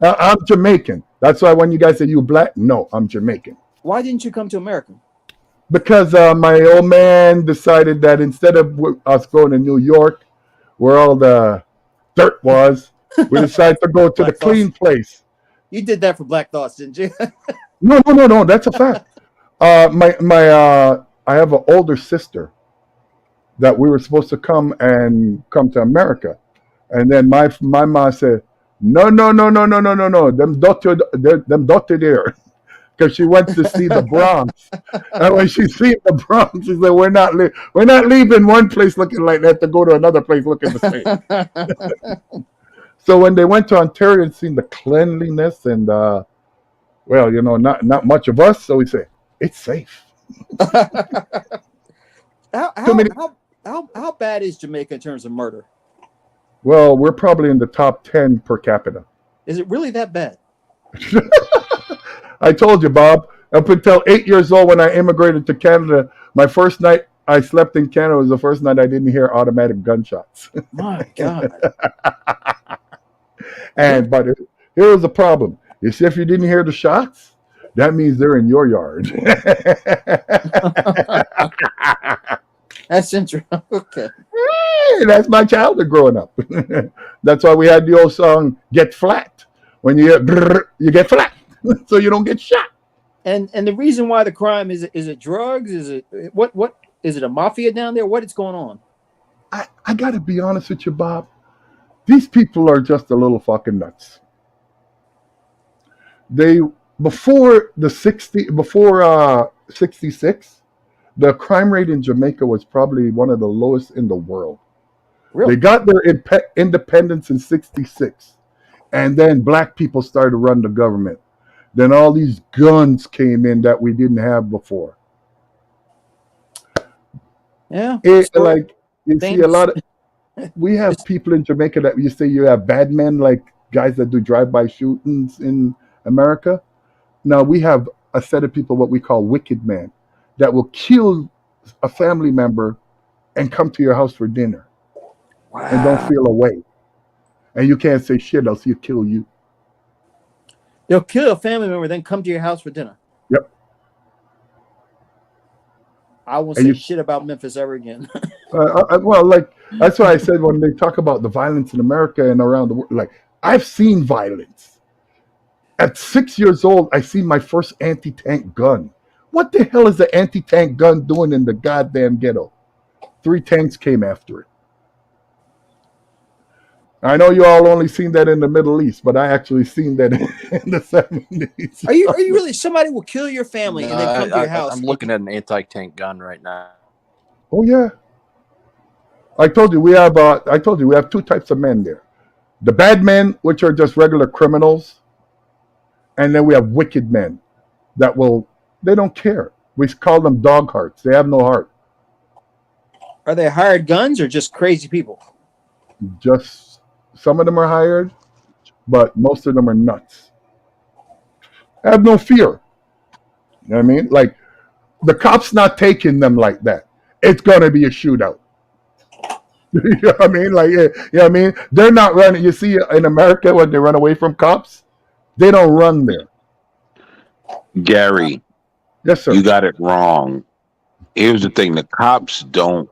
I'm Jamaican. That's why when you guys say you black, no, I'm Jamaican. Why didn't you come to America? Because my old man decided that instead of us going to New York, where all the dirt was, we decided to go to the clean place. You did that for Black Thoughts, didn't you? No. That's a fact. I have an older sister that we were supposed to come to America, and then my mom said, no. Them daughter there, because she went to see the Bronx, and when she seen the Bronx, she said, we're not leaving one place looking like that to go to another place looking the same. So when they went to Ontario and seen the cleanliness and not much of us, so we say it's safe. How bad is Jamaica in terms of murder? Well, we're probably in the top 10 per capita. Is it really that bad? I told you, Bob. Up until 8 years old, when I immigrated to Canada, my first night I slept in Canada was the first night I didn't hear automatic gunshots. My God. But here was the problem. You see, if you didn't hear the shots, that means they're in your yard. That's interesting. Okay. Hey, that's my childhood growing up. That's why we had the old song, Get Flat. When you hear brrr, you get flat, so you don't get shot. And the reason why the crime is it drugs? Is it what is it a mafia down there? What is going on? I got to be honest with you, Bob. These people are just a little fucking nuts. Before 66, the crime rate in Jamaica was probably one of the lowest in the world. Really? They got their independence in 66, and then black people started to run the government. Then all these guns came in that we didn't have before. Yeah. You see a lot of. We have people in Jamaica that you say you have bad men, like guys that do drive-by shootings in America. Now we have a set of people, what we call wicked men, that will kill a family member and come to your house for dinner. Wow. And don't feel away. And you can't say shit, else he'll kill you. They'll kill a family member, then come to your house for dinner. Yep. I won't say shit about Memphis ever again. That's why I said when they talk about the violence in America and around the world, I've seen violence. At 6 years old, I see my first anti-tank gun. What the hell is the anti-tank gun doing in the goddamn ghetto? 3 tanks came after it. I know you all only seen that in the Middle East, but I actually seen that in the 70s. Are you really? Somebody will kill your family and then come to your house. I'm looking at an anti-tank gun right now. Oh yeah. I told you we have 2 types of men there. The bad men, which are just regular criminals, and then we have wicked men they don't care. We call them dog hearts. They have no heart. Are they hired guns or just crazy people? Just some of them are hired, but most of them are nuts. Have no fear. You know what I mean? Like, the cops not taking them like that. It's going to be a shootout. You know what I mean? You know what I mean? They're not running. You see in America when they run away from cops, they don't run there. Gary. Yes, sir. You got it wrong. Here's the thing: the cops don't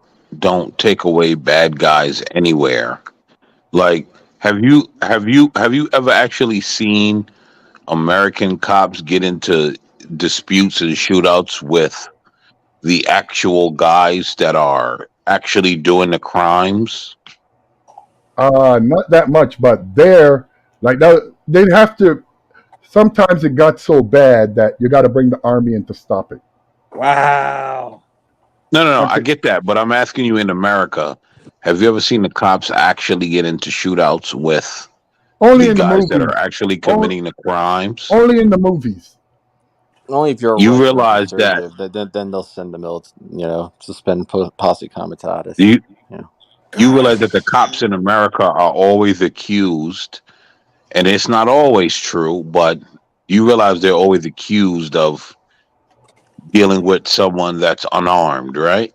take away bad guys anywhere. Like, have you ever actually seen American cops get into disputes and shootouts with the actual guys that are actually doing the crimes? Not that much, but they'd have to. Sometimes it got so bad that you got to bring the army in to stop it. Wow. No, I get that, but I'm asking you, in America, have you ever seen the cops actually get into shootouts with only the in guys the that are actually committing the crimes? Only in the movies. Only if you're You realize that then they'll send the suspend posse comitatus. you realize that the cops in America are always accused, and it's not always true, but you realize they're always accused of dealing with someone that's unarmed, right?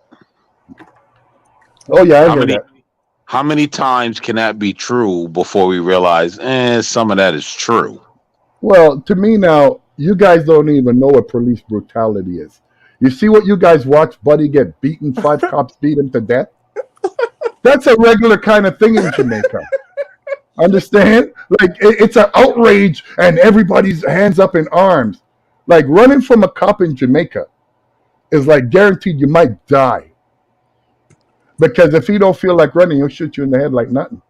Oh yeah, I hear that. How many times can that be true before we realize, some of that is true? Well, to me now, you guys don't even know what police brutality is. You see what you guys watch Buddy get beaten, 5 cops beat him to death? That's a regular kind of thing in Jamaica. Understand? Like, it's an outrage and everybody's hands up in arms. Like, running from a cop in Jamaica is like guaranteed you might die. Because if he don't feel like running, he'll shoot you in the head like nothing.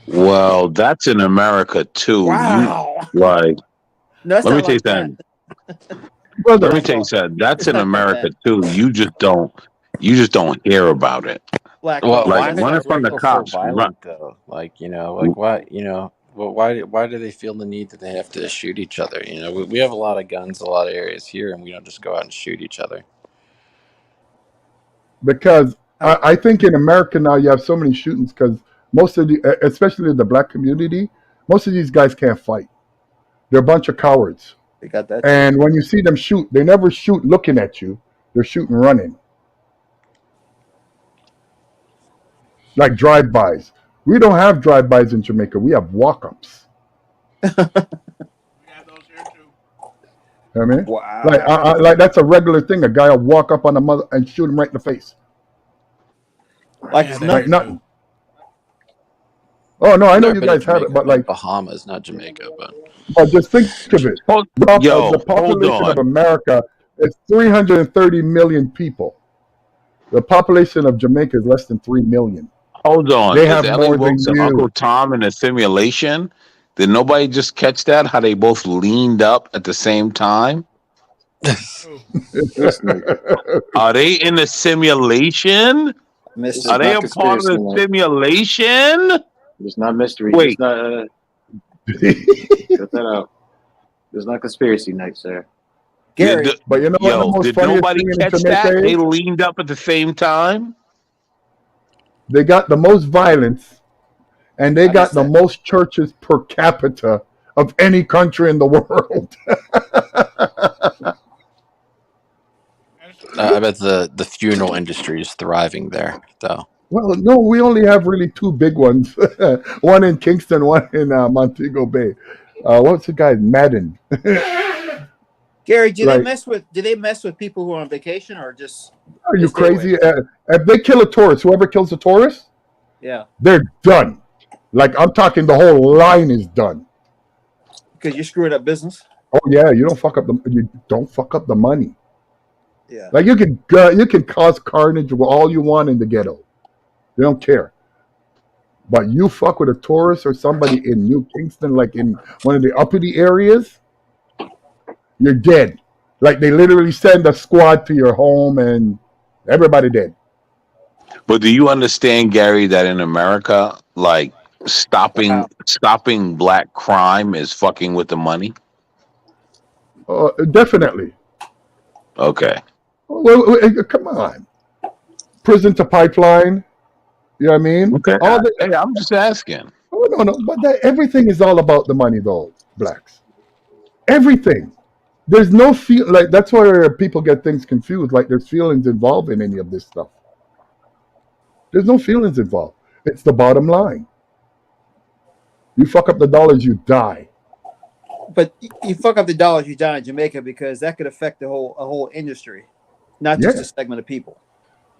Well, that's in America too. Wow. Let me tell you that. something. Let me tell you something. That's in America too. You just don't hear about it. Well, like running from the cops. So violent, though? Like, why? Well, why do they feel the need that they have to shoot each other? We have a lot of guns, a lot of areas here, and we don't just go out and shoot each other. Because I think in America now you have so many shootings because most of especially the black community, most of these guys can't fight. They're a bunch of cowards. They got that. And when you see them shoot, they never shoot looking at you. They're shooting running. Like drive-bys. We don't have drive-bys in Jamaica. We have walk-ups. I mean, wow. Like that's a regular thing. A guy will walk up on a mother and shoot him right in the face. Like it's nothing. Oh no, I know you guys have it, but like Bahamas, not Jamaica, but just think of it. The population of America is 330 million people. The population of Jamaica is less than 3 million. Hold on. They have L.A. more Wilkes than and you. Uncle Tom in a simulation. Did nobody just catch that? How they both leaned up at the same time? Are they in the simulation? Are they a part of the simulation? It's not mystery. Wait. It's not, cut that out. It's not conspiracy night, sir. Gary, but you know what the most did funniest nobody thing in catch Jamaica that? is? They leaned up at the same time? They got the most violence, and they got the most churches per capita of any country in the world. I bet the funeral industry is thriving there, though. Well, no, we only have really 2 big ones. One in Kingston, one in Montego Bay. What's the guy? Madden. Gary, do they mess with people who are on vacation or just? Are you crazy? If they kill a tourist, whoever kills a tourist, yeah, they're done. Like I'm talking, the whole line is done. Because you're screwing up business. Oh yeah, you don't fuck up the money. Yeah, like you can cause carnage all you want in the ghetto. They don't care. But you fuck with a tourist or somebody in New Kingston, like in one of the uppity areas, you're dead. Like they literally send a squad to your home and everybody dead. But do you understand, Gary, that in America, like stopping black crime is fucking with the money? Definitely. Okay. Well, come on. Prison to pipeline. You know what I mean? Okay. Hey, I'm just asking. Oh, no. But everything is all about the money, though, blacks. Everything. There's no feel like that's why people get things confused. Like there's feelings involved in any of this stuff. There's no feelings involved. It's the bottom line. You fuck up the dollars, you die. But you fuck up the dollars, you die in Jamaica because that could affect a whole industry, not just a segment of people.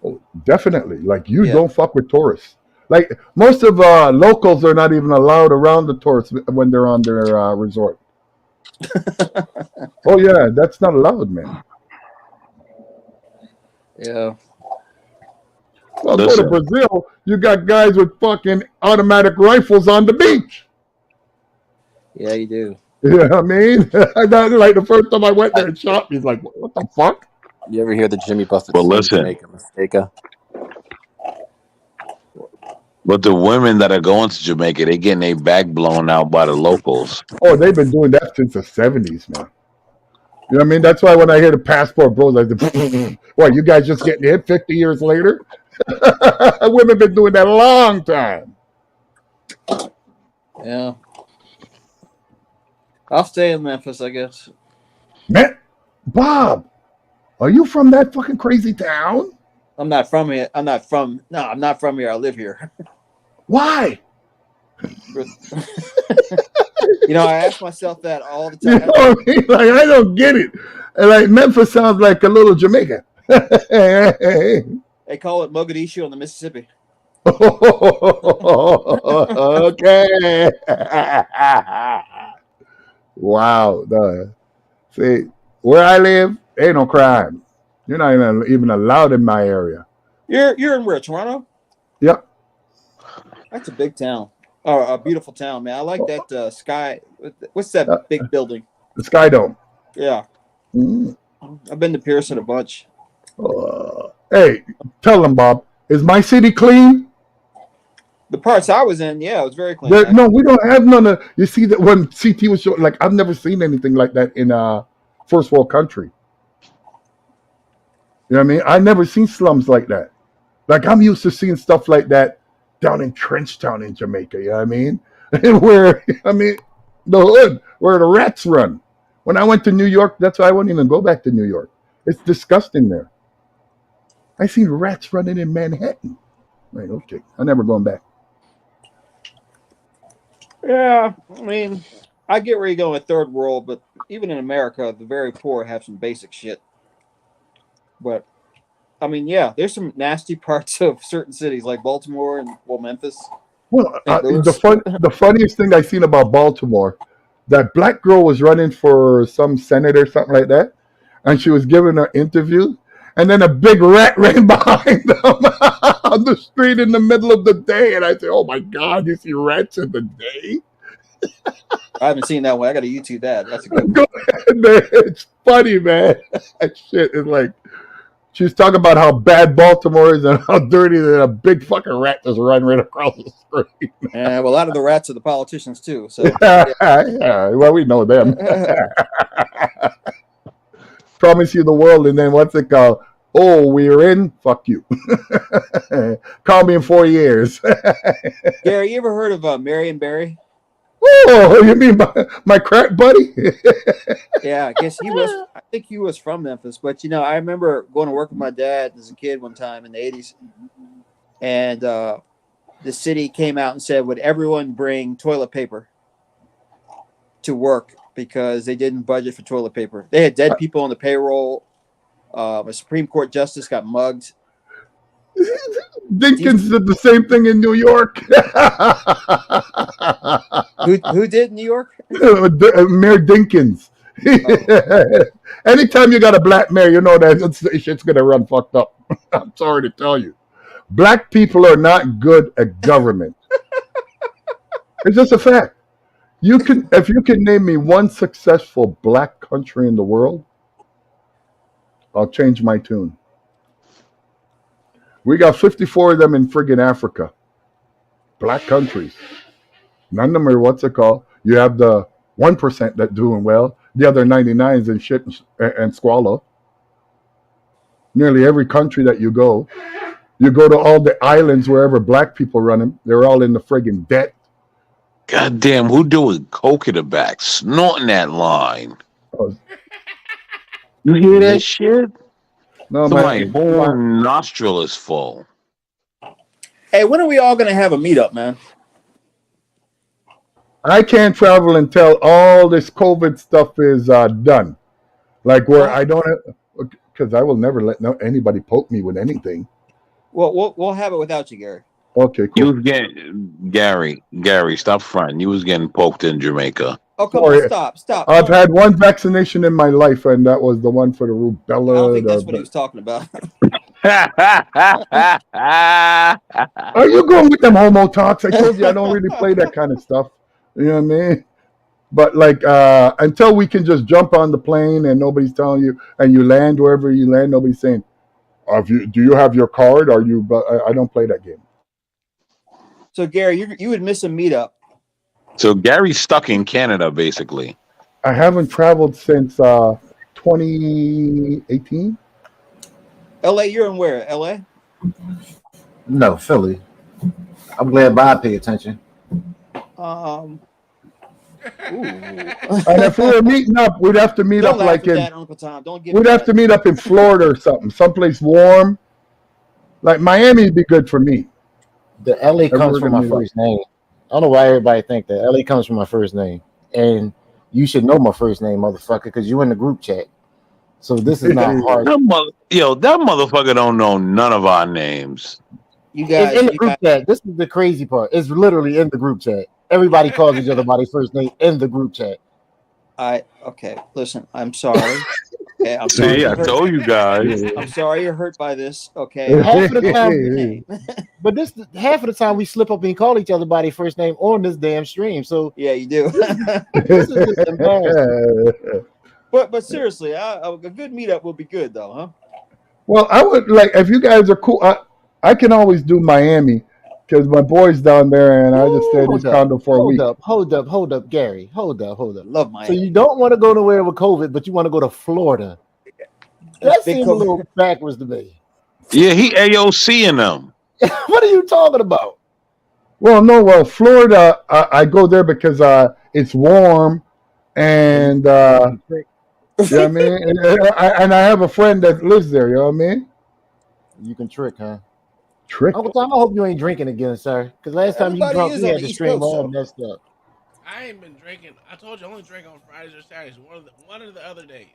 Oh, definitely. Like you don't fuck with tourists. Like most of locals are not even allowed around the tourists when they're on their resort. Oh yeah, that's not allowed, man. Yeah. Well, go to Brazil. You got guys with fucking automatic rifles on the beach. Yeah, you do. You know what I mean? Like the first time I went there and shot me, he's like, "What the fuck?" You ever hear the Jimmy Buffett? Well, listen. Jamaica mistake? But the women that are going to Jamaica, they getting their back blown out by the locals. Oh, they've been doing that since the 70s, man. You know what I mean? That's why when I hear the passport bros, I say, what, you guys just getting hit 50 years later? Women been doing that a long time. Yeah. I'll stay in Memphis, I guess. Man, Bob, are you from that fucking crazy town? I'm not from here. I'm not from here. I live here. Why? I ask myself that all the time. You know what I mean? Like, I don't get it. And like, Memphis sounds like a little Jamaica. They call it Mogadishu on the Mississippi. Okay. Wow. See, where I live, ain't no crime. You're not even allowed in my area. You're in where? Toronto? Yep. That's a big town. Oh, a beautiful town, man. I like that sky. What's that big building? The Sky Dome. Yeah. Mm. I've been to Pearson a bunch. Hey, tell them, Bob. Is my city clean? The parts I was in, yeah, it was very clean. No, we don't have none of. You see that when CT was showing, like, I've never seen anything like that in a first world country. You know what I mean? I've never seen slums like that. Like, I'm used to seeing stuff like that down in Trenchtown in Jamaica. You know what I mean? Where, the hood, where the rats run. When I went to New York, that's why I wouldn't even go back to New York. It's disgusting there. I seen rats running in Manhattan. Like, okay, I'm never going back. Yeah, I mean, I get where you're going with third world, but even in America, the very poor have some basic shit. But I mean, yeah, there's some nasty parts of certain cities like Baltimore and Memphis. Well, the funniest thing I seen about Baltimore, that black girl was running for some senator, something like that, and she was giving an interview, and then a big rat ran behind them on the street in the middle of the day, and I said, "Oh my God, you see rats in the day?" I haven't seen that one. I got to YouTube that. That's a good one. Go ahead, man. It's funny, man. That shit is like, she's talking about how bad Baltimore is and how dirty that a big fucking rat just run right across the street. Yeah, well, a lot of the rats are the politicians too. So, yeah, well, we know them. Promise you the world, and then what's it called? Oh, we're in. Fuck you. Call me in 4 years. Gary, you ever heard of Marion Barry? Oh, you mean my crack buddy? Yeah, I guess he was. I think he was from Memphis, but I remember going to work with my dad as a kid one time in the 80s, and the city came out and said, "Would everyone bring toilet paper to work?" Because they didn't budget for toilet paper. They had dead people on the payroll. A Supreme Court justice got mugged. Dinkins did the same thing in New York. Who did in New York? Mayor Dinkins. Oh. Anytime you got a black mayor, you know that shit's gonna run fucked up. I'm sorry to tell you. Black people are not good at government. It's just a fact. If you can name me one successful black country in the world, I'll change my tune. We got 54 of them in friggin' Africa. Black countries. None of them are what's it called? You have the 1% that doing well. The other 99 is in shit and squalor. Nearly every country that you go to all the islands wherever black people run them, they're all in the friggin' debt. Goddamn, who doing coke in the back? Snorting that line. Oh. You hear that shit? No, so my whole nostril is full. Hey, when are we all gonna have a meetup, man? I can't travel until all this COVID stuff is done. Like where I don't, because I will never let anybody poke me with anything. Well, we'll have it without you, Gary. Okay, cool. You was getting Gary, stop fronting. You was getting poked in Jamaica. Oh, come on, stop. I've had one vaccination in my life, and that was the one for the rubella. I don't think that's what he was talking about. Are you going with them homo talks? I told you I don't really play that kind of stuff. You know what I mean? But like until we can just jump on the plane and nobody's telling you, and you land wherever you land, nobody's saying, do you have your card? Are you? But I don't play that game. So Gary, you would miss a meetup. So Gary's stuck in Canada, basically. I haven't traveled since 2018. LA, you're in where? LA? No, Philly. I'm glad Bob paid attention. Ooh. And if we were meeting up, we'd have to meet Don't up laugh like at in. that, Uncle Tom. Don't get We'd have to meet up in Florida or something, someplace warm. Like Miami would be good for me. The LA If we comes were from to my meet up. first name. I don't know why everybody think that. LA comes from my first name. And you should know my first name, motherfucker, because you in the group chat. So this is not hard. That motherfucker don't know none of our names. You It's guys, in the group chat. This is the crazy part. It's literally in the group chat. Everybody calls each other by their first name in the group chat. Okay. Listen, I'm sorry. Okay, I'm See, sorry. I told you guys. I'm sorry you're hurt by this. Okay. Half of the time, but this half of the time we slip up and call each other by their first name on this damn stream. So yeah, you do. this is just embarrassing. But seriously, a good meetup will be good though, huh? Well, I would like if you guys are cool. I can always do Miami because my boy's down there, and I just stay in his condo for a week. Hold up, Gary. Hold up. Love Miami. So you don't want to go nowhere with COVID, but you want to go to Florida. That seems a little backwards to me. Yeah, he AOC in them. What are you talking about? Well, Florida. I go there because it's warm, and you know what I mean. And I have a friend that lives there. You know what I mean. You can trick, huh? Trick. Uncle Tom, I hope you ain't drinking again, sir. Because last time you drunk, you had the stream all messed up. I ain't been drinking. I told you I only drink on Fridays or Saturdays. One of the other days.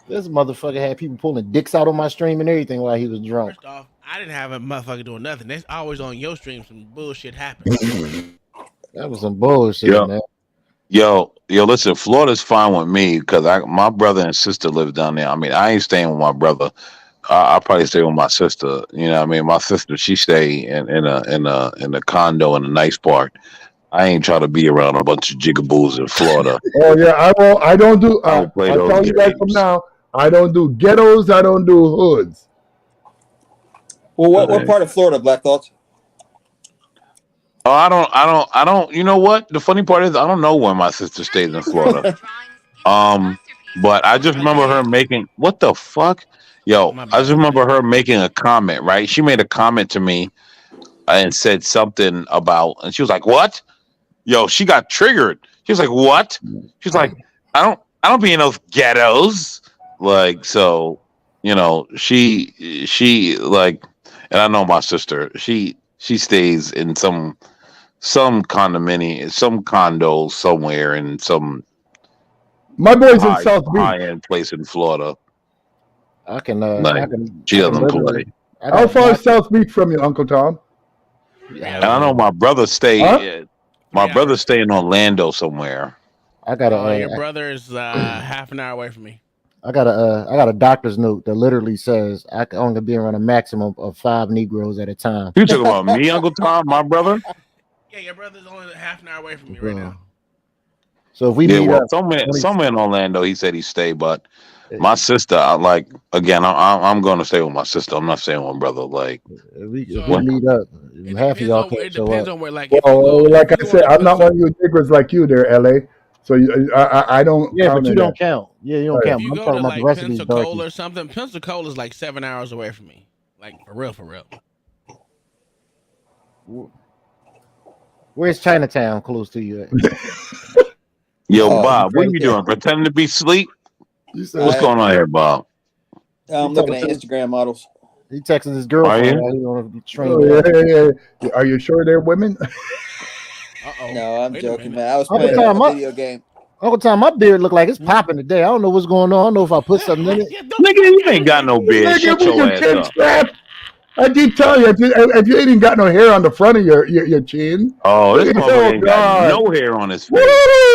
This motherfucker had people pulling dicks out on my stream and everything while he was drunk. First off, I didn't have a motherfucker doing nothing. That's always on your stream. Some bullshit happened. That was some bullshit, man. Yo, listen, Florida's fine with me because my brother and sister live down there. I mean, I ain't staying with my brother. I'll probably stay with my sister. You know what I mean? My sister, she stay in a condo in a nice part. I ain't trying to be around a bunch of jigaboos in Florida. Oh yeah, I won't. I don't do. I'll play tell those you guys from now. I don't do ghettos. I don't do hoods. Well, what part of Florida, Black Thoughts? Oh, I don't. You know what? The funny part is I don't know when my sister stays in Florida. But I just remember her making what the fuck, yo. I just remember her making a comment. Right? She made a comment to me and said something about, and she was like, "What?" Yo, she got triggered. She was like, "What?" She's like, "I don't be in those ghettos." Like, so, you know, she like, and I know my sister. She stays in some condominium, some condo somewhere in some. My boy's in South Beach. High-end place in Florida. She doesn't play. How far is South Beach from you, Uncle Tom? And I know my brother stay. My brother's staying in Orlando somewhere. I got your brother is half an hour away from me. I got a doctor's note that literally says I can only be around a maximum of 5 Negroes at a time. You talking about me, Uncle Tom, my brother? Yeah, your brother's only half an hour away from me right now. So if we meet up, somewhere in Orlando, he said he stay, but my sister, I'm going to stay with my sister. I'm not staying with my brother. Like, if we meet up, half of y'all can't show up. On where, like, like I said, I'm not one of you niggers like you there, LA. So I don't. Yeah, but you don't count. Yeah, you don't count. If you I'm go talking to about the rest of these Pensacola darkies. or something, Pensacola is like 7 hours away from me. Like, for real. Where's Chinatown close to you at? Yo, Bob, what are you doing? Pretending to be asleep? What's going on here, Bob? I'm looking at Instagram models. He texting his girlfriend. Yeah. Are you sure they're women? No, I'm joking, man. I was playing a video game. Uncle Tom, my beard look like it's popping today. I don't know what's going on. I don't know if I put something in it. Nigga, you ain't got no beard. Shut your ass up. I keep telling you, if you ain't got no hair on the front of your chin. Oh, this motherfucker ain't got no hair on his face.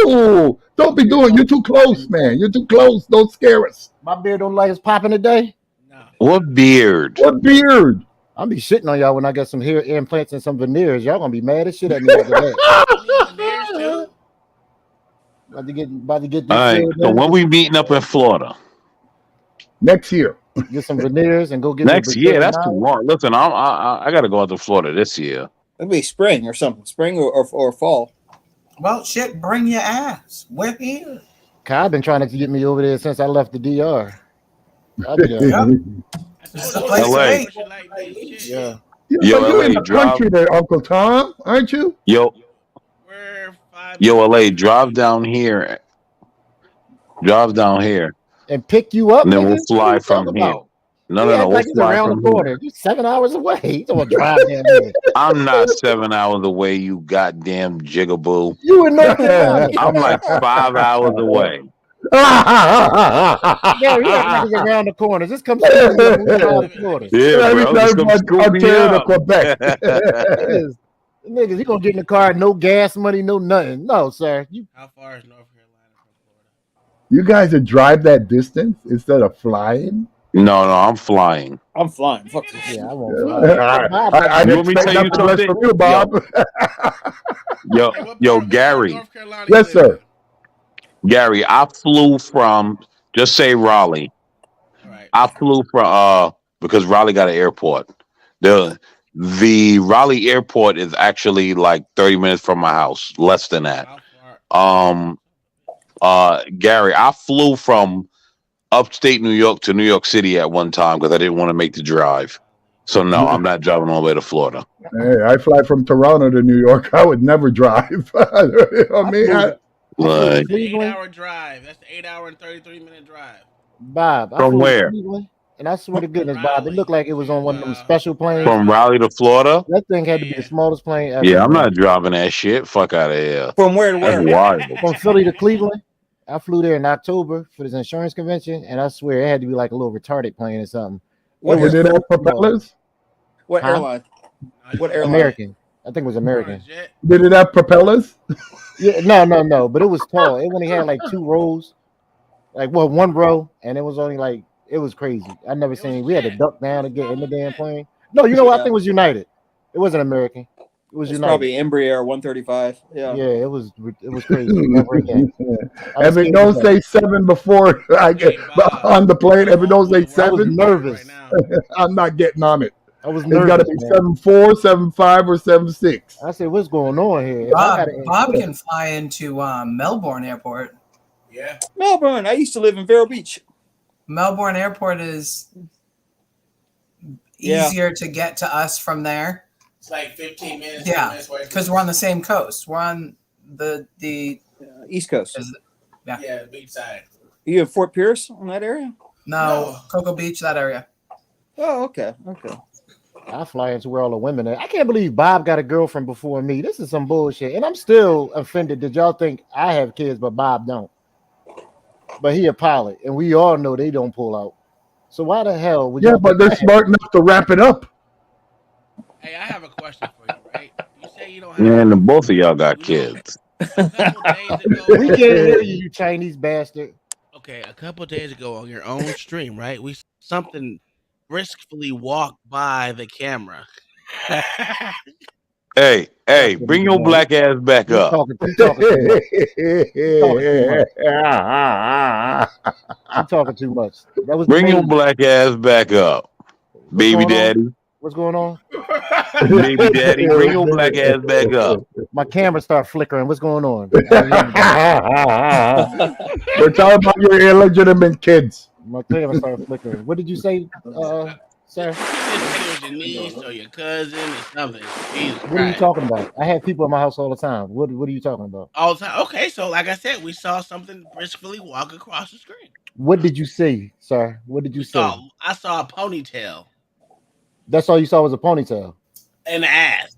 Woo! Don't be doing. You're too close, man. You're too close. Don't scare us. My beard don't like it's popping today. No. What beard? What beard? I'll be shitting on y'all when I get some hair implants and some veneers. Y'all gonna be mad as shit at me after that. About to get this. All right. So when we meeting up in Florida? Next year. Get some veneers and go get next year. That's too long. Listen, I got to go out to Florida this year. It'll be spring or something. Spring or fall. Well, shit, bring your ass. We're here. Kai been trying to get me over there since I left the DR. I'll be there. Yep. This is the place to LA. be. Yeah. Yeah, Yo, but you're in LA, the country there, Uncle Tom, aren't you? Yo, We're 5 yo, minutes LA, away from drive you. down here. Drive down here. And pick you up, And then nigga? we'll What are fly you from talking here. about? No, You no, no. act We'll like it's fly around the from here. corner. You 7 hours away. You don't want to drive down there. I'm not 7 hours away, you goddamn jigaboo. You in North Carolina. I'm like 5 hours away. Yeah, you act like it's around the corner. Just come see me when we fly to Florida. Yeah, bro. Just come scoop me Ontario to up. Quebec. Niggas, you gonna get in the car, no gas money, no nothing. No, sir. How far is North Carolina from Florida? You guys would drive that distance instead of flying? No, I'm flying. I'm flying. Fuck this. Yeah, I won't fly. I You want me to expect tell you nothing less something? from you, Bob. Yo, Gary. North Carolina. Yes, sir. Gary, I flew from just say Raleigh. Right. I flew from because Raleigh got an airport. The Raleigh airport is actually like 30 minutes from my house, less than that. Gary, I flew from upstate New York to New York City at one time because I didn't want to make the drive. So no, I'm not driving all the way to Florida. Hey, I fly from Toronto to New York. I would never drive. I mean, Like, 8-hour drive. That's the 8-hour and 33-minute drive. Bob, I From flew to where? Cleveland, and I swear to goodness, Bob, it looked like it was on one of them special planes. From Raleigh to Florida? That thing had to be the smallest plane ever. Yeah, I'm not driving that shit. Fuck out of here. From where to where? That's wild. From Philly to Cleveland. I flew there in October for this insurance convention, and I swear it had to be like a little retarded plane or something. What did it have propellers? What airline? What airline? American. I think it was American. Did it have propellers? Yeah, no. But it was tall. It only had like 2 rows, like one row, and it was only like it was crazy. I never seen. We had to duck down to get in the damn plane. No, you know what? I think it was United. It wasn't American. It was It's United. probably Embraer 135. Yeah. Yeah, it was crazy. Never again. If it don't say 7 before I get on the plane, if it don't say 7, I was nervous. I'm not getting on it. I was It's got to be nervous, man. 7.4, 7.5, or 7.6. I said, "What's going on here?" If I Bob gotta- can fly into Melbourne Airport. Yeah. Melbourne. I used to live in Vero Beach. Melbourne Airport is easier to get to us from there. It's like 15 minutes. Yeah, because we're on the same coast. We're on the East Coast. Yeah, the beach side. You in Fort Pierce on that area? No, Cocoa Beach, that area. Oh, okay. I fly into where all the women are. I can't believe Bob got a girlfriend before me. This is some bullshit, and I'm still offended. Did y'all think I have kids, but Bob don't? But he a pilot, and we all know they don't pull out. So why the hell would Yeah, y'all but think they're I have- smart enough to wrap it up. Hey, I have a question for you, right? You say you don't have. Man, both of y'all got kids. A couple days ago, We can't hear you, you Chinese bastard. Okay, a couple days ago on your own stream, right? We something briskly walked by the camera. Hey, bring your black ass back up. You talking too much. That was Bring your black ass back up, baby going on? daddy. What's going on? Baby daddy, bring your black ass back up. My camera start flickering. What's going on? We're talking about your illegitimate kids. My camera started flickering. What did you say, sir? You just said it was your niece or your cousin or something. Jesus What are you Christ. talking about? I have people in my house all the time. What are you talking about? All the time. Okay, so like I said, we saw something briskly walk across the screen. What did you see, sir? What did you say? I saw a ponytail That's all you saw was a ponytail. and an ass.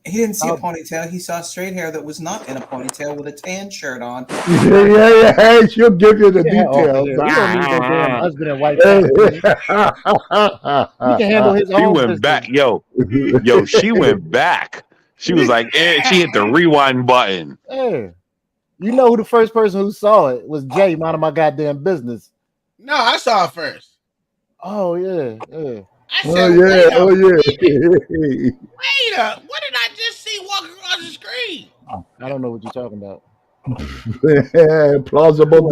He didn't see a ponytail. He saw straight hair that was not in a ponytail with a tan shirt on. Yeah. She'll give you the Yeah, details. we don't need no damn husband and wife. He can handle his She own went business. back, yo, she went back. She was like, she hit the rewind button. Hey, you know who the first person who saw it was Jay, minding my goddamn business. No, I saw it first. Oh yeah. I Oh said, yeah. wait Yeah. Wait up. What did I just see walk across the screen? I don't know what you're talking about. Plausible.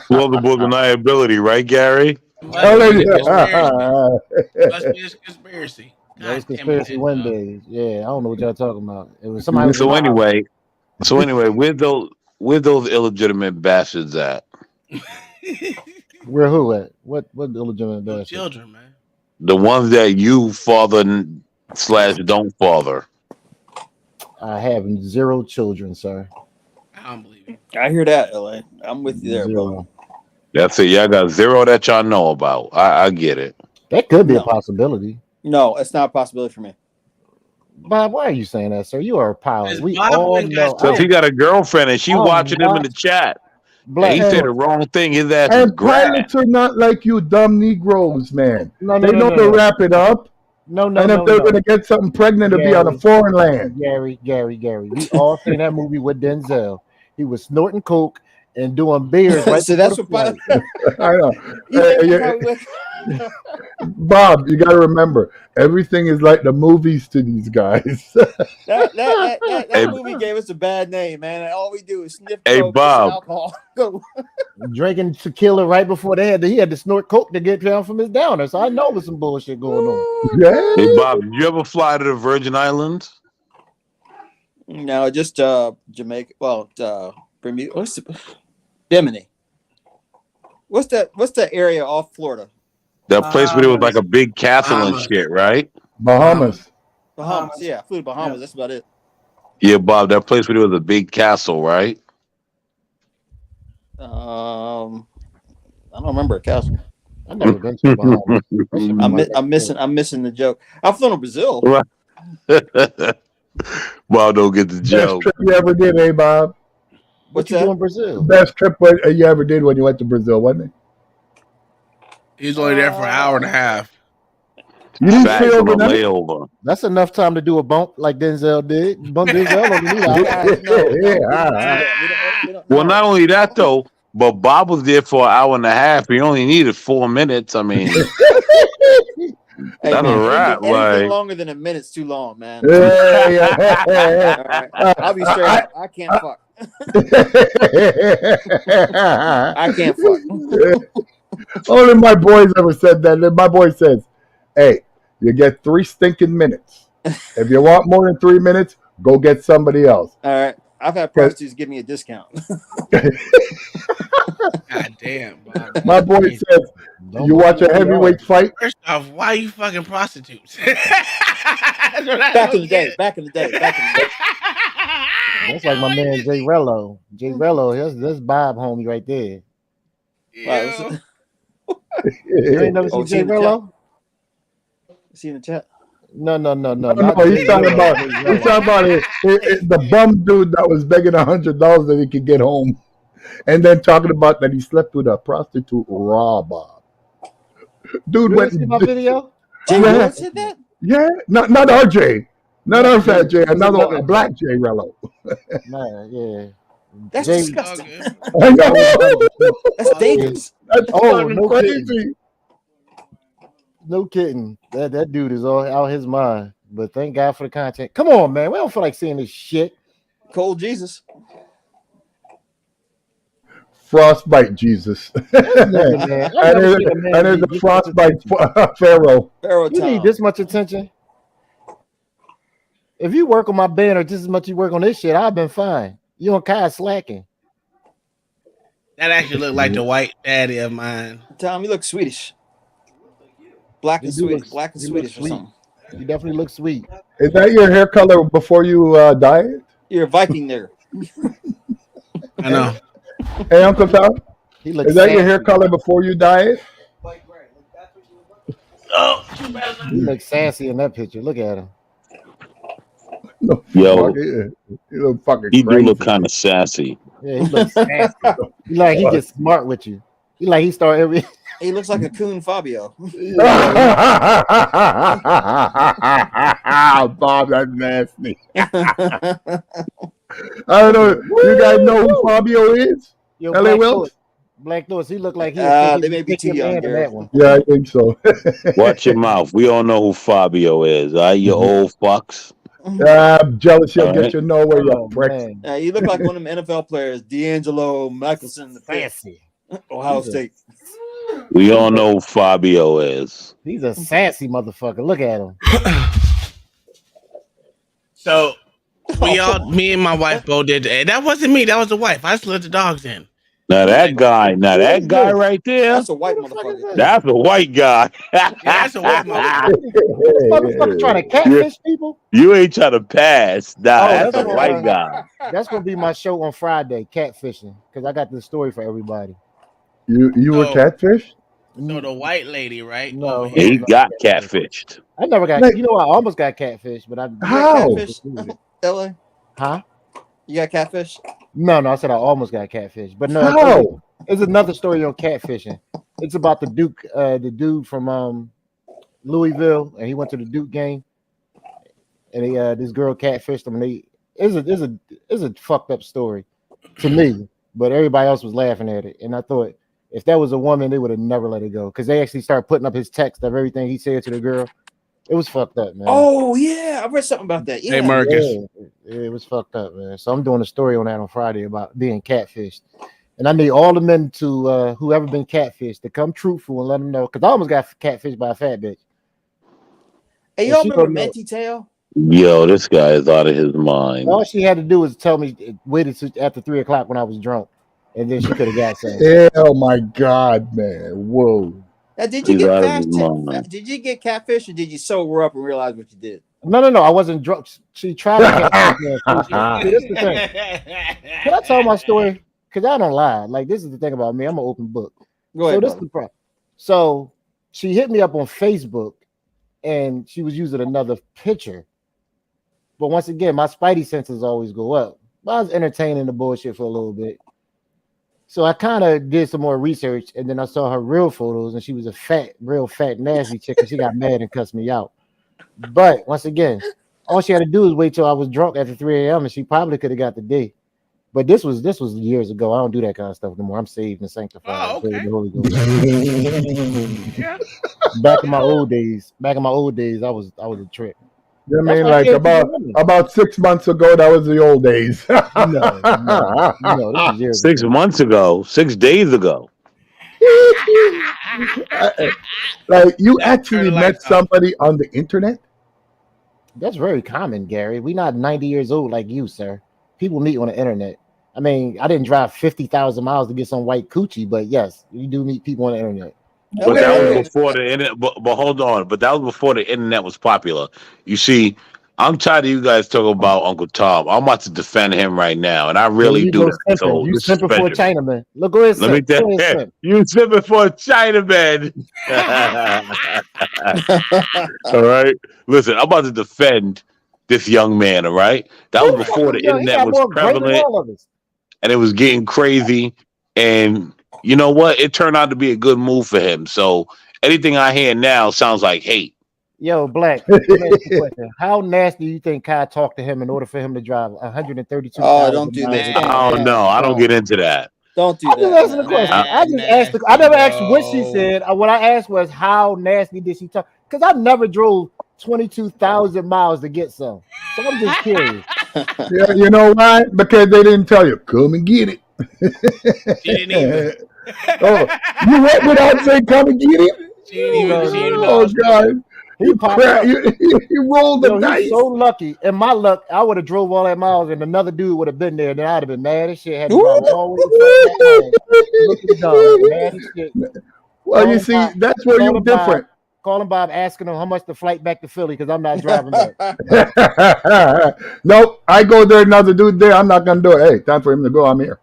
Plausible deniability, right, Gary? Must be a conspiracy. Those conspiracy Wednesdays. Yeah, I don't know what y'all talking about. It was somebody. So anyway, with those, where those illegitimate bastards at? Where who at? What illegitimate No bastard? children, man. The ones that you father / don't father. I have 0 children, sir. I don't believe you. I hear that, LA. I'm with you there, bro. 0. That's it. Y'all got 0 that y'all know about. I get it. That could be a No. possibility. No, it's not a possibility for me. Bob, why are you saying that, sir? You are a pilot. Is We Bob all went got know. Because he got a girlfriend and she I'm watching him in not the chat. And black. he said the wrong thing. His ass is And grass. pilots are not like you dumb Negroes, man. No, They know to wrap it up. No, And if they're going to get something pregnant, it'll be on a foreign land. Gary. We all seen that movie with Denzel. He was snorting coke and doing beers right So before that's the what flight. I know. Bob, you got to remember, everything is like the movies to these guys. That movie gave us a bad name, man. And all we do is sniff Hey, coke, Bob. alcohol. Drinking tequila right before he had to snort coke to get down from his downer. So I know there's some bullshit going on. Yeah. Hey, Bob, did you ever fly to the Virgin Islands? No, just Jamaica. Well, Bermuda. Bimini. What's that area off Florida? That place where there was like a big castle and shit, right? Bahamas. Bahamas. Yeah, I flew to Bahamas. That's about it. Yeah, Bob, that place where there was a big castle, right? I don't remember a castle. I've never been to Bahamas. I'm missing the joke. I've flown to Brazil. Bob don't get the joke. Best trip you ever did, eh, Bob? What's you that? do in Brazil? Best trip you ever did when you went to Brazil, wasn't it? He was only there for an hour and a half. You didn't Back stay on a overnight? layover. That's enough time to do a bump like Denzel did. Bump Denzel over me. Well, not only that though, but Bob was there for an hour and a half. He only needed 4 minutes. I mean, Hey, that's man, a wrap. anything Like, longer than a minute's too long, man. Yeah. All right. I'll be straight up. I can't fuck. I can't fuck. Only my boys ever said that. And my boy says, hey, you get 3 stinking minutes. If you want more than 3 minutes, go get somebody else. All right. I've had prostitutes give me a discount. God damn, Bob. My boy says, you watch a heavyweight fight? First off, why are you fucking prostitutes? Back in the day. That's like my man Jay Rello. Jay Rello, that's Bob homie right there. Yeah. You ain't never seen Jay Rello? See in the chat? No. No, he's talking about it, the bum dude that was begging $100 that he could get home, and then talking about that he slept with a prostitute raw, Bob. Dude went. See my video? Jay Rello said that? Yeah, not RJ, not our fat Jay, a black Jay Rello. Man, yeah. That's Jay, disgusting. I know. That's dangerous. That's fucking no crazy. kidding. No kidding. That dude is all out his mind. But thank God for the content. Come on, man. We don't feel like seeing this shit. Cold Jesus. Frostbite Jesus. And there's a frostbite Pharaoh. You need this much attention. If you work on my banner just as much as you work on this shit, I've been fine. You and Kai slacking. That actually looked like the white daddy of mine. Tom, you look Swedish. Black and Swedish. Black and Swedish or something. You definitely look sweet. Is that your hair color before you died? You're a Viking there. I know. Hey, Uncle Tom, is that your hair color before you died? Oh, he looks sassy in that picture. Look at him. No, yo, he look fucking he crazy. do look kind of sassy. Yeah, he looks sassy. He gets smart with you. He start every. He looks like a coon Fabio. Bob, that's nasty. I don't know. You guys know who Fabio is? Yo, LA Wilkes? Black Lewis, he looked like they may be too young. That one. Yeah, I think so. Watch your mouth. We all know who Fabio is. You old fucks. I'm jealous you'll get your nowhere, you prick. You look like one of them NFL players, D'Angelo Michelson, the fancy Ohio State. We all know who Fabio is. He's a sassy motherfucker. Look at him. So Me and my wife both did that. That wasn't me. That was the wife. I just let the dogs in. Now that guy right there. That's a white motherfucker. That's a white guy. Yeah, that's a white motherfucker. This motherfucker trying to catfish people. You ain't trying to pass. Nah, that's a white guy. That's gonna be my show on Friday, catfishing, because I got the story for everybody. You were catfished? So the white lady, right? No, he got catfished. I never got. Like- you know, I almost got catfished, but I How? Catfish, LA. Huh? You got catfish? No, I said I almost got catfished, but no. How? It's another story on catfishing. It's about the dude from Louisville, and he went to the Duke game, and this girl catfished him. And it's a fucked up story to me, but everybody else was laughing at it, and I thought if that was a woman, they would have never let it go because they actually started putting up his text of everything he said to the girl. It was fucked up, man. Oh yeah, I read something about that. Yeah, Hey, Marcus. Yeah, it was fucked up, man. So I'm doing a story on that on Friday about being catfished. And I need all the men to who ever been catfished to come truthful and let them know. Because I almost got catfished by a fat bitch. Hey, y'all remember Minty Tail? Yo, this guy is out of his mind. All she had to do was tell me waited after 3 o'clock when I was drunk, and then she could have got some. Oh my God, man! Whoa. Now, did you get catfish or did you sober up and realize what you did? No. I wasn't drunk. She tried to catfish me. See, this is the thing. Can I tell my story? Because I don't lie. Like, this is the thing about me. I'm an open book. Go ahead, this is the problem. So she hit me up on Facebook, and she was using another picture. But once again, my spidey senses always go up. But I was entertaining the bullshit for a little bit. So I kind of did some more research, and then I saw her real photos, and she was a real fat, nasty chick, and she got mad and cussed me out. But once again, all she had to do was wait till I was drunk after 3 a.m., and she probably could have got the D. But this was years ago. I don't do that kind of stuff no more. I'm saved and sanctified. Oh, okay. The Holy Ghost. Back in my old days, I was a trick. You know what I mean? Like about 6 months ago, that was the old days. No, this was years 6 months ago, 6 days ago. Like you actually met somebody on the internet? That's very common, Gary. We're not 90 years old like you, sir. People meet on the internet. I mean, I didn't drive 50,000 miles to get some white coochie, but yes, you do meet people on the internet. But that was before the internet. But hold on. But that was before the internet was popular. You see, I'm tired of you guys talking about Uncle Tom. I'm about to defend him right now, and I really do that. So you simping for a Chinaman. Look, go ahead. Let me tell you, you simping for a Chinaman. All right. Listen, I'm about to defend this young man. All right. That was before the internet was prevalent, and it was getting crazy. And you know what? It turned out to be a good move for him. So anything I hear now sounds like hate. Yo, Black, how nasty do you think Kai talked to him in order for him to drive 132? Oh, don't do that. Oh, no, I don't get into that. Don't do that. I'm just asking the question. I just asked. I never asked what she said. What I asked was how nasty did she talk? Because I never drove 22,000 miles to get some. So I'm just curious. Yeah, you know why? Because they didn't tell you. Come and get it. She didn't even. Oh, you went without saying come and get it? Oh, God. You rolled the dice. He's so lucky. And my luck, I would have drove all that miles, and another dude would have been there. Then I'd have been mad as shit. Had to drive all mad as shit. Well, you see, that's where you're different. Calling Bob, asking him how much the flight back to Philly because I'm not driving back. Nope, I go there, another dude there. I'm not gonna do it. Hey, time for him to go. I'm here.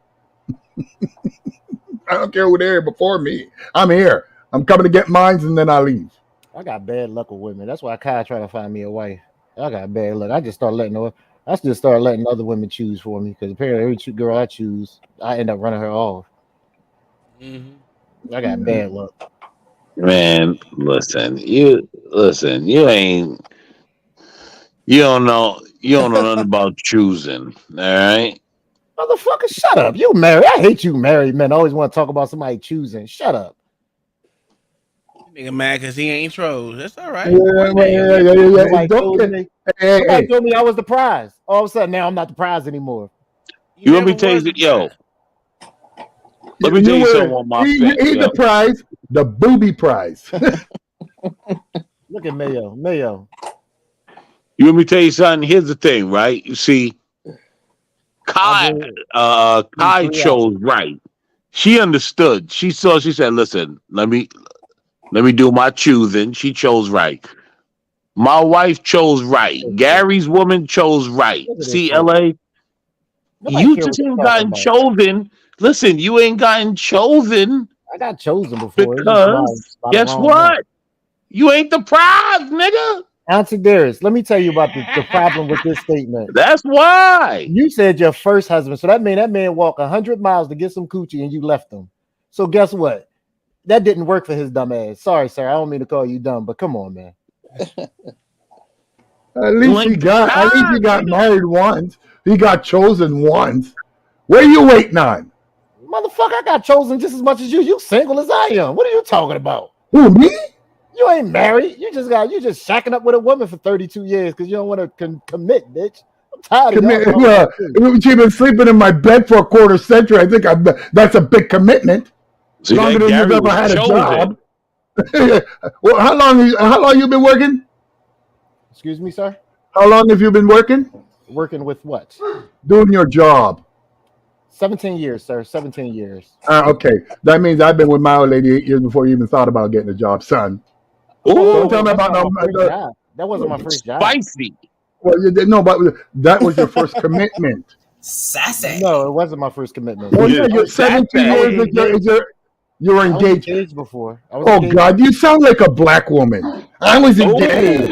I don't care who there before me. I'm here. I'm coming to get mines, and then I leave. I got bad luck with women. That's why Kai trying to find me a wife. I got bad luck. I just start letting other women choose for me because apparently every girl I choose, I end up running her off. I got bad luck. Man, listen. You don't know nothing about choosing. All right. Motherfucker, shut up. You married. I hate you married men. I always want to talk about somebody choosing. Shut up. Nigga mad because he ain't trolls. That's all right. Somebody told me I was the prize. All of a sudden, now I'm not the prize anymore. You want me to tell you, yo? Let me tell you something on my face. He's the prize, the booby prize. Look at Mayo. You want me to tell you something? Here's the thing, right? You see, Kai chose right. She understood. She said, listen, let me do my choosing. She chose right. My wife chose right. Gary's woman chose right. See, LA, you just ain't gotten chosen. Listen, you ain't gotten chosen. I got chosen before. Because guess what? You ain't the prize, nigga. Auntie Darius, let me tell you about the problem with this statement. That's why. You said your first husband. So that man walked 100 miles to get some coochie and you left him. So guess what? That didn't work for his dumb ass. Sorry, sir. I don't mean to call you dumb, but come on, man. At least he got married once. He got chosen once. What are you waiting on? Motherfucker, I got chosen just as much as you. You single as I am. What are you talking about? Who, me? You ain't married. You just shacking up with a woman for 32 years because you don't want to commit, bitch. I'm tired of y'all. She's been sleeping in my bed for a quarter century. I think that's a big commitment. So longer than you've ever had chosen. A job. Well, how long you been working? Excuse me, sir? How long have you been working? Working with what? Doing your job. 17 years, sir. 17 years. Okay. That means I've been with my old lady 8 years before you even thought about getting a job, son. Ooh, tell me about job. That wasn't my first job. Spicy. Well, no, but that was your first commitment. Sassy. No, it wasn't my first commitment. Well, yeah, you're 17 years. You were engaged. I was engaged before. God, you sound like a black woman. I was engaged.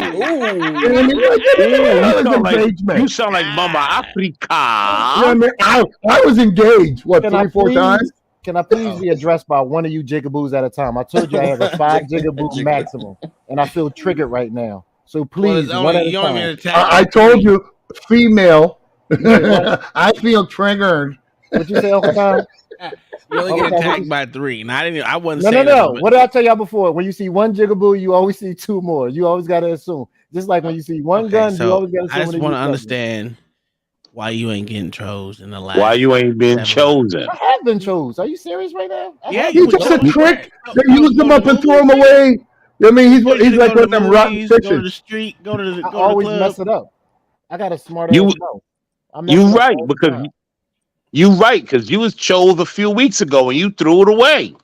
You sound like Mama Africa. I was engaged. What, 3-4 times? Can I please be addressed by one of you jigaboos at a time? I told you I have a 5 jigaboo maximum, and I feel triggered right now. So please, one at a time. I told you, female. I feel triggered. What you say, Uncle Tom? You only get attacked by 3. I wasn't saying No. What did I tell y'all before? When you see one jigaboo, you always see 2 more. You always got to assume. Just like when you see one gun, you always got to assume. I just want to understand why you ain't getting chosen in the last. Why you ain't been chosen? I have been chosen. Are you serious right now? Yeah, he's just a trick. They used him up and threw him away. I mean, he's like one of them rotten fishes. Go to the street. Go to the club. I always mess it up. I got a smart ass. You right because you was chosen a few weeks ago and you threw it away.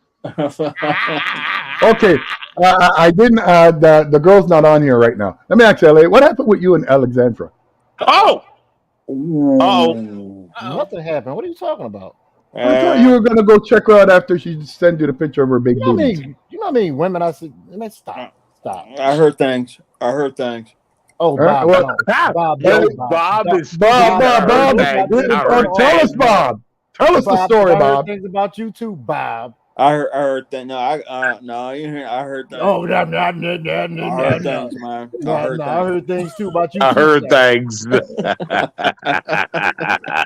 Okay, I didn't. The girl's not on here right now. Let me ask you, LA, what happened with you and Alexandra? Nothing happened. What are you talking about? I thought you were gonna go check her out after she sent you the picture of her big booty. You know what I mean? Women, I said, stop. I heard things. Oh, Bob. Bob is Bob. Tell us, Bob. Tell us the story, Bob. I heard things about you too, Bob. I heard that. No, you hear? I heard that. Oh, I heard things, man. I heard things too about you. I heard things.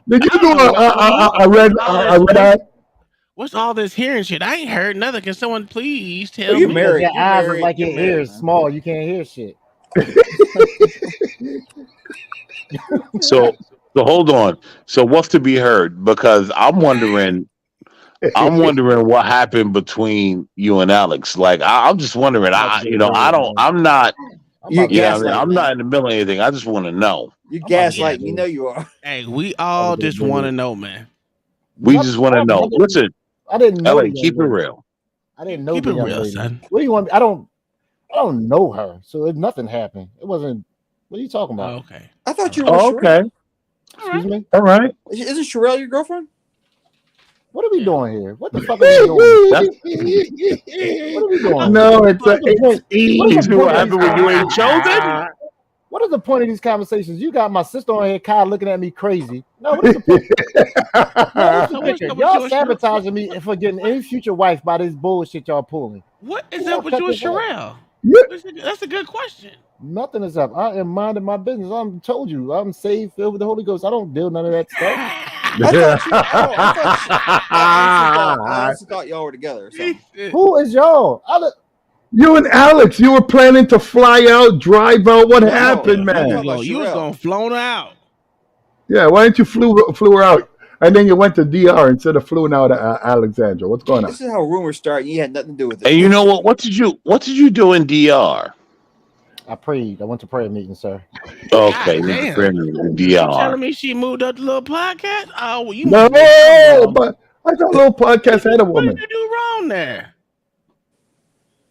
Did you do a red eye? What's all this hearing shit? I ain't heard nothing. Can someone please tell me? Your eyes are like your ears small. You can't hear shit. So hold on. So what's to be heard? Because I'm wondering what happened between you and Alex. Like I'm just wondering. I'm not in the middle of anything. I just want to know. You gaslight. You know you are. Hey, we all just want to know, man. We just want to know. Listen, I didn't know. LA, keep it real. I didn't know. Keep it real, son. What do you want? I don't know her, so nothing happened. It wasn't. What are you talking about? Oh, okay. I thought you were. Okay. Excuse me. All right. Isn't Sherelle your girlfriend? What are we doing here? What the fuck are we doing? What are we doing? No, it's easy. What happened when you ain't chosen? What is the point of these conversations? You got my sister on here, Kyle, looking at me crazy. No, what is the point? Y'all sabotaging me for getting any future wife by this bullshit y'all pulling. What is up with you and Sherelle? That's a good question. Nothing is up. I am minding my business. I'm told you, I'm saved, filled with the Holy Ghost. I don't deal none of that stuff. I honestly thought y'all were together. So. Who is y'all? You and Alex, you were planning to fly out, drive out. What happened, man? You was gonna flown out. Yeah, why didn't you flew her out? And then you went to DR instead of flew out to Alexandra. What's going on? This is how rumors start. You had nothing to do with it. And you know what? What did you do in DR? I prayed. I went to prayer meeting, sir. Okay, God Mr. damn. Premier, You DR. telling me she moved up to little podcast? Oh, well, you No, must be something wrong. but I thought little podcast had a What did woman. you do wrong there?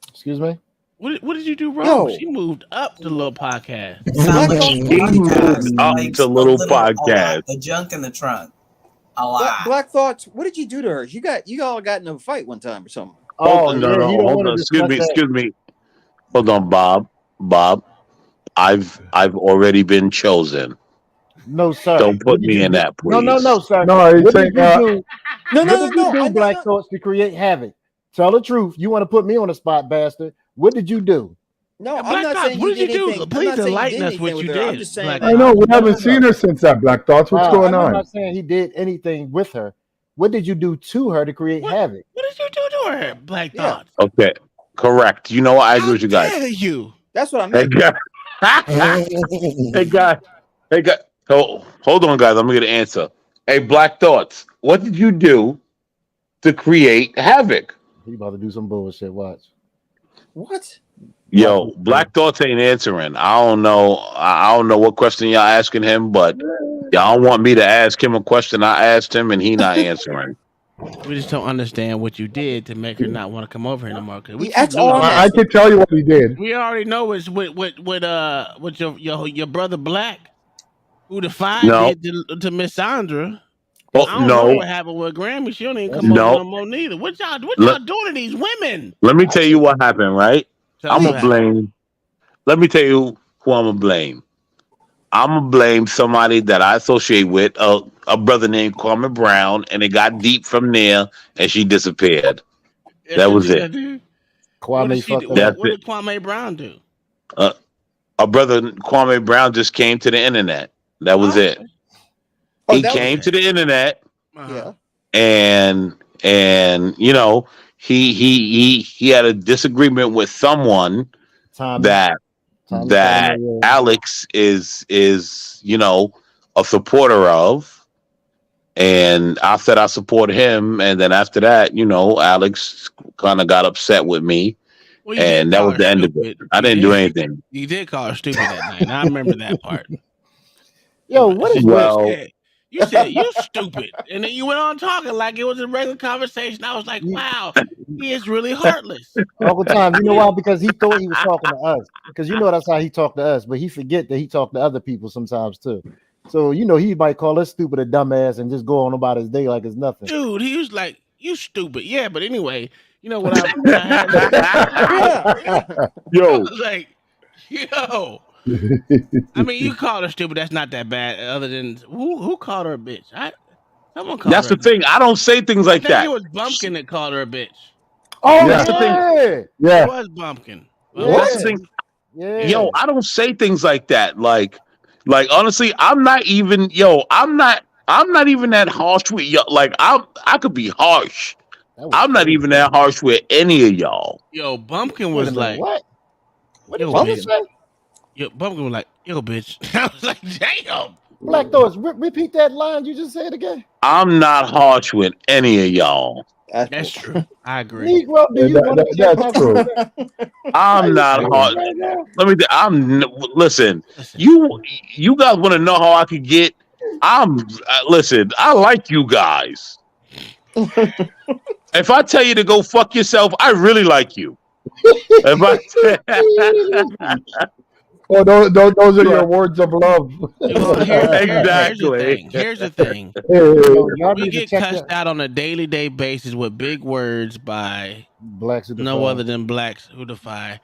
Excuse me? What did you do wrong? Yo. She moved up to little podcast. Sound like He a moved podcast, up like to a little little, a lot, podcast. a junk in the trunk, a lot. Black Thoughts. What did you do to her? You all got in a fight one time or something. Oh, no, yeah, you don't hold want to on. discuss that. Excuse me. Hold on, Bob. I've already been chosen. No, sir. Don't put What did me you in do? that, No, please. sir. No, he's What saying, did you do? No, What did you do, I Black know. Thoughts, to create havoc? Tell the truth. You want to put me on the spot, bastard. What did you do? No, Black I'm not Thoughts, saying what you did did you do? anything. I'm Please not saying you enlighten did us what anything you with her. I'm did, just saying Black that I know we No, haven't seen her since that. Black Thoughts. What's going I'm on? not saying he did anything with her. What did you do to her to create havoc? What did you do to her, Black Yeah. Thoughts? Okay, correct. You know what? I agree How with you guys. dare you? That's what I Hey, meant. guy. Hey, guy. Oh, hold on, guys. I'm gonna get an answer. Hey, Black Thoughts. What did you do to create havoc? He about to do some bullshit. Watch. What? Yo, Black Thoughts ain't answering. I don't know. I don't know what question y'all asking him, but y'all want me to ask him a question. I asked him, and he not answering. We just don't understand what you did to make her not want to come over here anymore. We That's all I'm I asking. can tell you what he did. We already know it's with your brother Black, who the five No. did to Miss Sandra. Oh, I don't know no. what happened with Grammy. She don't even come No. over no more neither. What y'all doing to these women? Let me tell you what happened, right? Tell us I'm what gonna happened. blame. Let me tell you who I'm gonna blame. I'm gonna blame somebody that I associate with, a brother named Kwame Brown, and it got deep from there, and she disappeared. That was it. What did Kwame she do? fucked up. What did Kwame Brown do? A brother Kwame Brown just came to the internet. That was it. Oh, He that was came it. to the internet, Yeah. and you know he had a disagreement with someone Tommy. that Alex is a supporter of, and I said I support him, and then after that, Alex kind of got upset with me, Well, you and did that call was her the end of stupid. it. I didn't do anything. You did call her stupid that night. And I remember that part. Yo, what is Well, You said you stupid, and then you went on talking like it was a regular conversation. I was like, wow, he is really heartless. Uncle Tom? You know why? Because he thought he was talking to us. Because that's how he talked to us, but he forget that he talked to other people sometimes too. So he might call us stupid or dumbass and just go on about his day like it's nothing. Dude, he was like, you stupid. Yeah, but anyway, you know what I had? Yo, I was like, yo. I mean, you called her stupid. That's not that bad. Other than who called her a bitch? Someone called that's her. the thing. I don't say things like I think that. it was Bumpkin that called her a bitch. Oh That's the thing. yeah. It was Bumpkin. That's the thing. Yeah. Yo, I don't say things like that. Like honestly, I'm not even even that harsh with y'all. Like I could be harsh. I'm not even that harsh with any of y'all. Yo, Bumpkin was like, what? What did yo, Bumpkin bitch. say? Yo, Bumpkin was like, yo, bitch. I was like, damn. Black Thoughts, repeat that line you just said again. I'm not harsh with any of y'all. That's true. I agree. Negro, do you want to That's true. I'm not harsh. Listen. You guys want to know how I could get? Listen. I like you guys. If I tell you to go fuck yourself, I really like you. Oh, those are your words of love. Exactly. Here's the thing. Y'all We need to get check cussed out on a daily basis with big words by Blacks Who no Defy. other than Blacks Who Defy.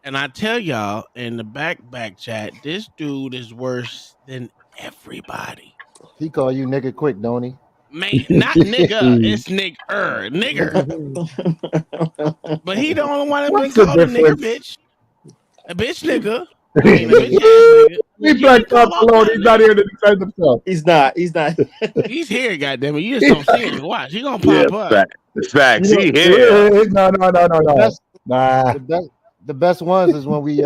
And I tell y'all in the back chat, this dude is worse than everybody. He call you nigga quick, don't he? Man, not nigga, it's nigger. But he the only one that been What's the called a nigger difference? bitch. A bitch nigga. I mean, a bitch ass nigga. Leave Black Thoughts alone. He's not here to defend himself. He's not. He's here, goddammit. You just don't see him. Watch, he gonna pop up. Facts. He here. No. Nah. The best ones is when we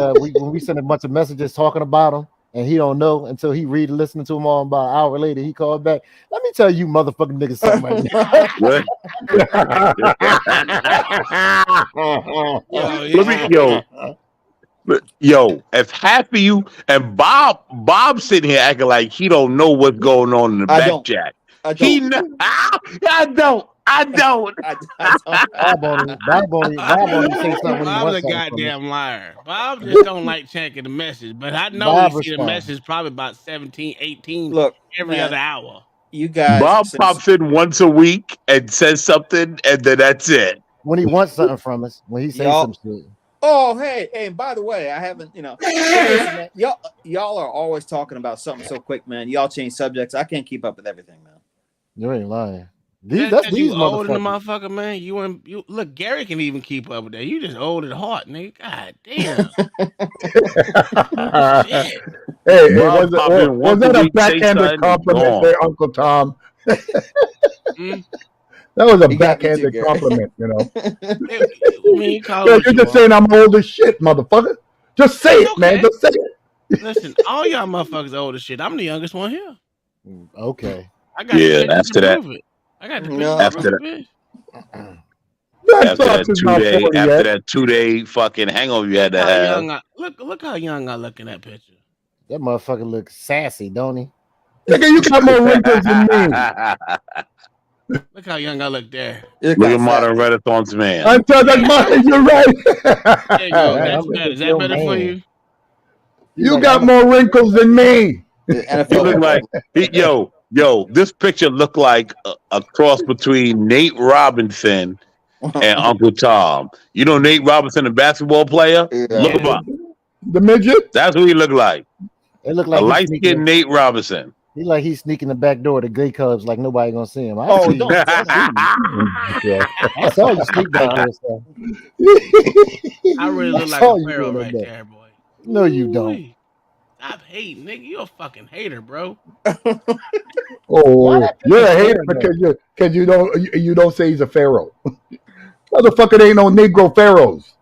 send a bunch of messages talking about him and he don't know until he listening to them all. About an hour later, he called back. Let me tell you, motherfucking niggas, something right now. Yo, if half of you and Bob sitting here acting like he don't know what's going on in the I back don't. chat. I He don't. know, I don't. I don't. I don't. Bob only say something when he Bob's wants a something from us. goddamn liar. Bob just don't like checking the message, but I know Bob he see the responds. message probably about 17, 18 Look, every man, other hour. you guys. Bob pops in once a week and says something, and then that's it. When he wants something from us, when he says Y'all- some shit. Oh, hey, and by the way, I haven't, listen, man, y'all are always talking about something so quick, man. Y'all change subjects. I can't keep up with everything, man. You ain't lying. That's These you old in the motherfuckers. motherfucker, man. You look, Gary can even keep up with that. You just old at heart, nigga. God damn. Shit. Hey, Bob was pop in was once that a a week, say backhanded something, compliment gone. there, Uncle Tom? Mm. That was a You got me too, backhanded Gary. compliment, you know. I mean, you call Yeah, it what you're you just want. saying I'm old as shit, motherfucker. Just say It's it, man. okay. Just say it. Listen, all y'all motherfuckers old as shit. I'm the youngest one here. Okay. I got the Yeah, pictures to after that, prove it. I got the No. pictures to after prove that, it. That after sauce that is not 40 after yet. that 2 day fucking hangover you had to How have. young look how young I look in that picture. That motherfucker looks sassy, don't he? Nigga, you got more wrinkles than me. Look how young I look there. You're Look kind at of modern sad. Renaissance man. I'm telling you, you're right. There you go. Man, That's I'm better. Is that your better for man. you? He's You like, got more wrinkles than me. The He NFL look like yo. This picture look like a cross between Nate Robinson and Uncle Tom. You know Nate Robinson, the basketball player. Look him Yeah. up. The midget? That's what he look like. It look A like he's light sneaking. skinned Nate Robinson. He like he's sneaking the back door to Gay Cubs like nobody gonna see him. I Oh, see you. don't. I saw you sneak back there, so. I really look I like saw a you pharaoh doing that right back. there, boy. No, you don't. Ooh-wee. Stop hating, nigga. You a fucking hater, bro. Oh, that you're a picture's hater weird, because you don't say he's a pharaoh. Motherfucker, ain't no Negro pharaohs.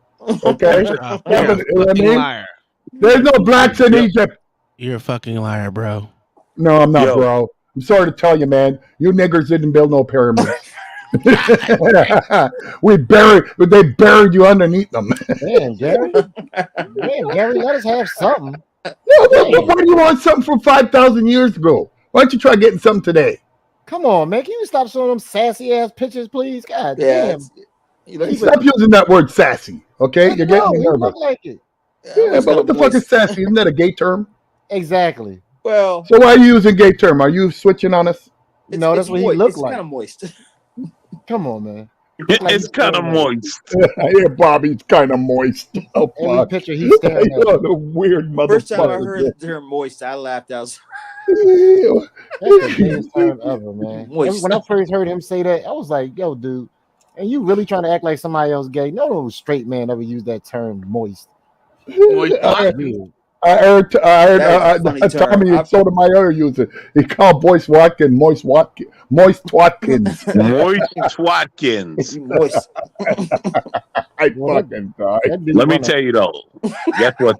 Okay, First off, Yeah, you're a but, you know what I fucking mean? liar. There's no blacks in Yep. Egypt. You're a fucking liar, bro. No, I'm not, Yo. bro. I'm sorry to tell you, man. You niggers didn't build no pyramids. They buried you underneath them. Damn, Gary. Damn, Gary, let us have something. Why do you want something from 5,000 years ago? Why don't you try getting something today? Come on, man. Can you stop showing them sassy ass pictures, please? God Yeah, damn. Stop using that word sassy, okay? You're getting me You nervous. look like it. Yeah, but what the fuck is sassy? Isn't that a gay term? Exactly. Well, So why are you using gay term? Are you switching on us? No, that's what he looked It's like. kind of moist. Come on, man. It's kind of moist. Yeah, Bobby's kind of moist. Oh, Every fuck. picture he's staring at. You're the weird motherfucker. First time I heard the term moist, I laughed out. That's the gayest term ever, man. Moist. When I first heard him say that, I was like, yo, dude, and you really trying to act like somebody else gay? No straight man ever used that term moist. I heard That is a funny term. Tommy and Sotomayor use it. He called Boyce Watkins Moist Watkins. Moist Watkins. Moist Watkins. Moist. I fucking died. Let me tell you though. Guess what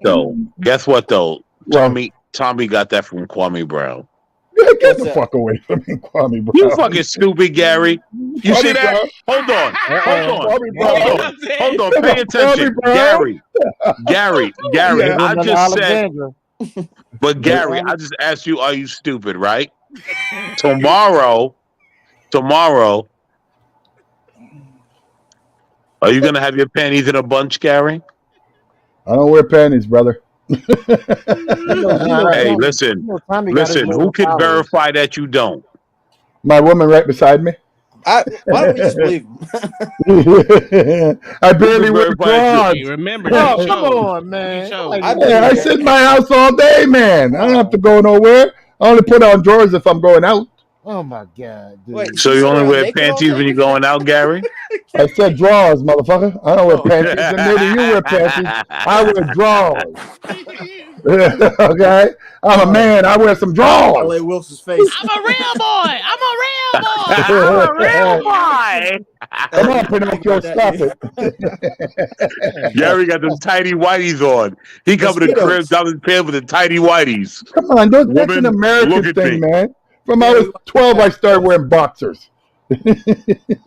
though? Tommy got that from Kwame Brown. Get the fuck away from me, Kwame Brown. You fucking stupid, Gary. You see that? Hold on. Hold on. Pay attention. Gary. I just said. But Gary, I just asked you, are you stupid, right? Tomorrow, are you gonna have your panties in a bunch, Gary? I don't wear panties, brother. Hey, listen. Who can verify that you don't? My woman right beside me. Why don't we just believe him? I barely wear drawers. Remember that? Oh, come on, man. I sit in my house all day, man. I don't have to go nowhere. I only put on drawers if I'm going out. Oh my god, dude. Wait, So you only wear panties when you're going out, Gary? I said drawers, motherfucker. I don't wear panties. And maybe you wear panties. I wear drawers. Okay? I'm a man. I wear some drawers. L.A. Wilson's face. I'm a real boy. Come on, Pinocchio, stop it. Gary got them tidy whities on. He coming to crib down his pants with the tidy whities. Come on, that's an American thing, man. From I was 12, I started wearing boxers.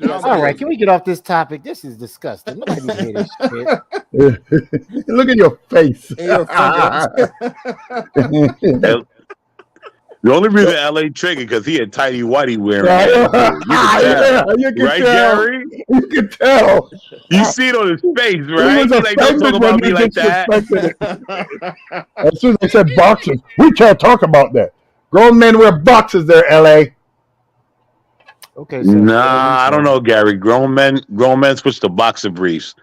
All right, can we get off this topic? This is disgusting. Nobody needs to hear this shit. Look at your face. The only reason LA triggered because he had tidy whitey wearing. You can right, tell. Gary? You can tell. You see it on his face, He right? was He's like, don't talk offended when about me you like that. disrespected it. As soon as I said boxers, we can't talk about that. Grown men wear boxers there, LA. Okay, Nah, I don't know, Gary. Grown men switch to boxer briefs.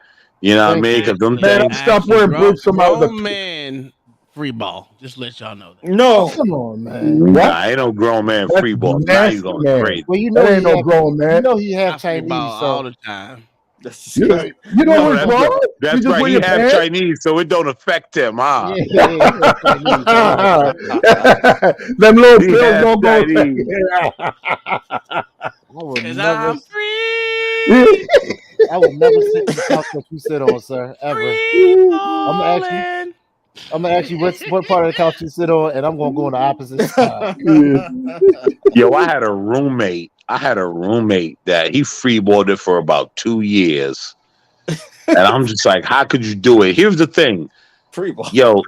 You know what I mean? Because them things. Stop wearing briefs from out of the. Grown man free ball. Just let y'all know that. No, come on, man. Nah, ain't no grown man free ball. Now you going crazy. Well, you know that ain't no grown man. You know he have I free Chinese ball so. all the time. You don't wear bras? That's right. He have Chinese, so it don't affect him, huh? Them little pills don't go. Cause I'm free. I would never sit in the couch that you sit on, sir. Ever. I'm gonna ask you what part of the couch you sit on, and I'm gonna go on the opposite side. Yo, I had a roommate that he freeballed it for about 2 years. And I'm just like, how could you do it? Here's the thing. Freeball. Yo,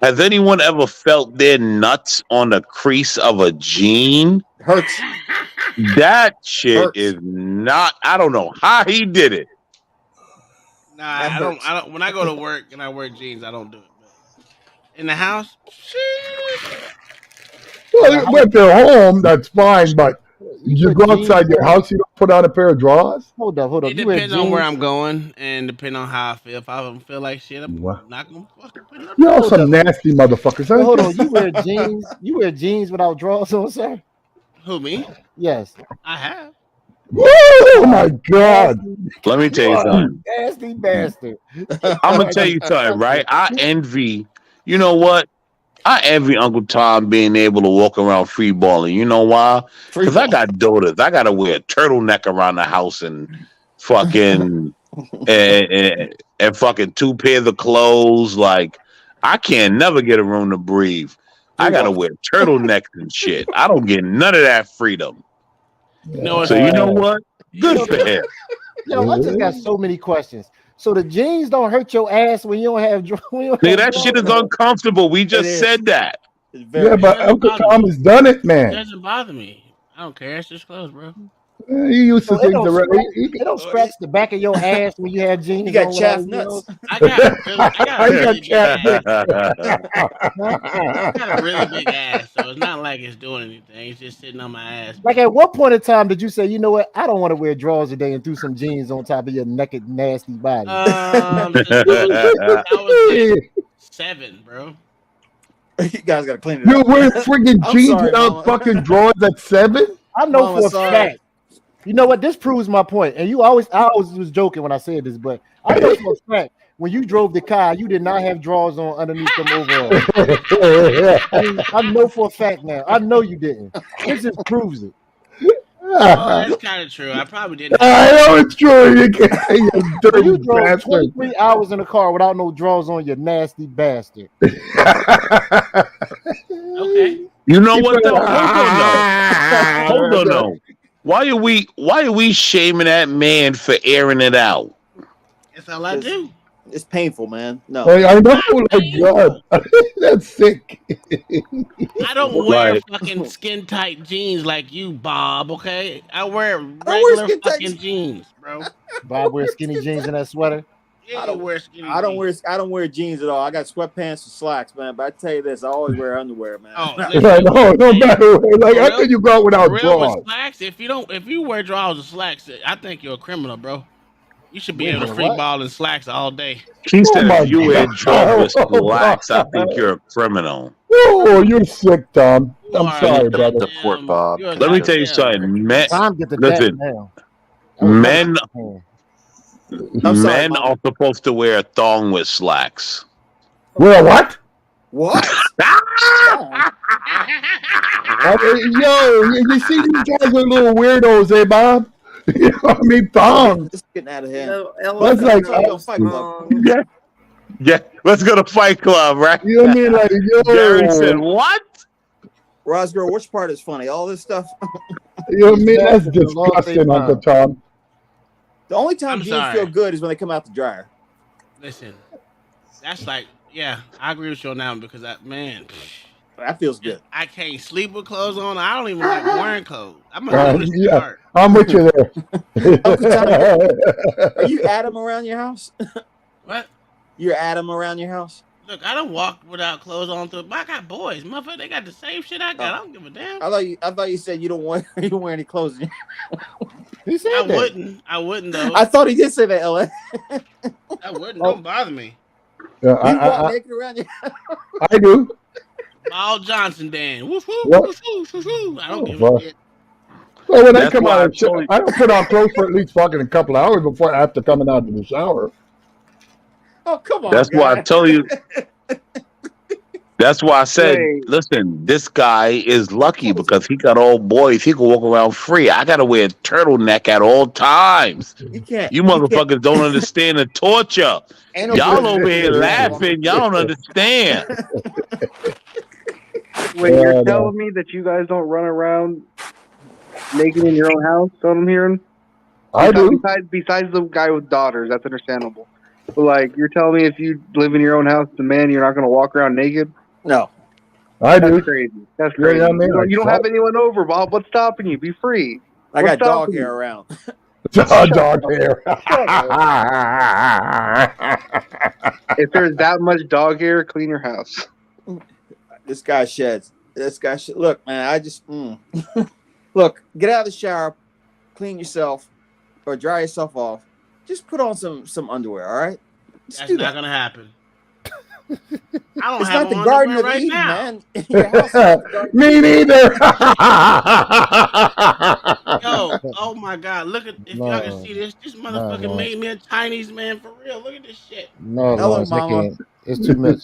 has anyone ever felt their nuts on the crease of a jean? Hurts. That shit is not, I don't know how he did it. Nah, I don't. When I go to work and I wear jeans, I don't do it. But in the house, Well, if you're home, that's fine, but you go outside your house, you don't put on a pair of drawers? Hold up. It depends on where I'm going and depending on how I feel. If I don't feel like shit, I'm not gonna fucking put no. You're some nasty motherfuckers. Well, hold on, you wear jeans without drawers on, sir? Who, me? Yes. I have. Oh my God. Let me tell you something. Nasty bastard. I'm gonna tell you something, right? You know what? I envy Uncle Tom being able to walk around free balling. You know why? Because I got daughters. I gotta wear a turtleneck around the house and fucking and fucking 2 pairs of clothes. Like I can't never get a room to breathe. I gotta wear turtlenecks and shit. I don't get none of that freedom. No, so you know what? Good for him. Yo, I just got so many questions. So the jeans don't hurt your ass when you don't have Nigga, that shit is uncomfortable. We just said that. Yeah, but Uncle Tom has done it, It man. doesn't bother me. I don't care. It's just clothes, bro. He used to things already. It don't scratch the back of your ass when you have jeans. You got on chaff without, nuts. I got a really big ass. chapped I got a really big ass, so it's not like it's doing anything. It's just sitting on my ass. Like at what point in time did you say, you know what, I don't want to wear drawers today and throw some jeans on top of your naked, nasty body? Since I was like 7, bro. You guys gotta clean it You up. wear freaking I'm jeans sorry, without Mama. fucking drawers at 7? I know Mama, for a sorry. fact. You know what? This proves my point. And I always was joking when I said this, but I know for a fact when you drove the car, you did not have drawers on underneath them overalls. I know for a fact now. I know you didn't. This just proves it. Oh, that's kind of true. I probably didn't. I know it's true. You can't. You So dirty you drove bastard. 23 hours in the car without no drawers on, you nasty bastard. Okay. You know what though? Hold on though. Why are we shaming that man for airing it out? That's all I do. It's painful, man. No. I know, like God, that's sick. I don't wear fucking skin tight jeans like you, Bob. Okay, I wear regular fucking jeans, bro. Bob wears skinny jeans and that sweater. Yeah, I don't wear skinny. I don't wear jeans at all. I got sweatpants and slacks, man. But I tell you this, I always wear underwear, man. Oh, Right, no matter. Like, how can you go out without drawers? With slacks, if you wear drawers and slacks, I think you're a criminal, bro. You should be able to What? free ball in slacks all day. He said my if you wear God. drawers with slacks, I think you're a criminal. Oh, you're sick, Tom. You I'm are sorry, a brother. Deport Bob. you're a Let me tell you goddamn something. Men, Tom get the listen, now. men I'm sorry, men Mama. are supposed to wear a thong with slacks. Well, what? What? Yo, you see these guys are little weirdos, eh, Bob? You know what I mean? Thong. It's getting out of hand. That's like, Yeah, let's go to Fight Club, right? you know what I mean? Like, yo. Gary said, what? Roscoe, which part is funny? All this stuff? You mean that's They're lost their disgusting, Uncle mind. Tom. The only time I'm jeans sorry. feel good is when they come out the dryer. Listen, that's like, yeah, I agree with you on that one because man, That feels good. I can't sleep with clothes on. I don't even like wearing clothes. I'm gonna do this Yeah, part. I'm with you there. Uncle Tom, are you Adam around your house? What? You're Adam around your house? Look, I don't walk without clothes on. I got boys, motherfucker. They got the same shit I got. I don't give a damn. I thought you said you don't wear any clothes. He said I that. wouldn't though. I thought he did say that, LA. I wouldn't. Don't bother me. Yeah, You walk naked around your house. I do. All Johnson Dan. Woof woof What? woof woof woof woof. I don't give Well, a shit. well, when I That's come why out I of shower, told you. I don't put on clothes for at least fucking a couple of hours before after coming out of the shower. Oh, come on, That's why I guy. tell you. That's why I said, Wait. listen, this guy is lucky because he got all boys. He can walk around free. I got to wear a turtleneck at all times. You can't. You You can't. motherfuckers don't understand the torture. Ain't no Y'all boys over here in laughing. Y'all don't understand. Wait, you're no. telling me that you guys don't run around naked in your own house? That's what I'm hearing. I do. Besides the guy with daughters, that's understandable. But like, you're telling me if you live in your own house, the man, you're not going to walk around naked? No. I do. That's crazy. That's Yeah, crazy. yeah, man, You don't I have anyone over, Bob. What's stopping you? Be free. I What's got dog stopping hair you? around. Dog hair. If there's that much dog hair, clean your house. This guy sheds. Look, man. I just look. Get out of the shower, clean yourself, or dry yourself off. Just put on some underwear. All right. Just That's do not that. gonna happen. I don't It's have not the on Garden underwear of right Eden, now. man. Your house is not the Garden Me neither. Yo, oh my god, look at if y'all can No, see this. This no, motherfucker Lawrence. made me a Chinese man for real. Look at this shit. No, Hello, Lawrence, I Mama. can't. It's too much.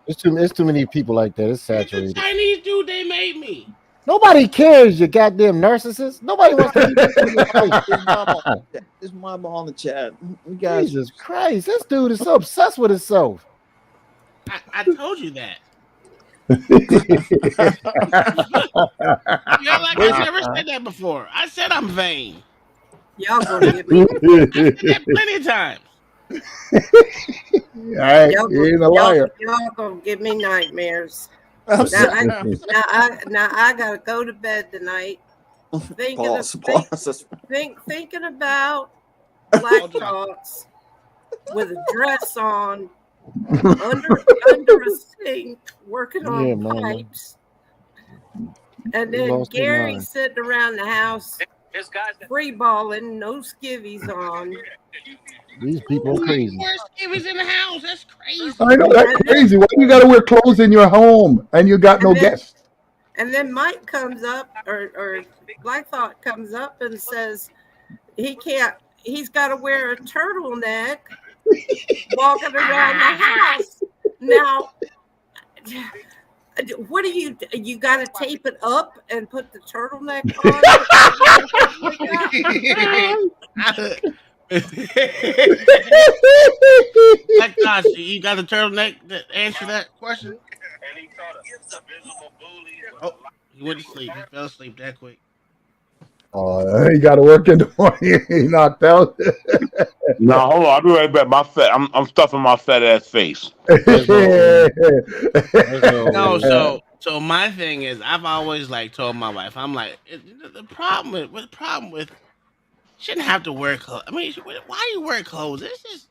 It's too many people like that. It's Look at the saturated. Chinese dude they made me. Nobody cares, you goddamn narcissist. Nobody wants to see your face. There's mama on the chat. You guys, Jesus Christ, this dude is so obsessed with himself. I told you that. You're like I never said that before. I said I'm vain. Y'all gonna get me. I said that plenty of times. You ain't a liar. Y'all gonna give me nightmares. I'm Now sorry. I gotta go to bed tonight. Thinking about black thoughts with a dress on, under a sink, working on pipes, and then Gary sitting around the house, free balling, no skivvies on. These people are crazy. Skivvies in the house. That's crazy. I know that's crazy. Why you got to wear clothes in your home and you got no guests? And then Mike comes up, or Black Thought comes up and says he's got to wear a turtleneck walking around the house. Now, what do you got to tape it up and put the turtleneck on? Like gosh, you got a turtleneck to answer that question? Oh, he went to sleep. He fell asleep that quick. Oh, he got to work in the morning. He knocked out. No, hold on. I'll be right back. I'm stuffing my fat ass face. No, so my thing is, I've always told my wife, I'm like, the problem with shouldn't have to wear clothes. I mean, why you wear clothes? It's just,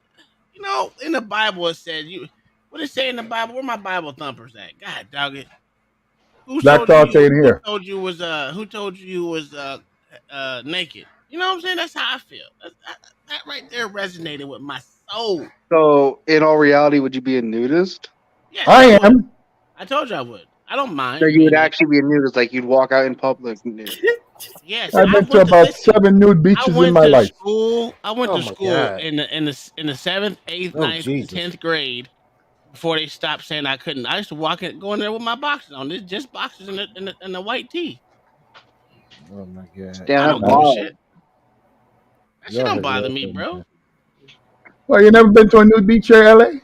in the Bible it says what it say in the Bible? Where my Bible thumpers at? God dog it. Black Thoughts ain't here. Who told you you was naked? You know what I'm saying? That's how I feel. That right there resonated with my soul. So, in all reality, would you be a nudist? Yeah, I am. I told you I would. I don't mind. So you would actually be a nudist, like you'd walk out in public nude. Yes, I've been to about 7 nude beaches in my life. I went to school in the 7th, 8th, 9th, and 10th grade before they stopped saying I couldn't. I used to go in there with my boxes on. It's just boxes and the white tee. Oh my god! Damn, I don't give a shit. That shit don't bother me, bro. Well, you never been to a nude beach here, LA?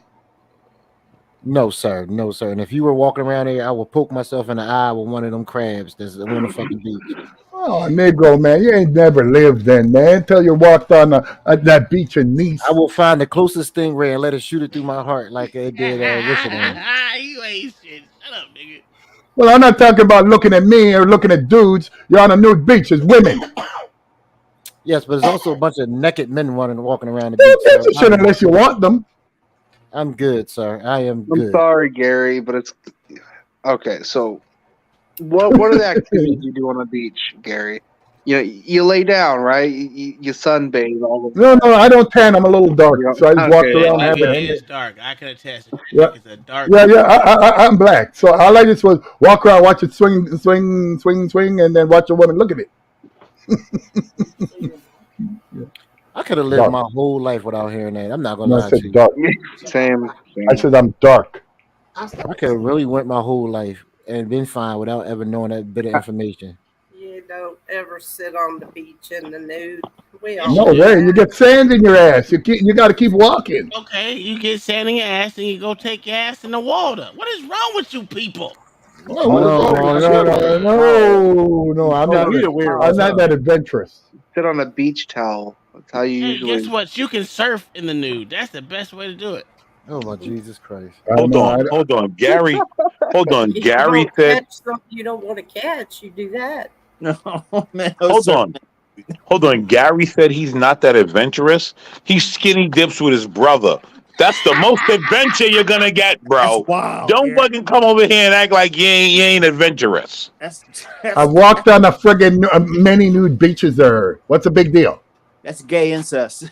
No, sir. No, sir. And if you were walking around there, I would poke myself in the eye with one of them crabs that's on the fucking beach. Oh, Negro, man, you ain't never lived then, man. Until you walked on that beach in Nice. I will find the closest stingray and let it shoot it through my heart like it did. What's it name? You ain't shit. Shut up, nigga. Well, I'm not talking about looking at me or looking at dudes. You're on a nude beach. It's women. Yes, but there's also a bunch of naked men walking around the That's beach. a shit unless you want them. I'm good, sir. I am good. I'm sorry, Gary, but it's okay. So, what are the activities you do on the beach, Gary? You know, you lay down, right? You sunbathe all of No, I don't tan. I'm a little dark, so I just walk Okay. around Nigga having. is dark. I can attest. Yeah. It's a dark. Yeah. I'm black, so all I just was walk around, watch it swing, and then watch a woman look at it. I could have lived Dark. my whole life without hearing that. I'm not gonna No, lie I to said you. dark. Same. I said I'm dark. I could have really went my whole life and been fine without ever knowing that bit of information. You don't ever sit on the beach in the nude. We Yes, all No, do you there that. you get sand in your ass. You got to keep walking. Okay, you get sand in your ass and you go take your ass in the water. What is wrong with you people? No, what is wrong with you? No. I'm No, not. we the weirdos, I'm not huh? that adventurous. Sit on a beach towel. That's how you Hey, usually. guess what? You can surf in the nude. That's the best way to do it. Oh my Jesus Christ! Hold on, Gary. Hold on, You Gary don't said. catch something you don't want to catch. You do that. No, man. Hold on. Gary said he's not that adventurous. He skinny dips with his brother. That's the most adventure you're gonna get, bro. Wow. Don't fucking come over here and act like you ain't adventurous. I've walked on a friggin' many nude beaches there. What's the big deal? That's gay incest.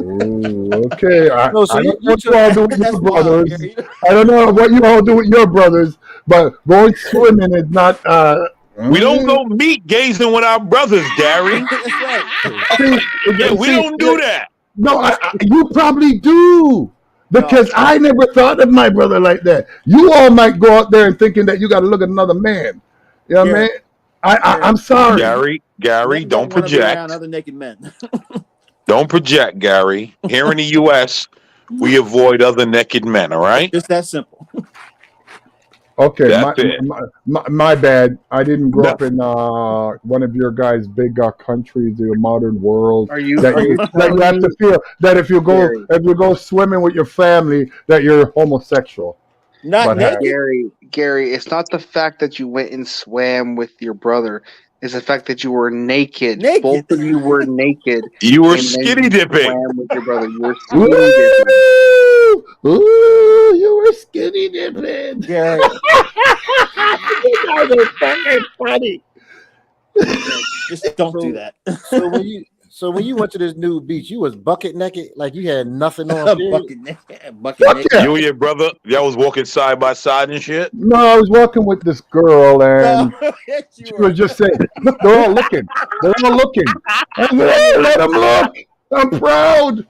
Ooh, okay. I No, so don't know you what you all do with that's your wild, brothers. Gary. I don't know what you all do with your brothers, but going swimming is not. We don't go meat gazing with our brothers, Gary. That's right. Yeah, we don't do that. No, you probably do. Because I never thought of my brother like that. You all might go out there and thinking that you got to look at another man. You know what I mean? I'm sorry. Gary, Men don't wanna be around project. other naked men. Don't project, Gary. Here in the U.S., we avoid other naked men. All right. Just that simple. Okay, That's it. my bad. I didn't grow up in one of your guys' big countries, the modern world. Are you? That you have to feel that if you go swimming with your family, that you're homosexual. Not naked. Gary, it's not the fact that you went and swam with your brother. It's the fact that you were naked. Both of you were naked. You were and then skinny you dipping. swam with your brother. You were skinny dipping. Ooh, you were skinny dipping. Gary. You guys are fucking funny. Just don't do that. So when you went to this new beach, you was bucket naked, like you had nothing on. Bucket naked. Yeah. You and your brother, y'all was walking side by side and shit. No, I was walking with this girl, and she was just saying, "Look, they're all looking. They're all looking." I said, "Hey, let them look. I'm proud."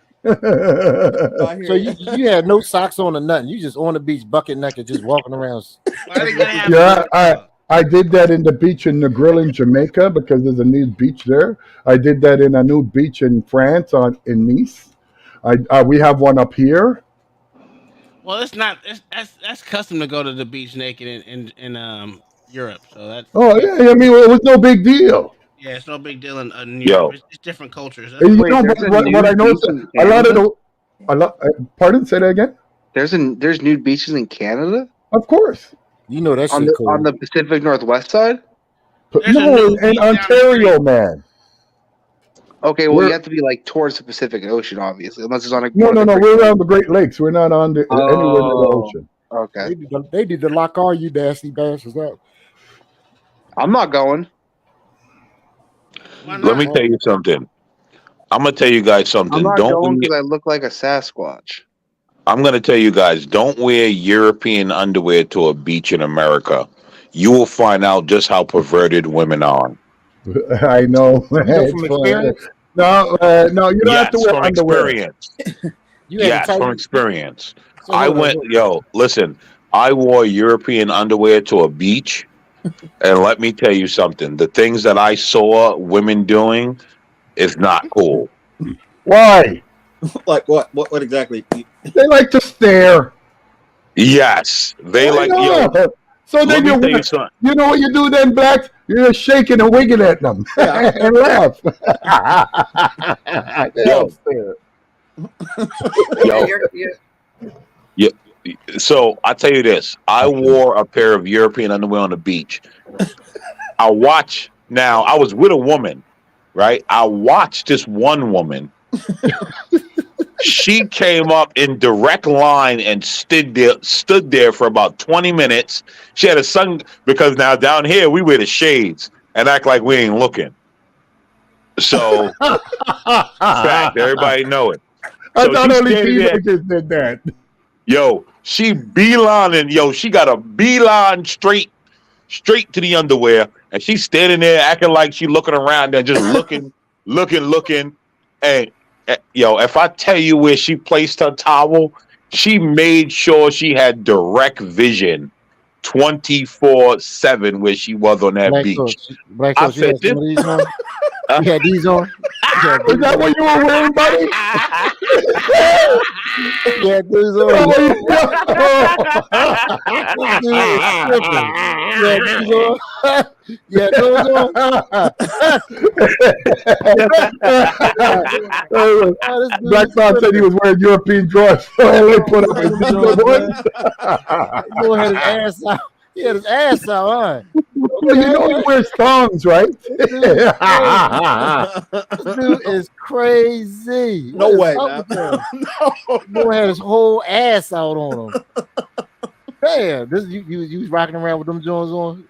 So you had no socks on or nothing. You just on the beach, bucket naked, just walking around. Yeah, I did that in the beach in Negril in Jamaica because there's a new beach there. I did that in a new beach in France in Nice. We have one up here. Well, it's not. That's custom to go to the beach naked in Europe. So that's. Oh yeah, I mean it was no big deal. Yeah, it's no big deal in Yo. Europe. It's different cultures. You know, what I noticed, a lot of pardon, say that again. There's nude beaches in Canada. Of course. You know that shit cool. On the Pacific Northwest side. No, in Ontario, man. Okay, well, you have to be like towards the Pacific Ocean, obviously, unless it's on a. No. We're around the Great Lakes. We're not on anywhere near the ocean. Okay. They need to lock all you nasty bastards up. I'm not going. Let me tell you something. I'm gonna tell you guys something. I'm not going because I look like a Sasquatch. I'm gonna tell you guys, don't wear European underwear to a beach in America. You will find out just how perverted women are. I know. You know from experience? No, you don't have to wear from underwear. Experience. You had Yes, to from experience. So I hold on, went, listen, I wore European underwear to a beach, and let me tell you something. The things that I saw women doing is not cool. Why? Like what? What exactly? They like to stare. Yes. They like, yo, So Let then me tell you something. you know what you do then, Blacks? You're just shaking and wigging at them and laugh. Yo, yeah. So I tell you this: I wore a pair of European underwear on the beach. I watched. Now I was with a woman, right? I watched this one woman. She came up in direct line and stood there for about 20 minutes. She had a sun because now down here we wear the shades and act like we ain't looking. So, fact, everybody know it. I So thought she only standing there. teenagers did that. Yo, she beelining. Yo, she got a beeline straight to the underwear, and she's standing there acting like she looking around there, just looking. And yo, if I tell you where she placed her towel, she made sure she had direct vision 24/7 where she was on that beach. I said, you had these on? Is that what you were wearing, buddy? Yeah, these on. Yeah, those on. Black Star said he was wearing European drawers. So LA put up his Boy had his ass out. He had his ass out, huh? Well, you know he wears thongs, right? This dude is crazy. No way. No. Boy had his whole ass out on him. Damn, this you was rocking around with them Jones on.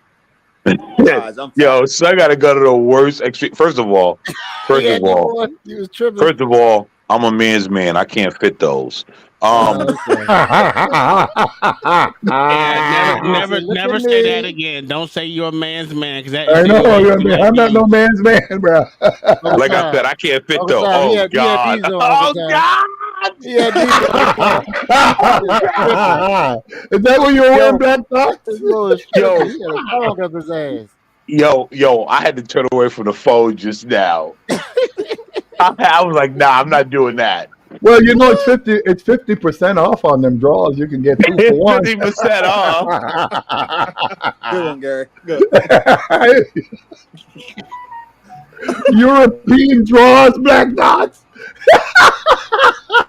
Yo, so I gotta go to the worst extreme. First of all, he was tripping. first of all, I'm a man's man. I can't fit those. Never say that again. Don't say you're a man's man, because that. I know I'm not no man's man, bro. Like I said, I can't fit those. Oh God! Oh God! Is that what you were wearing, Black Socks? Yo, I had to turn away from the phone just now. I was like, nah, I'm not doing that. Well, you know, it's 50% off on them draws. You can get 2 for 1. 50% off. Good one, Gary. Good. European draws, Black Dots.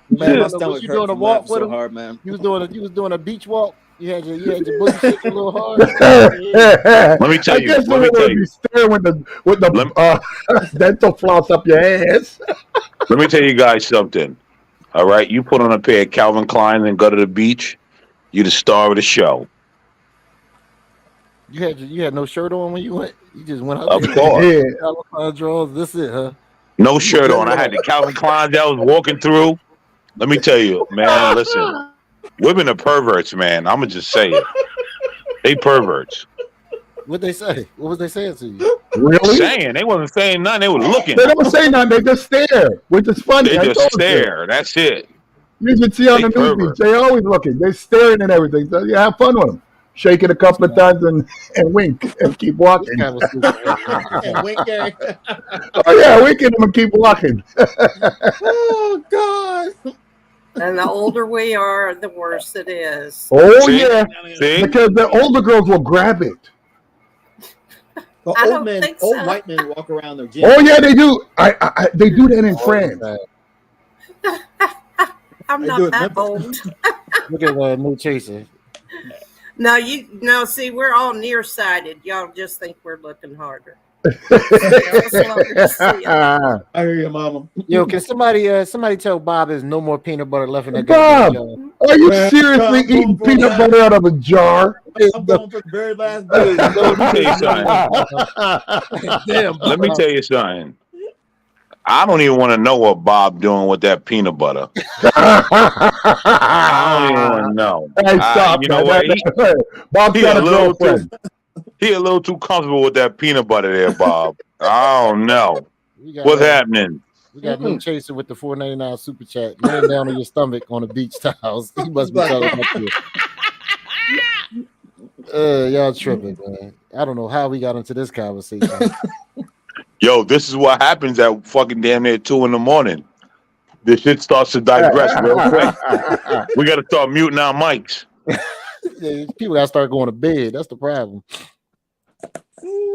Man, my stomach you hurt doing a from walk laughing with so him? hard, man. You was doing a beach walk. You had your booty shaking a little hard. Let me tell you. I guess Let me tell you. Be staring with the dental floss up your ass. Let me tell you guys something. All right, you put on a pair of Calvin Klein and go to the beach. You the star of the show. You had no shirt on when you went. You just went out. Of there. course. Yeah. Calvin Klein draws. This it, huh? No shirt on. I had the Calvin Klein that I was walking through. Let me tell you, man. Listen, women are perverts, man. I'ma just say it. They perverts. What they say? What was they saying to you? Really? Saying they wasn't saying nothing. They were looking. They don't say nothing. They just stare, which is funny. They just stare. That's it. You should see on the news beach. They always looking. They're staring and everything. So you have fun with them. Shake it a couple of times and wink and keep walking. And wink, Gary. Oh yeah, wink at them and keep walking. Oh God. And the older we are, the worse it is. Oh See? yeah, See? because the older girls will grab it. Well, I old don't men, think old so. white men walk around their gym. Oh yeah, they do. They do that in France. I'm They not do it that nipple. old. Look at new chaser. No, see, we're all nearsighted. Y'all just think we're looking harder. I hear you, Mama. Yo, can somebody tell Bob there's no more peanut butter left in that Bob, jar? are you seriously eating peanut butter out of a jar? I'm going for the very last Let me tell you something. Damn, Let me tell you something. I don't even want to know what Bob doing with that peanut butter. I don't even want to know. Hey, stop, you know what? Bob's He got a a little girlfriend. He a little too comfortable with that peanut butter there, Bob. I don't know. What's happening? We got new chaser with the $4.99 super chat. Laying down on your stomach on the beach towels. He must be talking about you. Y'all tripping, man. I don't know how we got into this conversation. Yo, this is what happens at fucking damn near 2 a.m. This shit starts to digress real quick. We got to start muting our mics. People gotta start going to bed. That's the problem.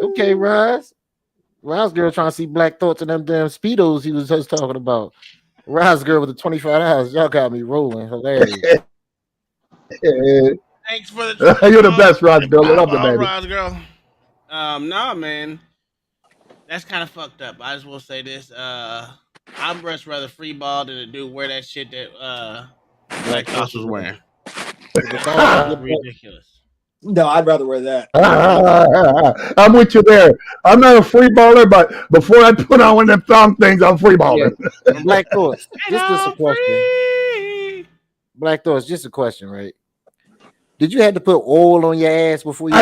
Okay, Rise girl trying to see Black Thoughts and them damn Speedos he was just talking about. Rise girl with the $25. Y'all got me rolling. Hilarious. Thanks for the You're the best, Rise girl. I love you, baby. Rise girl. Nah, man. That's kind of fucked up. I just will say this. I'd much rather free ball than to do wear that shit that Black Thoughts was wearing. That's ridiculous. No, I'd rather wear that. I'm with you there. I'm not a free baller, but before I put on one of them thong things, I'm free balling. Yeah. Black Thoughts. Just a question. Black Thoughts, just a question, right? Did you have to put oil on your ass before you?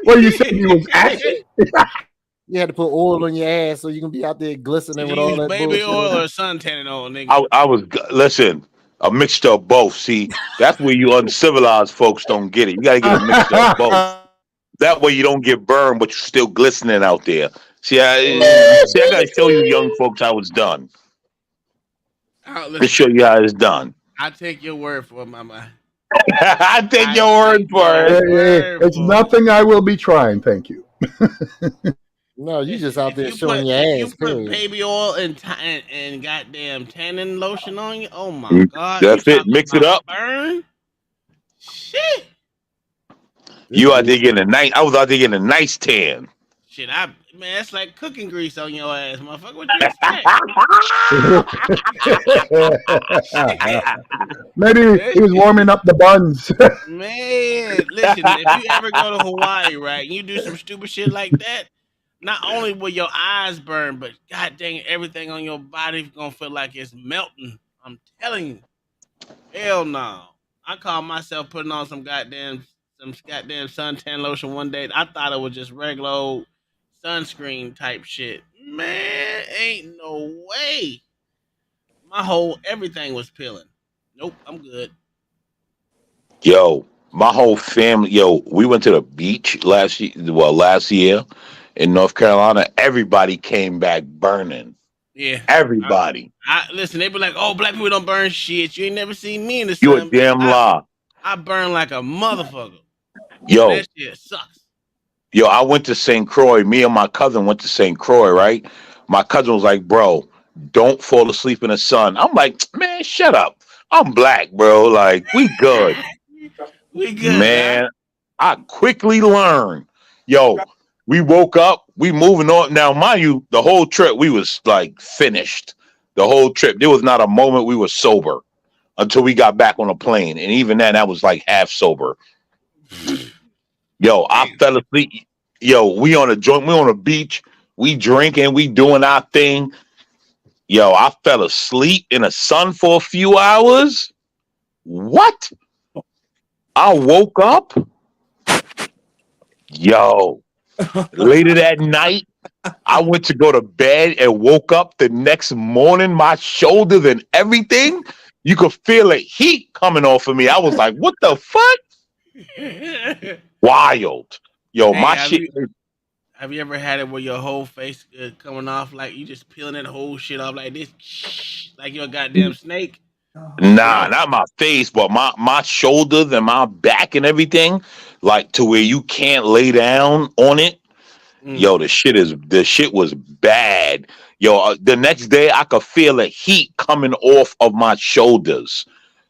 What you said? You was asking? You had to put oil on your ass so you can be out there glistening with all that baby bullshit. oil or suntanning oil, nigga. I was listen. A mixture of both. See, that's where you uncivilized folks don't get it. You gotta get a mixture of both. That way you don't get burned, but you're still glistening out there. See, I gotta show you young folks how it's done. To show you how it's done. I take your word for it, mama. I take your word for it. It's nothing I will be trying. Thank you. No, you just out there showing your ass. You put baby oil and goddamn tanning lotion on you. Oh my god! That's it. Mix it up. Burn. Shit. You out there getting a nice. I was out there getting a nice tan. Shit, man, that's like cooking grease on your ass, motherfucker. What you expect? Maybe he was warming up the buns. Man, listen, if you ever go to Hawaii, right, and you do some stupid shit like that, not only will your eyes burn, but god dang it, everything on your body is gonna feel like it's melting. I'm telling you. Hell no. I caught myself putting on some goddamn suntan lotion one day. I thought it was just regular old sunscreen type shit. Man, ain't no way. Everything was peeling. Nope, I'm good. Yo, my whole family. We went to the beach last year in North Carolina. Everybody came back burning. Yeah, everybody. Listen, they be like, "Oh, black people don't burn shit." You ain't never seen me in the sun. You a damn lie. I burn like a motherfucker. Yo, that shit sucks. Yo, I went to St. Croix. Me and my cousin went to St. Croix, right? My cousin was like, bro, don't fall asleep in the sun. I'm like, man, shut up. I'm black, bro. Like, we good. We good. Man, I quickly learned. Yo, we woke up. We moving on. Now, mind you, the whole trip, we was like finished. The whole trip. There was not a moment we were sober until we got back on a plane. And even then, that was like half sober. Yo, I fell asleep. Yo, we on a joint, we on a beach, we drinking, we doing our thing. Yo, I fell asleep in the sun for a few hours. What? I woke up. Yo, later that night, I went to go to bed and woke up the next morning, my shoulders and everything. You could feel the heat coming off of me. I was like, what the fuck? Wild. Yo, my shit. Have you ever had it where your whole face coming off like you just peeling that whole shit off like this, like you're a goddamn snake? Nah, not my face, but my shoulders and my back and everything, like to where you can't lay down on it. Yo, the shit was bad. Yo, the next day I could feel the heat coming off of my shoulders.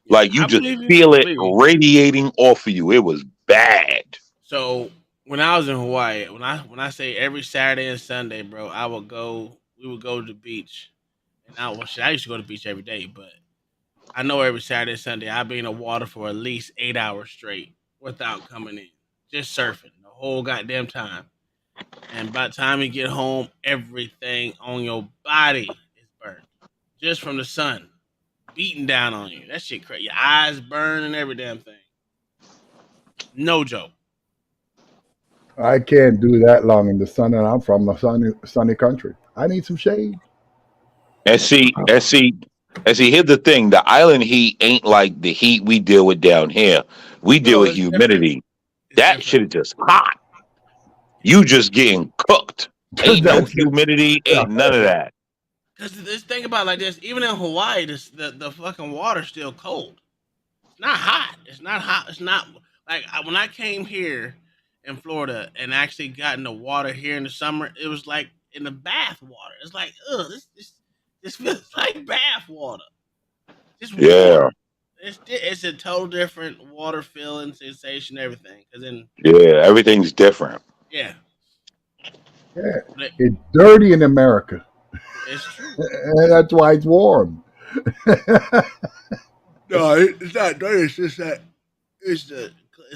Like you just feel it radiating off of you. It was bad. So when I was in Hawaii, when I say every Saturday and Sunday, bro, we would go to the beach. And I used to go to the beach every day, but I know every Saturday and Sunday I'd be in the water for at least 8 hours straight without coming in. Just surfing the whole goddamn time. And by the time you get home, everything on your body is burnt. Just from the sun beating down on you. That shit crazy. Your eyes burn and every damn thing. No joke. I can't do that long in the sun, and I'm from a sunny country. I need some shade. And see, here's the thing. The island heat ain't like the heat we deal with down here. We deal with humidity. That shit is just hot. You just getting cooked. Ain't no humidity, ain't none of that. Because this thing about like this, even in Hawaii, the fucking water's still cold. It's not hot. It's not hot. It's not like when I came here in Florida and actually got in the water here in the summer, it was like in the bath water. It's like, ugh, this feels like bath water. Just warm. It's a total different water feeling, sensation, everything. Cause then everything's different. Yeah. It's dirty in America. It's true. And that's why it's warm. No, it's not dirty. It's just that it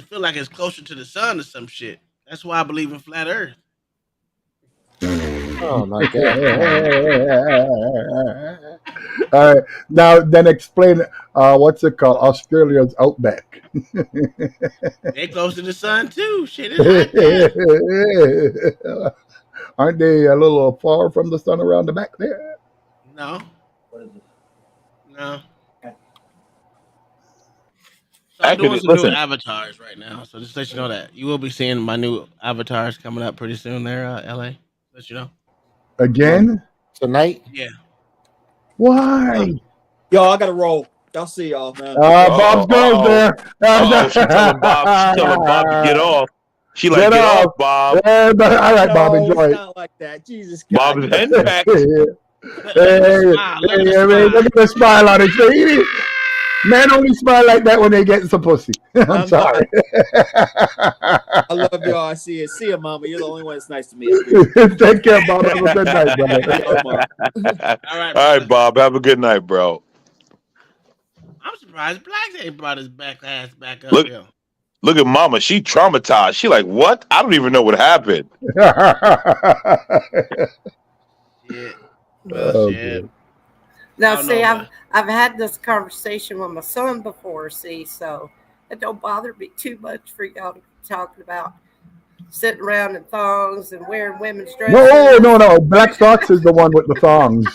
feel like it's closer to the sun or some shit. That's why I believe in flat Earth. Oh my god! All right, now then explain what's it called? Australia's outback. They close to the sun too. Shit, it's hot there. Aren't they a little far from the sun around the back there? No. What is it? No. So I'm doing some new avatars right now. So just let you know that you will be seeing my new avatars coming up pretty soon there, LA. Let you know. Again? Tonight? Yeah. Why? Yo, I gotta roll. I'll see y'all, man. Bob's goes there. She's telling Bob to get off. She like, get off, Bob. All right, Bob, enjoy it. Not like that. Jesus God. Bob's henpecked. Hey, look at the smile on his face. Men only smile like that when they get some pussy. I'm sorry. I love y'all. I see you. See you, Mama. You're the only one that's nice to me. Take care, Bob. Have a good night, brother. All right, Bob. Have a good night, bro. I'm surprised Blacks ain't brought his ass back up here. Look at Mama. She traumatized. She like, what? I don't even know what happened. Shit. Well, shit. Now, see, I've had this conversation with my son before, so it don't bother me too much for y'all to be talking about sitting around in thongs and wearing women's dresses. No. Black Sox is the one with the thongs.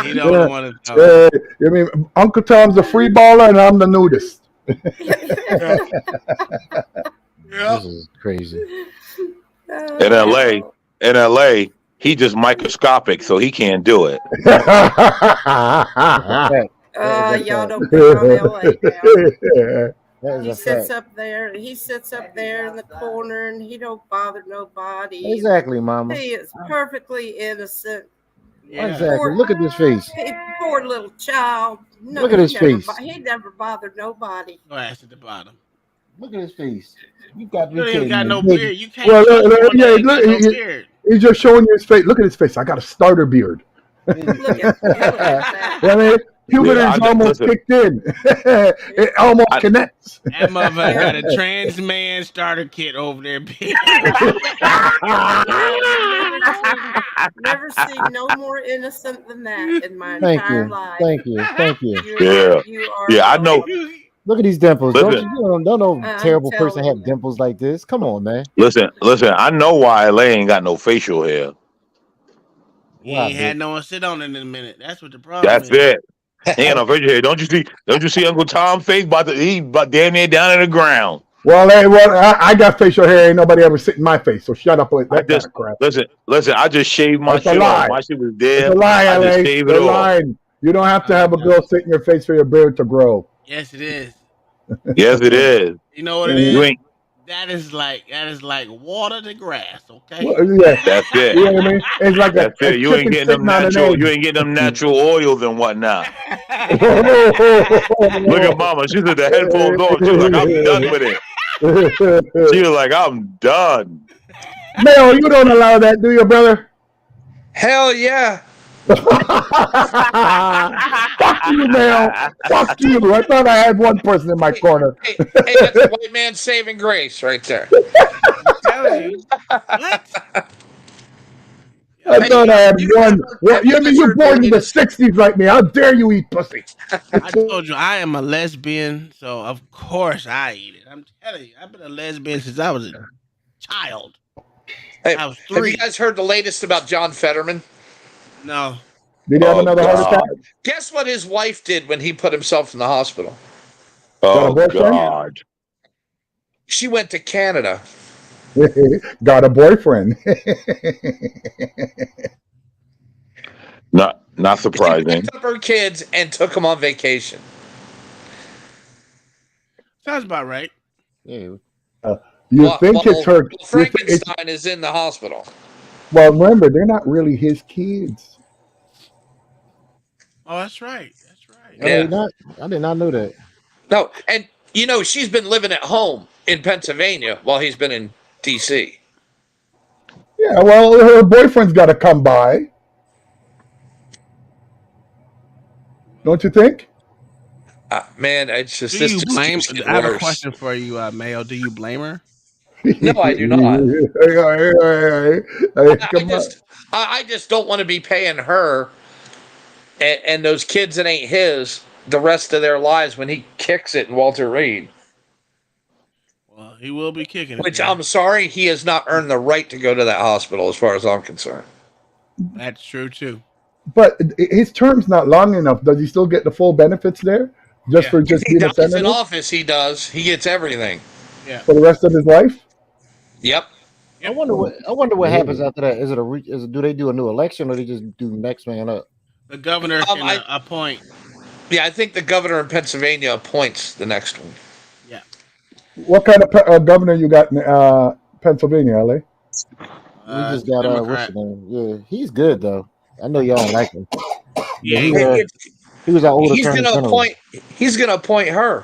He don't want to. I mean, Uncle Tom's the free baller and I'm the nudist. This is crazy. In LA, he just microscopic, so he can't do it. Y'all don't pick on LA now. He sits up there in the corner and he don't bother nobody. Exactly, Mama. He is perfectly innocent. Yeah. Exactly. Look at this face. Poor little child. No, look at his face. He never bothered nobody. Oh, that's at the bottom. Look at his face. You got you ain't got no beard. You can't. Look, he's just showing you his face. Look at his face. I got a starter beard. Look at that. I mean, puberty's almost kicked in. It almost connects. That motherfucker got a trans man starter kit over there. Never seen no more innocent than that in my entire life. Thank you. I know. Look at these dimples. Don't no terrible person have dimples like this. Come on, man. Listen. I know why LA ain't got no facial hair. He ain't had no one sit on it in a minute. That's what the problem is. That's it. He ain't no facial hair. Don't you see Uncle Tom's face? He about damn near down in the ground. Well, I got facial hair. Ain't nobody ever sit in my face. So shut up with that kind of crap. Listen. I just shaved my shit off. My shit was dead. It's a lie, LA. It's a lie. You don't have to have a girl sit in your face for your beard to grow. Yes, it is. Yes, it is. You know what it is? That is like water to grass. Okay. Well, yeah, that's it. You know what I mean? It's like that's it. You ain't getting them natural. You ain't getting them natural oils and whatnot. Look at Mama. She's at the headphones on. She's like, I'm done with it. She was like, I'm done. Mel, you don't allow that, do you, brother? Hell yeah. Fuck you, Mel. Fuck you. I thought I had one person in my corner. Hey, that's a white man saving grace right there. I'm telling you. What? I thought I had one. You mean you're born in the 60s like me? How dare you eat pussy? I told you I am a lesbian, so of course I eat it. I'm telling you, I've been a lesbian since I was a child. Hey, I was 3. Have you guys heard the latest about John Fetterman? No. Did he have another heart attack? Guess what his wife did when he put himself in the hospital? Oh, God. She went to Canada. Got a boyfriend. Not surprising. She picked up her kids and took them on vacation. Sounds about right. Yeah. You think it's her? Frankenstein is in the hospital. Well, remember, they're not really his kids. Oh, that's right. That's right. Yeah. I did not know that. No, and she's been living at home in Pennsylvania while he's been in D.C. Yeah, well, her boyfriend's got to come by. Don't you think? Man, it's just Do this you just blame? keeps getting I have a worse. question for you, Mayo. Do you blame her? No, I do not. Come on. I just don't want to be paying her and those kids that ain't his the rest of their lives when he kicks it in Walter Reed. Well, he will be kicking it. Which I'm sorry, he has not earned the right to go to that hospital, as far as I'm concerned. That's true too. But his term's not long enough. Does he still get the full benefits there? Just for just He being a dies in senator? office, he does. He gets everything. Yeah. For the rest of his life? Yep. I wonder what happens after that. Do they do a new election or they just do next man up? The governor can appoint. Yeah, I think the governor in Pennsylvania appoints the next one. Yeah. What kind of governor you got in Pennsylvania, LA? We just got what's his name? Yeah, he's good though. I know y'all don't like him. Yeah, he was our old He's attorney gonna general. appoint. He's gonna appoint her.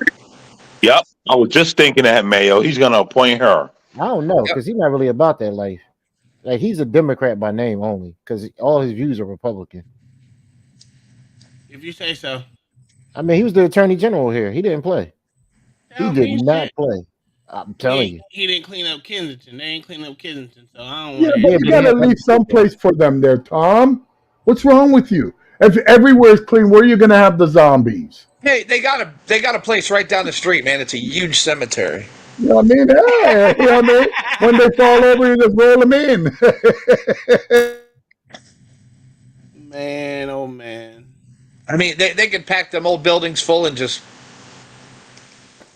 Yep, I was just thinking that, Mayo. He's gonna appoint her. I don't know because he's not really about that life. Like he's a Democrat by name only because all his views are Republican. If you say so. I mean, he was the attorney general here. He didn't play. He did not play. I'm telling you. He didn't clean up Kensington. They ain't clean up Kensington, so I don't Yeah, want but you got to leave some place for them there, Tom. What's wrong with you? If everywhere's clean, where are you going to have the zombies? Hey, they got a place right down the street, man. It's a huge cemetery. You know what I mean? Hey, you know what I mean? When they fall over, you just roll them in. Man, oh man. I mean, they could pack them old buildings full and just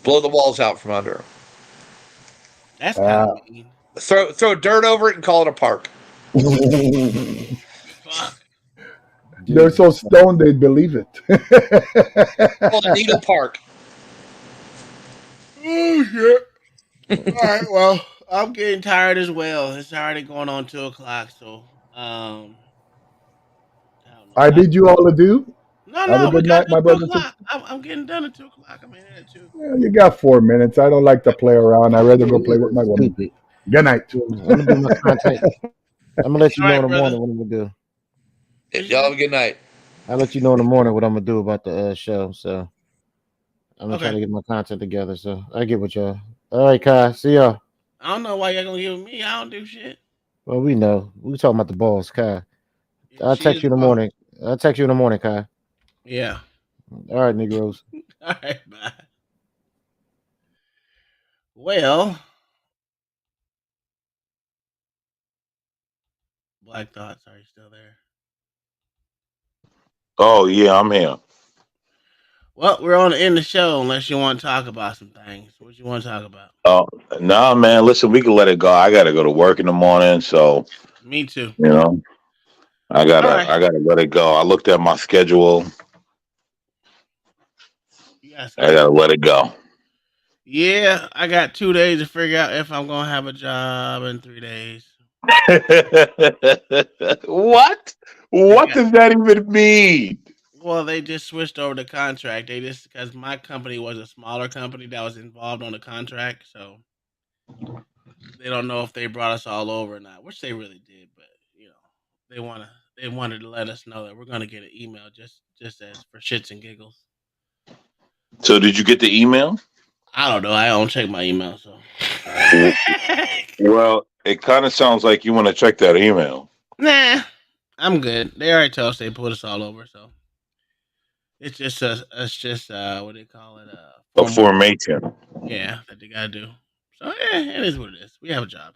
blow the walls out from under them. That's kind of mean. Throw dirt over it and call it a park. They're so stoned they'd believe it. Call it Needle Park. Oh shit! All right, well, I'm getting tired as well. It's already going on 2:00, so I bid you all adieu. No, Have a we good got night, my brother. I'm getting done at 2:00. I'm in at 2. Yeah, you got 4 minutes. I don't like to play around. I'd rather go play with my woman. Good night. I'm gonna do my content. I'm gonna let you know in the morning what I'm gonna do. Y'all have a good night. I'll let you know in the morning what I'm gonna do about the show. So I'm gonna try to get my content together. So I get with y'all. All right, Kai. See y'all. I don't know why y'all gonna give me. I don't do shit. Well, we know. We talking about the balls, Kai. I'll text you in the morning. I'll text you in the morning, Kai. Yeah. All right, Negroes. All right, bye. Well, Black Thoughts, are you still there? Oh yeah, I'm here. Well, we're on the end of the show unless you want to talk about some things. What you want to talk about? Oh no, man. Listen, we can let it go. I gotta go to work in the morning, so Me too. you know, I gotta let it go. I looked at my schedule. I gotta let it go. Yeah, I got 2 days to figure out if I'm gonna have a job in 3 days. What? What does that even mean? Well, they just switched over the contract. They just because my company was a smaller company that was involved on the contract, so they don't know if they brought us all over or not, which they really did. But they wanted to let us know that we're gonna get an email just as for shits and giggles. So did you get the email? I don't know. I don't check my email, so. Well, it kind of sounds like you want to check that email. Nah, I'm good. They already told us they put us all over, so it's just what do they call it? A formation. Yeah, that they gotta do. So it is what it is. We have a job,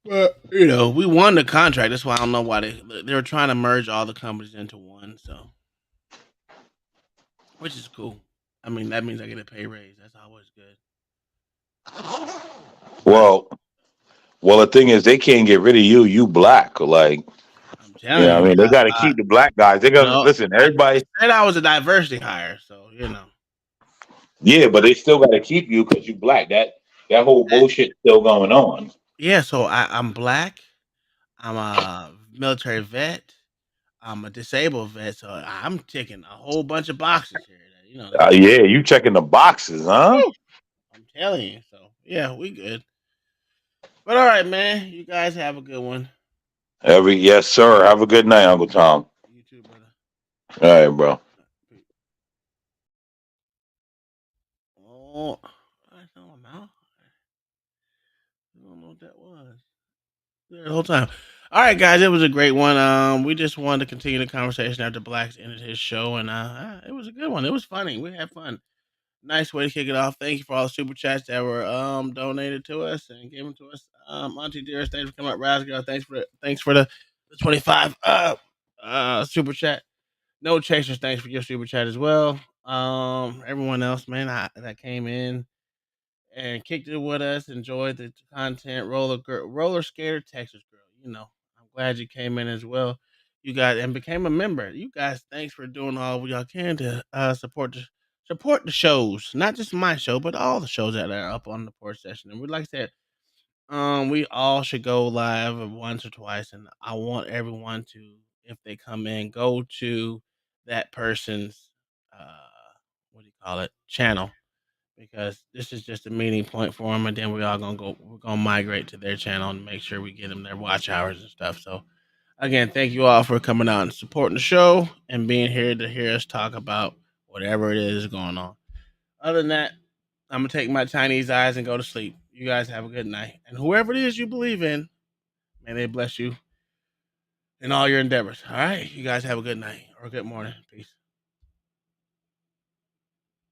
but we won the contract. That's why I don't know why they were trying to merge all the companies into one. So, which is cool. I mean, that means I get a pay raise. That's always good. Well, the thing is, they can't get rid of you. You black, like. telling I you. mean, they got to keep the black guys. They got to listen. Everybody. I said I was a diversity hire, so Yeah, but they still got to keep you because you black. That whole bullshit still going on. Yeah, so I'm black. I'm a military vet. I'm a disabled vet, so I'm ticking a whole bunch of boxes here. Yeah, you checking the boxes, huh? I'm telling you. So yeah, we good. But all right, man. You guys have a good one. Yes, sir. Have a good night, Uncle Tom. You too, brother. All right, bro. Oh, I don't know. I don't know what that was. The whole time. All right, guys, it was a great one. We just wanted to continue the conversation after Blacks ended his show, and it was a good one. It was funny. We had fun. Nice way to kick it off. Thank you for all the super chats that were donated to us and given to us. Auntie Dearest, thanks for coming up. Rascal, thanks for the 25 super chat. No chasers, thanks for your super chat as well. Everyone else, man, that came in and kicked it with us, enjoyed the content. Roller skater, Texas girl. I'm glad you came in as well. You guys and became a member. You guys, thanks for doing all y'all can to support the shows, not just my show, but all the shows that are up on the Porch Session. And we like I said, we all should go live once or twice, and I want everyone to, if they come in, go to that person's what do you call it, channel, because this is just a meeting point for them, and then we're gonna migrate to their channel and make sure we get them their watch hours and stuff. So again, thank you all for coming out and supporting the show and being here to hear us talk about whatever it is going on. Other than that, I'm gonna take my Chinese eyes and go to sleep. You guys have a good night, and whoever it is you believe in, may they bless you in all your endeavors. All right, you guys have a good night or good morning. Peace.